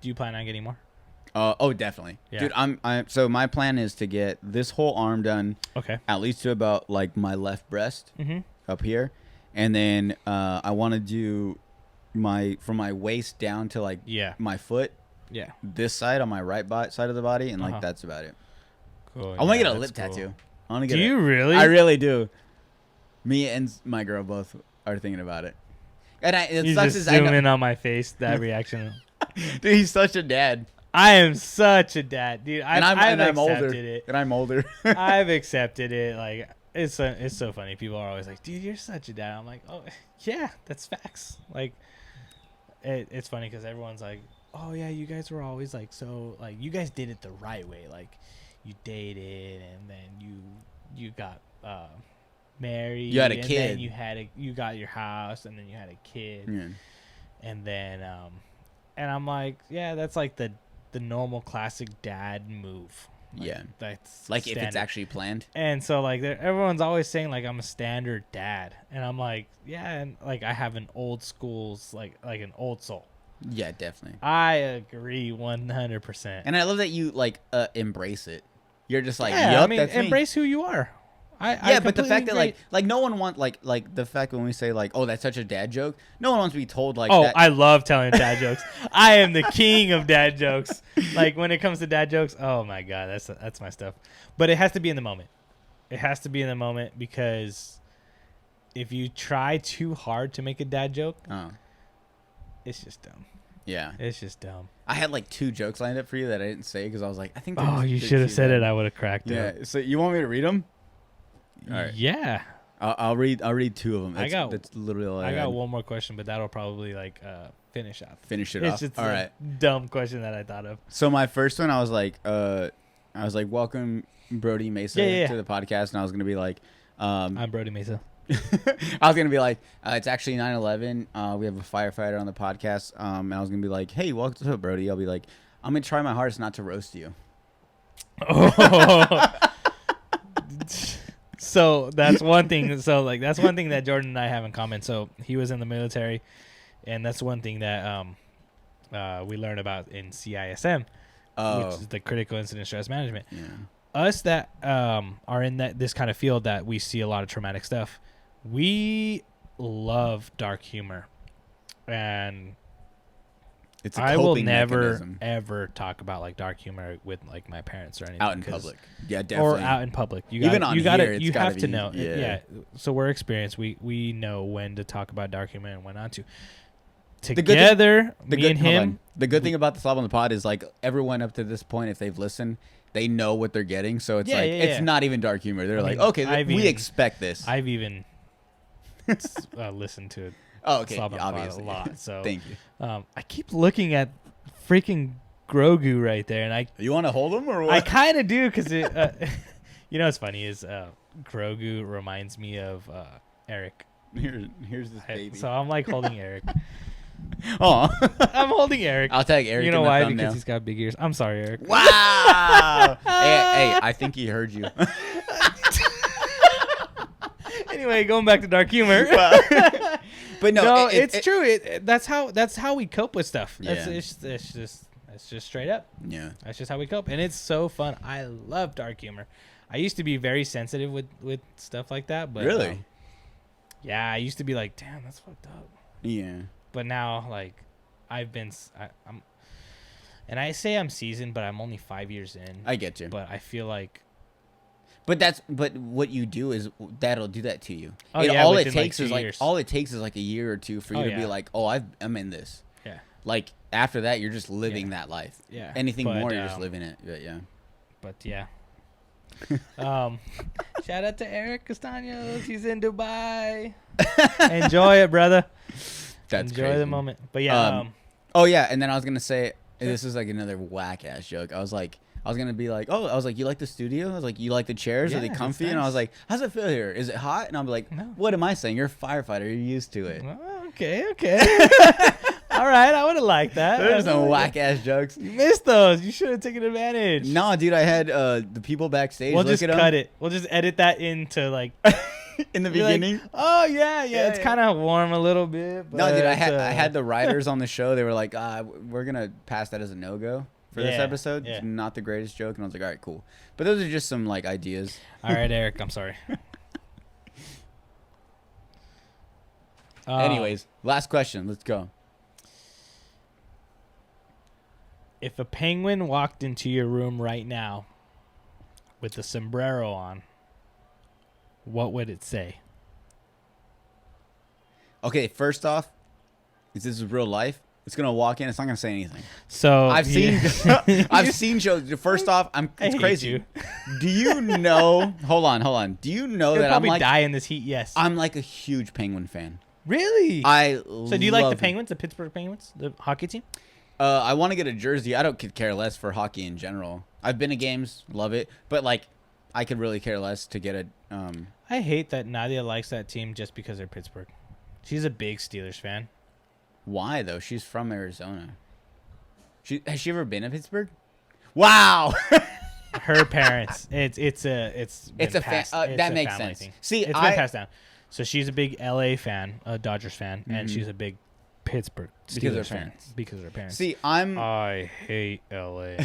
Do you plan on getting more? Oh, definitely, Yeah. dude. So my plan is to get this whole arm done Okay. at least to about like my left breast Mm-hmm. up here, and then I want to do from my waist down to like Yeah. my foot, Yeah. this side on my right side of the body, and like Uh-huh. that's about it. Cool. I want to get a that's lip cool. tattoo. I want to get. Do you really? I really do. Me and my girl both are thinking about it, and it You sucks just is I zoom know, in on my face. That reaction. dude, he's such a dad, I am such a dad, dude. and I'm I've older, accepted it. and I'm older. I've accepted it. Like it's so funny. People are always like, "Dude, you're such a dad." I'm like, "Oh, yeah, that's facts." Like, it's funny because everyone's like, "Oh yeah, you guys were always like so like you guys did it the right way. Like, you dated and then you got married. You had a and kid. Then you got your house and then you had a kid Yeah. and then and I'm like, yeah, that's like the normal classic dad move. Like, Yeah. that's Like if it's standard. actually planned. And so like everyone's always saying like I'm a standard dad, and I'm like, yeah, and like I have an old school's like an old soul. Yeah, definitely. I agree 100%. And I love that you like embrace it. You're just like, yeah, yup, I mean, that's me. embrace who you are. Yeah, but the completely fact that agree. like no one wants like the fact when we say like, oh, that's such a dad joke. No one wants to be told like Oh, that. I love telling dad jokes. I am the king of dad jokes. Like when it comes to dad jokes, oh my god, that's my stuff. But it has to be in the moment. It has to be in the moment because if you try too hard to make a dad joke, Oh. it's just dumb. Yeah. It's just dumb. I had like 2 jokes lined up for you that I didn't say because I was like, I think. Oh, you should have said it. I would have cracked Yeah. it. So you want me to read them? All right. Yeah. I'll read 2 of them. That's literally all I got had. one more question, but that'll probably like finish off. Finish it It's off. just All a right. dumb question that I thought of. So my first one, I was like, welcome Brody Meza Yeah. to the podcast, and I was gonna be like, I'm Brody Meza. I was gonna be like, it's actually 9/11. We have a firefighter on the podcast, and I was gonna be like, hey, welcome to Brody. I'll be like, I'm gonna try my hardest not to roast you. Oh. So that's one thing. So like that's one thing that Jordan and I have in common. So he was in the military, and that's one thing that we learn about in CISM, which is the critical incident stress management. Yeah. Us that are in this kind of field that we see a lot of traumatic stuff, we love dark humor, and It's a I will coping never mechanism. ever talk about like dark humor with like my parents or anything Out in public. Yeah, definitely. or out in public. You Even gotta, on you gotta, here, it's you gotta have to be- know. yeah. So we're experienced. We know when to talk about dark humor and when not to. good thing- Together, The me good, and hold him. on. The good thing about the Slob on the Pod is like everyone up to this point, if they've listened, they know what they're getting. So it's it's not even dark humor. They're like, mean, okay, we expect this. I've even listened to it. Oh, okay, Slob on the Pod obviously. a lot. So Thank you. I keep looking at freaking Grogu right there, and You want to hold them or what? I kind of do because it. You know what's funny is Grogu reminds me of Eric. Here's this baby. So I'm like holding Eric. Oh, I'm holding Eric. I'll tag Eric. You know in the why? thumbnail. Because he's got big ears. I'm sorry, Eric. Wow. hey, I think he heard you. Anyway, going back to dark humor. But no, it's true. That's how we cope with stuff. Yeah. It's just straight up. Yeah. That's just how we cope, and it's so fun. I love dark humor. I used to be very sensitive with stuff like that, but Really? yeah, I used to be like, damn, that's fucked up. Yeah. But now, like, I'm, and I say I'm seasoned, but I'm only 5 years in. I get you. But I feel like, But what you do is that'll do that to you. Oh, yeah, all it within, like, takes 2 is like years. all it takes is like a year or two for you Oh, to be yeah. like, oh, I'm in this. yeah, Like after that, you're just living Yeah. that life. yeah. Anything But, more, you're just living it. But yeah. But yeah. Shout out to Eric Castaños. He's in Dubai. Enjoy it, brother. That's Enjoy crazy. the moment. But yeah, Oh yeah, and then I was gonna say this is like another whack ass joke. I was gonna be like, oh, I was like, you like the studio? I was like, you like the chairs? Are they Yeah, comfy? it's And I was nice. like, how's it feel here? Is it hot? And I'm like, No. what am I saying? You're a firefighter. You're used to it. well, okay. All right, I would have liked that. There's I some would've- whack ass jokes. You missed those. You should have taken advantage. No, dude, I had the people backstage. We'll look just at 'em cut it. We'll just edit that into like in the be like, beginning. oh yeah, Yeah, it's yeah. kind of warm a little bit. But, No, dude, I had the writers on the show. They were like, we're gonna pass that as a no-go for this Yeah, episode. yeah. It's not the greatest joke. And I was like, all right, cool. But those are just some like ideas. All right, Eric. I'm sorry. Anyways, last question. Let's go. If a penguin walked into your room right now with a sombrero on, what would it say? Okay, first off, if this is real life, it's gonna walk in. It's not gonna say anything. So I've seen, I've seen shows. First off, I it's hate crazy. you. Do you know? Hold on. Do you know He'll that I'm probably like die in this heat. Yes. I'm like a huge Penguin fan. Really? So do you like the Penguins, the Pittsburgh Penguins, the hockey team? I want to get a jersey. I don't care less for hockey in general. I've been to games, love it, but like, I could really care less to get a. I hate that Nadia likes that team just because they're Pittsburgh. She's a big Steelers fan. Why though? She's from Arizona. Has she ever been to Pittsburgh? Wow. Her parents. It's a That makes family sense. thing. See, It's been passed down. So she's a big LA fan, a Dodgers fan, and she's a big Pittsburgh Steelers Because of her fan parents. because of her parents. See, I'm. I hate LA.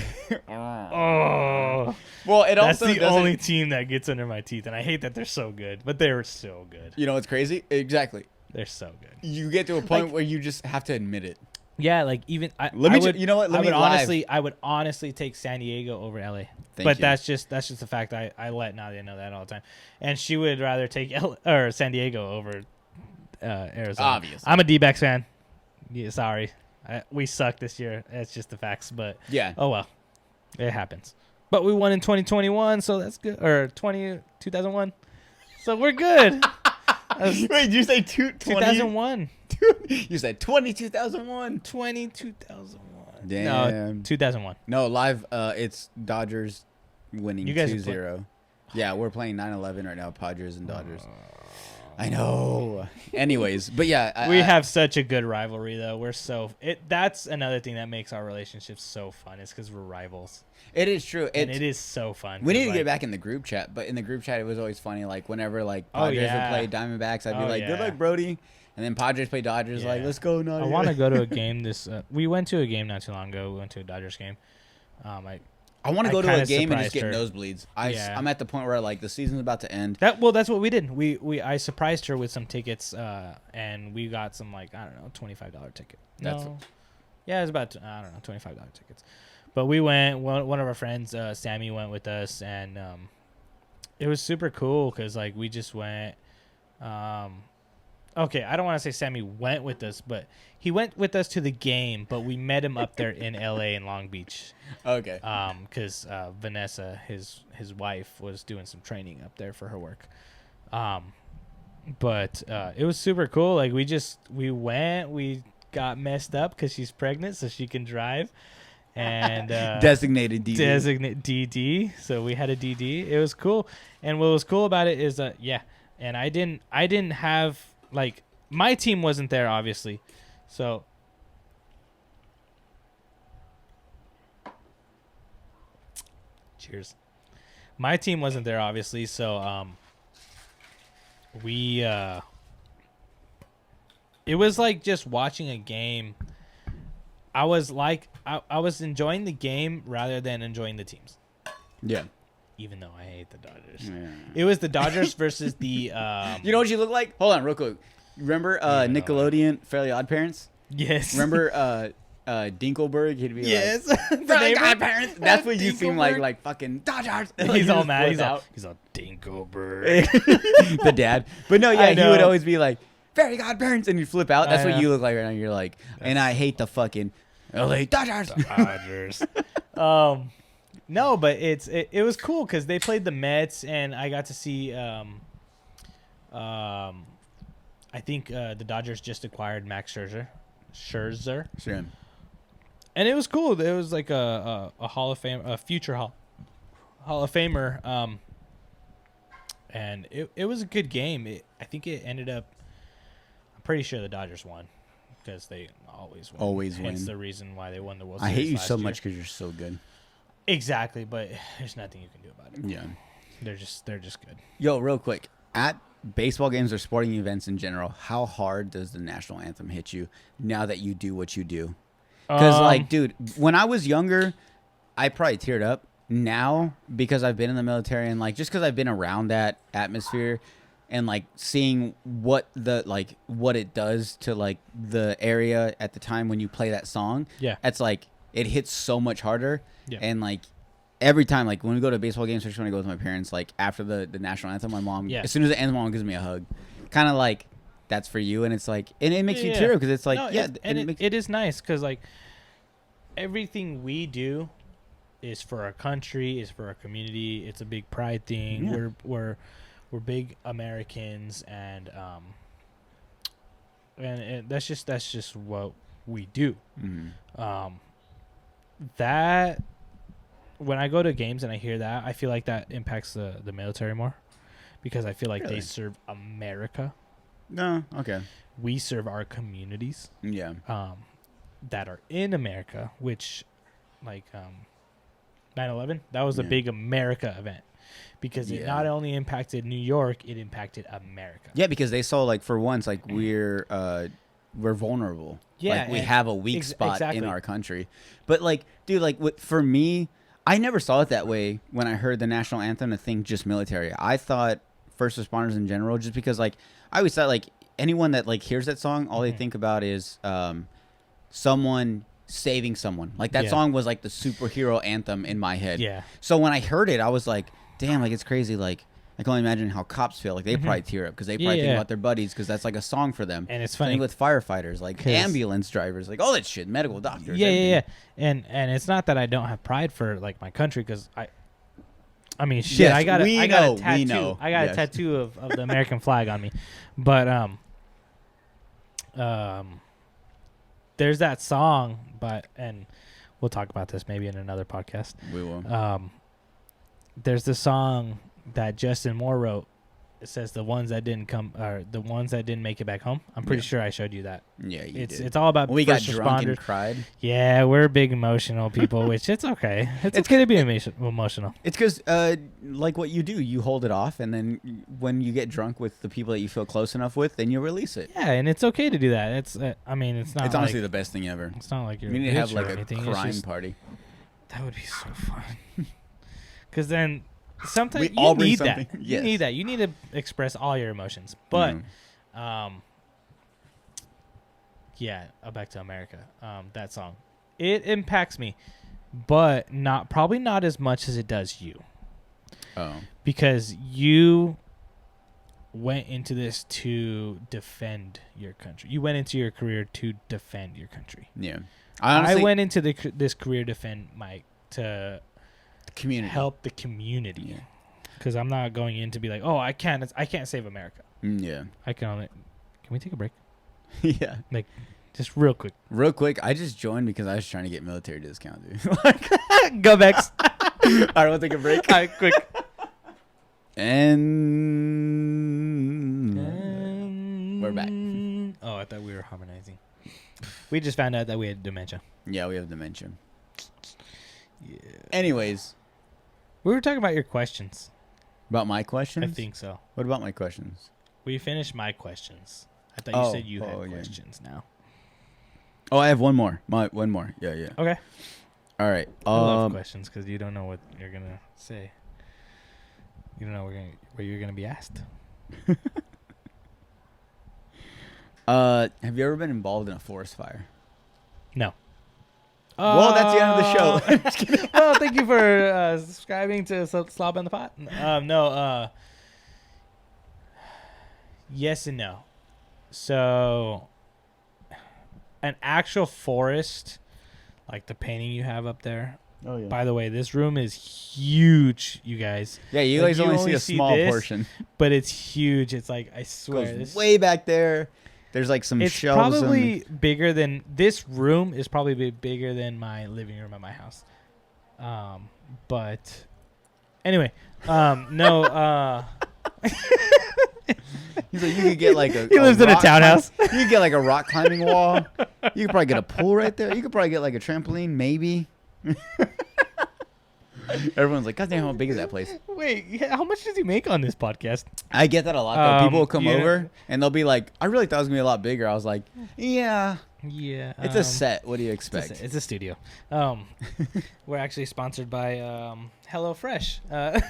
Oh, Well, it that's also the doesn't. only team that gets under my teeth, and I hate that they're so good, but they're so good. You know what's crazy? Exactly. They're so good. You get to a point Like- where you just have to admit it. Yeah, like even Let me I would, you know what? Let I me would live. I would honestly take San Diego over LA. Thank But you. that's just the fact. I let Nadia know that all the time, and she would rather take or San Diego over Arizona. Obviously. I'm a D-backs fan. Yeah, sorry, we suck this year. It's just the facts. But Yeah. oh well, it happens. But we won in 2021, so that's good. Or 2001, so we're good. Wait, did you say 2001. You said 2001. 2001. Damn. No, 2001. No, live. It's Dodgers winning You guys are 2-0. Yeah, we're playing 9-11 right now. Padres and Dodgers. I know. Anyways, but yeah, we have such a good rivalry though. That's another thing that makes our relationship so fun is because we're rivals. It is true. And it is so fun. We need to get back in the group chat, but in the group chat, it was always funny. Like whenever like Padres would play Diamondbacks, I'd be like, "Good luck, Brody," and then Padres play Dodgers. Like, let's go, Nadia. I want to go to a game. We went to a game not too long ago. We went to a Dodgers game. I want to go to a game and just get nosebleeds. I'm at the point where like the season's about to end. That's what we did. I surprised her with some tickets, and we got some like I don't know $25 ticket. It was about $25 tickets. But we went. One of our friends, Sammy, went with us, and it was super cool because like we just went. Okay, I don't want to say Sammy went with us, but he went with us to the game. But we met him up there in L.A. in Long Beach. Okay. Because Vanessa, his wife, was doing some training up there for her work. But it was super cool. Like we went, we got messed up because she's pregnant, so she can drive. And designated DD. Designate DD. So we had a DD. It was cool. And what was cool about it is and I didn't have like my team wasn't there obviously. So cheers. My team wasn't there obviously, so we it was like just watching a game. I was enjoying the game rather than enjoying the teams. Yeah. Even though I hate the Dodgers. Yeah. It was the Dodgers versus the... you know what you look like? Hold on real quick. Remember Nickelodeon Fairly Odd Parents? Yes. Remember Dinkelberg? He'd be like... Fairly Odd Parents? That's what you seem like fucking Dodgers. He's all mad. He's all Dinkelberg. The dad. But no, yeah, he would always be like, Fairly Odd Parents, and you flip out. That's what you look like right now. You're like, and I hate the fucking LA Dodgers. No, but it was cool because they played the Mets, and I got to see. I think the Dodgers just acquired Max Scherzer. Sure. And it was cool. It was like a Hall of Fame, a future Hall of Famer. And it was a good game. I think it ended up. I'm pretty sure the Dodgers won because they always win. Always win. That's the reason why they won the World Series. I hate you so much because you're so good. Exactly, but there's nothing you can do about it. Yeah. They're just good. Yo, real quick. At baseball games or sporting events in general, how hard does the national anthem hit you now that you do what you do? Because, like, dude, when I was younger, I probably teared up. Now, because I've been in the military and, like, just because I've been around that atmosphere and, like, seeing what it does to, like, the area at the time when you play that song, it's like, it hits so much harder. Yeah. And, like, every time, like, when we go to baseball games, especially when I go with my parents, like, after the national anthem, my mom, as soon as it ends, my mom gives me a hug. Kind of like, that's for you. And it's like, and it makes me tear because it's like, it is nice because, like, everything we do is for our country, is for our community. It's a big pride thing. Yeah. We're big Americans, and that's just what we do. Mm-hmm. That when I go to games and I hear that, I feel like that impacts the military more because I feel like they serve America. No, okay. We serve our communities. Yeah. That are in America, which, like, 9/11, that was a big America event because it not only impacted New York, it impacted America. Yeah, because they saw, like, for once, like, we're vulnerable. Yeah, like, we have a weak spot in our country. But, like, dude, like, for me, I never saw it that way when I heard the national anthem to think just military. I thought first responders in general, just because, like, I always thought, like, anyone that, like, hears that song, all they think about is someone saving someone. Like, that song was, like, the superhero anthem in my head. Yeah. So when I heard it, I was like, damn, like, it's crazy. Like, I can only imagine how cops feel. Like, they probably tear up because they probably think about their buddies because that's, like, a song for them. And it's funny. Same with firefighters, like, ambulance drivers, like, all that shit, medical doctors. Yeah. And it's not that I don't have pride for, like, my country because I mean, shit, yes, I got a tattoo. I got a tattoo of the American flag on me. But there's that song, and we'll talk about this maybe in another podcast. We will. There's the song that Justin Moore wrote it says the ones that didn't come, or the ones that didn't make it back home. I'm pretty sure I showed you that. Yeah, you did. It's all about we got first drunk responders. and cried. Yeah, we're big emotional people, which it's okay. It's okay to be emotional. It's because, like what you do, you hold it off, and then when you get drunk with the people that you feel close enough with, then you release it. Yeah, and it's okay to do that. It's, I mean, it's not. It's honestly the best thing ever. It's not like you're. You need to have like a anything. crime party. That would be so fun. Because then sometimes we all you need something. that. Yes. You need that. You need to express all your emotions. But, yeah, Back to America. That song, it impacts me, but probably not as much as it does you. Oh. Because you went into this to defend your country. You went into your career to defend your country. Yeah. I went into this career to community. help the community. Because I'm not going in to be like, oh, I can't save America. Yeah. I can only. Can we take a break? Yeah. Like, just real quick. Real quick, I just joined because I was trying to get military discount, dude. Go back. All right, we'll take a break. All right, quick. And we're back. Oh, I thought we were harmonizing. We just found out that we had dementia. Yeah, we have dementia. Yeah. Anyways. We were talking about your questions. About my questions? I think so. What about my questions? We finished my questions. I thought you said you had yeah. questions now. Oh, I have one more. One more. Yeah. Okay. All right. I love questions because you don't know what you're going to say. You don't know what you're going to be asked. Have you ever been involved in a forest fire? No. Well, that's the end of the show. Just kidding. Well, thank you for subscribing to Slob on the Pot. No. Yes and no. So, an actual forest, like the painting you have up there. Oh, yeah. By the way, this room is huge, you guys. Yeah, you guys only see a small portion. But it's huge. It's like, I swear. Goes way back there. There's like some shelves. It's probably bigger than, this room is probably bigger than my living room at my house. But anyway, no. He's like, you could get like a. He lives in a townhouse. You could get like a rock climbing wall. You could probably get a pool right there. You could probably get like a trampoline, maybe. Everyone's like, God damn, how big is that place? Wait, how much does he make on this podcast? I get that a lot, though. People will come over, and they'll be like, I really thought it was going to be a lot bigger. I was like, yeah. Yeah. It's a set. What do you expect? It's a studio. We're actually sponsored by HelloFresh. Hey,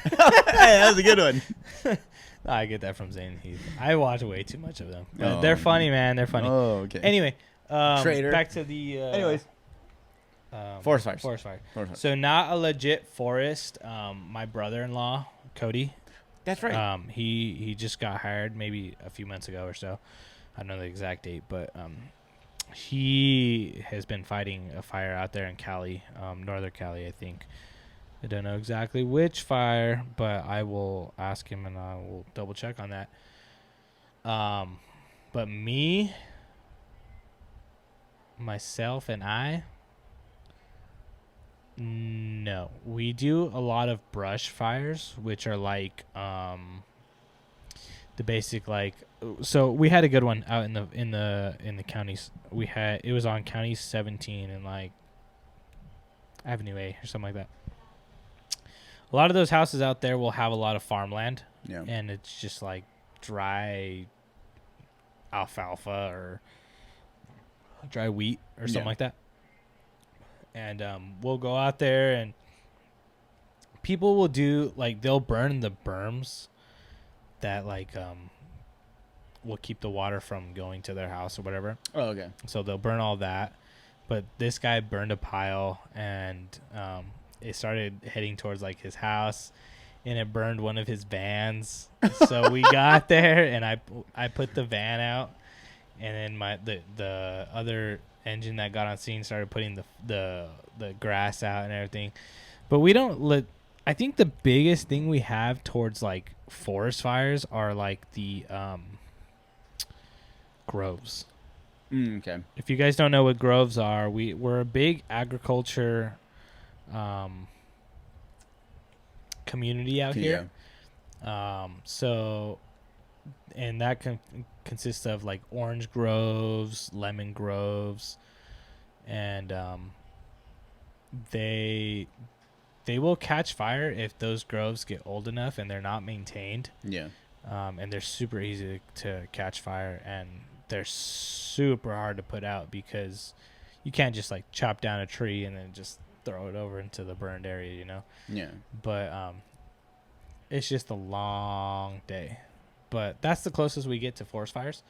that was a good one. I get that from Zane Heath. I watch way too much of them. Oh, they're funny, man. They're funny. Oh, okay. Anyway, Trader. back to the... Anyways. Forest fires. Forest fire. So not a legit forest. My brother-in-law, Cody. That's right. He just got hired maybe a few months ago or so. I don't know the exact date, but he has been fighting a fire out there in Cali, Northern Cali, I think. I don't know exactly which fire, but I will ask him and I will double check on that. But me, myself, and I, no. We do a lot of brush fires, which are like the basic, like, so we had a good one out in the counties. It was on County 17 and like Avenue A or something like that. A lot of those houses out there will have a lot of farmland. Yeah. And it's just like dry alfalfa or dry wheat or something like that. And we'll go out there and people will do, like, they'll burn the berms that, like, will keep the water from going to their house or whatever. Oh, okay. So they'll burn all that. But this guy burned a pile and it started heading towards, like, his house. And it burned one of his vans. So we got there and I put the van out. And then the other engine that got on scene started putting the grass out and everything. But we don't I think the biggest thing we have towards like forest fires are like the groves. Okay. If you guys don't know what groves are, we're a big agriculture community out here. So and that consists of like orange groves, lemon groves, and they will catch fire if those groves get old enough and they're not maintained. Yeah. And they're super easy to catch fire, and they're super hard to put out because you can't just like chop down a tree and then just throw it over into the burned area, you know? Yeah. But it's just a long day. But that's the closest we get to forest fires.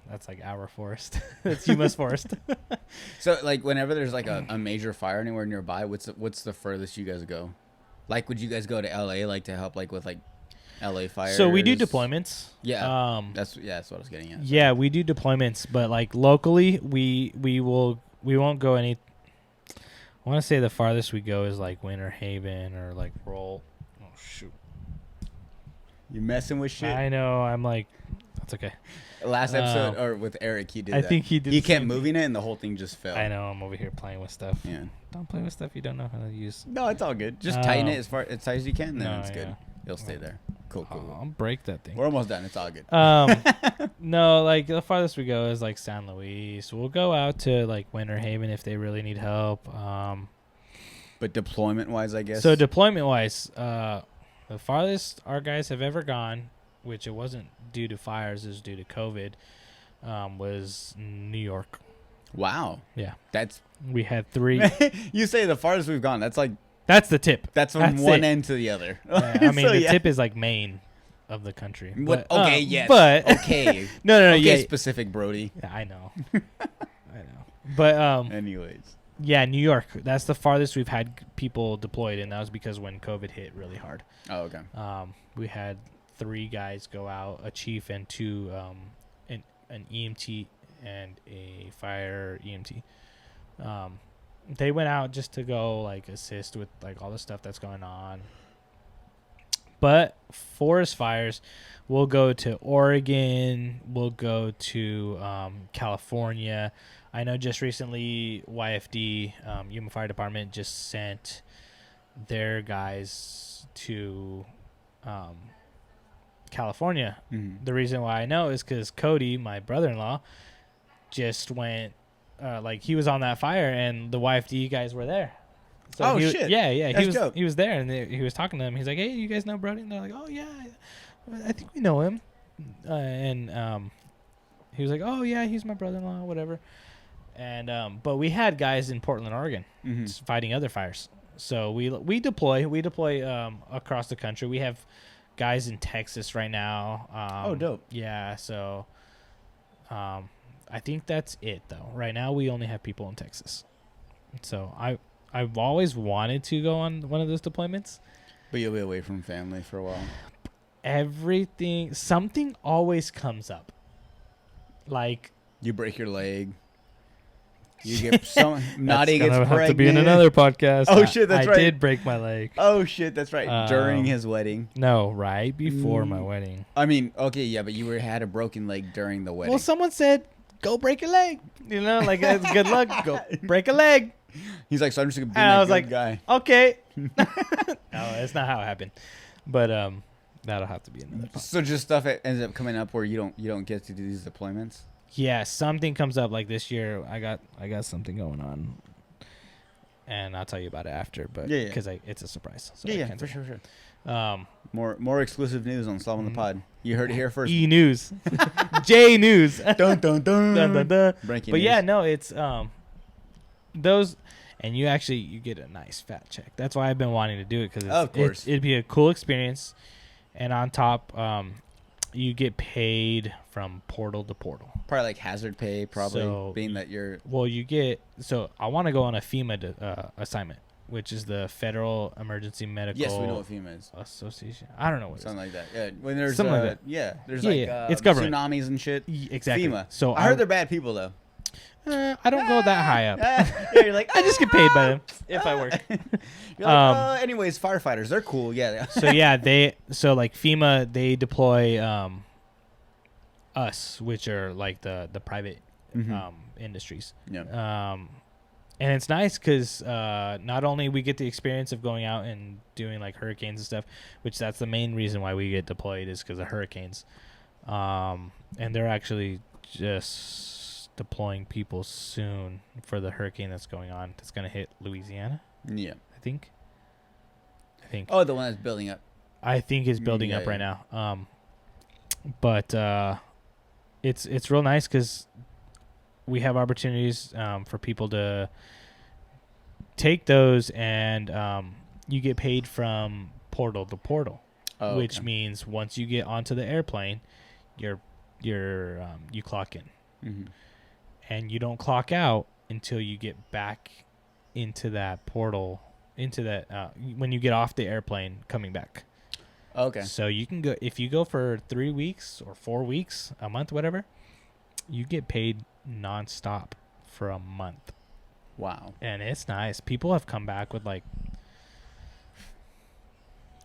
That's like our forest. It's Yuma's forest. So like whenever there's like a major fire anywhere nearby, what's the furthest you guys go? Like would you guys go to LA like to help like with like LA fires? So we do deployments. Yeah. That's what I was getting at. Yeah, we do deployments, but like locally we won't go any. I want to say the farthest we go is like Winter Haven or like Roll. Oh shoot. You messing with shit? I know. I'm like, that's okay. Last episode or with Eric, he did. I think he did. He kept moving it, and the whole thing just fell. I know. I'm over here playing with stuff. Yeah. Don't play with stuff you don't know how to use. No, it's all good. Just tighten it as tight as you can, then it's good. Yeah. It'll stay there. Cool. I'll break that thing. We're almost done. It's all good. No, like the farthest we go is like San Luis. We'll go out to like Winter Haven if they really need help. But deployment wise, I guess. So deployment wise, the farthest our guys have ever gone, which it wasn't due to fires, it was due to COVID, was New York. Wow. Yeah. We had 3. You say the farthest we've gone. That's like. That's the tip. That's from one end to the other. Yeah, I mean, the tip is like Maine of the country. But, okay, yes. But okay. No. Okay, yeah. specific, Brody. Yeah, I know. I know. But anyways. yeah, New York. That's the farthest we've had people deployed, and that was because when COVID hit really hard. Oh, okay. We had 3 guys go out, a chief and 2 an EMT and a fire EMT. They went out just to go like assist with like all the stuff that's going on. But forest fires, we'll go to Oregon, we'll go to California. I know just recently YFD, Yuma Fire Department, just sent their guys to California. Mm-hmm. The reason why I know is because Cody, my brother-in-law, just went, he was on that fire, and the YFD guys were there. So shit! Yeah. That's he was there, and he was talking to them. He's like, "Hey, you guys know Brody?" And they're like, "Oh yeah, I think we know him." And he was like, "Oh yeah, he's my brother-in-law, whatever." And but we had guys in Portland, Oregon, fighting other fires. So we deploy across the country. We have guys in Texas right now. Oh, dope. Yeah. So I think that's it though. Right now we only have people in Texas. So I've always wanted to go on one of those deployments. But you'll be away from family for a while. Something always comes up. Like you break your leg. You get someone Naughty gets pregnant. Have to be in another podcast. Oh shit, that's right. I did break my leg. Oh shit, that's right. During his wedding. No, right before my wedding. I mean, okay, yeah, but you had a broken leg during the wedding. Well, someone said, "Go break a leg." You know, like good luck. Go break a leg. He's like, so I'm just gonna be a good guy. Okay. No, that's not how it happened. But that'll have to be another podcast. So just stuff that ends up coming up where you don't get to do these deployments. Yeah, something comes up like this year. I got something going on, and I'll tell you about it after. But because it's a surprise. So yeah, for sure. More exclusive news on Solving the Pod. You heard it here first. E News, J News. Dun dun dun. Dun, dun, dun. Breaking but news. yeah, no, it's those, and you get a nice fat check. That's why I've been wanting to do it because of course it'd be a cool experience, and on top, you get paid from portal to portal. Probably like hazard pay, being that you're. Well, I want to go on a FEMA assignment, which is the Federal Emergency Medical. Yes, we know what FEMA is. Association. I don't know what something it is. like that. Yeah, when there's something like that. Yeah, there's it's government tsunamis and shit. Exactly. FEMA. So I heard they're bad people though. I don't go that high up. Yeah, you're like, I just get paid by them if I work. You're like, anyways, firefighters, they're cool. Yeah. So yeah, like FEMA, they deploy us, which are like the private industries. Yeah. And it's nice because not only we get the experience of going out and doing like hurricanes and stuff, which that's the main reason why we get deployed is because of hurricanes. And they're actually just deploying people soon for the hurricane that's going on. That's going to hit Louisiana. Yeah. I think. Oh, the one that's building up. I think it's building up right now. But it's real nice because we have opportunities for people to take those, and you get paid from portal to portal, which means once you get onto the airplane, you clock in, and you don't clock out until you get back into that portal, into that when you get off the airplane coming back. Okay. So you can go if you go for 3 weeks or 4 weeks, a month, whatever. You get paid nonstop for a month. Wow. And it's nice. People have come back with like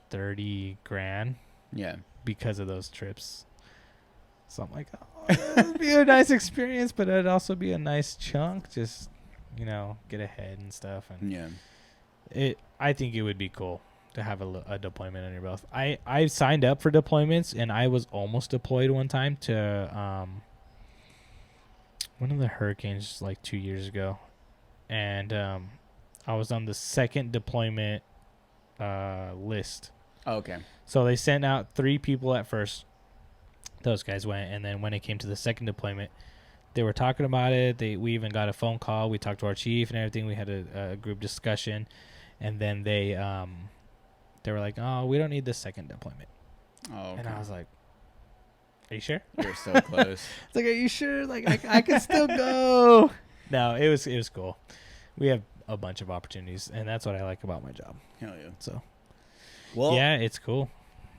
30 grand. Yeah. Because of those trips. So I'm like, oh, it'd be a nice experience, but it'd also be a nice chunk. Just, get ahead and stuff. And yeah. I think it would be cool to have a deployment on your belt. I signed up for deployments, and I was almost deployed one time to one of the hurricanes like 2 years ago, and I was on the second deployment list. Okay. So they sent out 3 people at first. Those guys went, and then when it came to the second deployment, they were talking about it. We even got a phone call. We talked to our chief and everything. We had a group discussion, and then they were like, "Oh, we don't need the second deployment." Oh. Okay. And I was like, "Are you sure?" You're so close. It's like, "Are you sure? Like, I can still go." No, it was cool. We have a bunch of opportunities, and that's what I like about my job. Hell yeah. So, well, yeah, it's cool.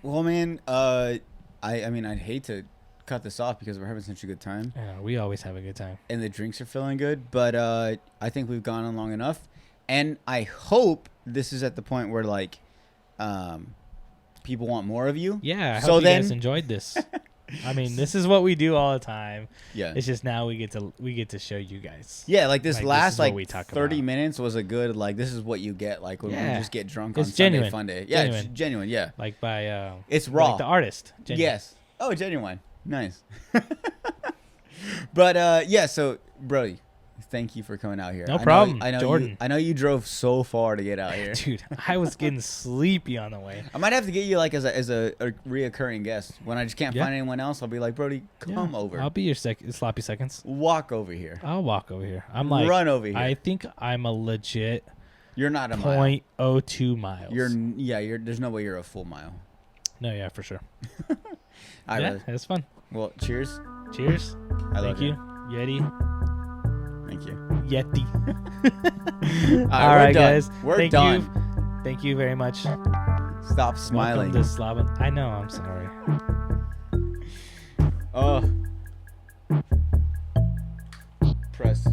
Well, man, I mean, I'd hate to cut this off because we're having such a good time. Yeah, we always have a good time. And the drinks are feeling good, but I think we've gone on long enough. And I hope this is at the point where, like, people want more of you. Yeah, I hope you guys enjoyed this. I mean, this is what we do all the time. Yeah. It's just now we get to show you guys. Yeah, like this last 30 about. Minutes was a good, like, this is what you get, like, when we just get drunk on genuine. Sunday Fun Day. Yeah, it's genuine, yeah. Like by it's raw. Like the artist. Genuine. Yes. Oh, genuine. Nice. But yeah, so Brody, thank you for coming out here. No problem. I know Jordan. I know you drove so far to get out here. Dude, I was getting sleepy on the way. I might have to get you like as a reoccurring guest. When I just can't find anyone else, I'll be like, Brody, come over. I'll be your sloppy seconds. Walk over here. I'll walk over here. I'm like run over here. I think I'm a legit You're not a 0.02 miles. You're there's no way you're a full mile. No, yeah, for sure. Yeah, it's fun. Well, cheers. Cheers. Thank you. Yeti. Thank you. Yeti. All right, guys. We're done. Thank you very much. Stop smiling. Welcome to Slaven. I know. I'm sorry. Oh. Press.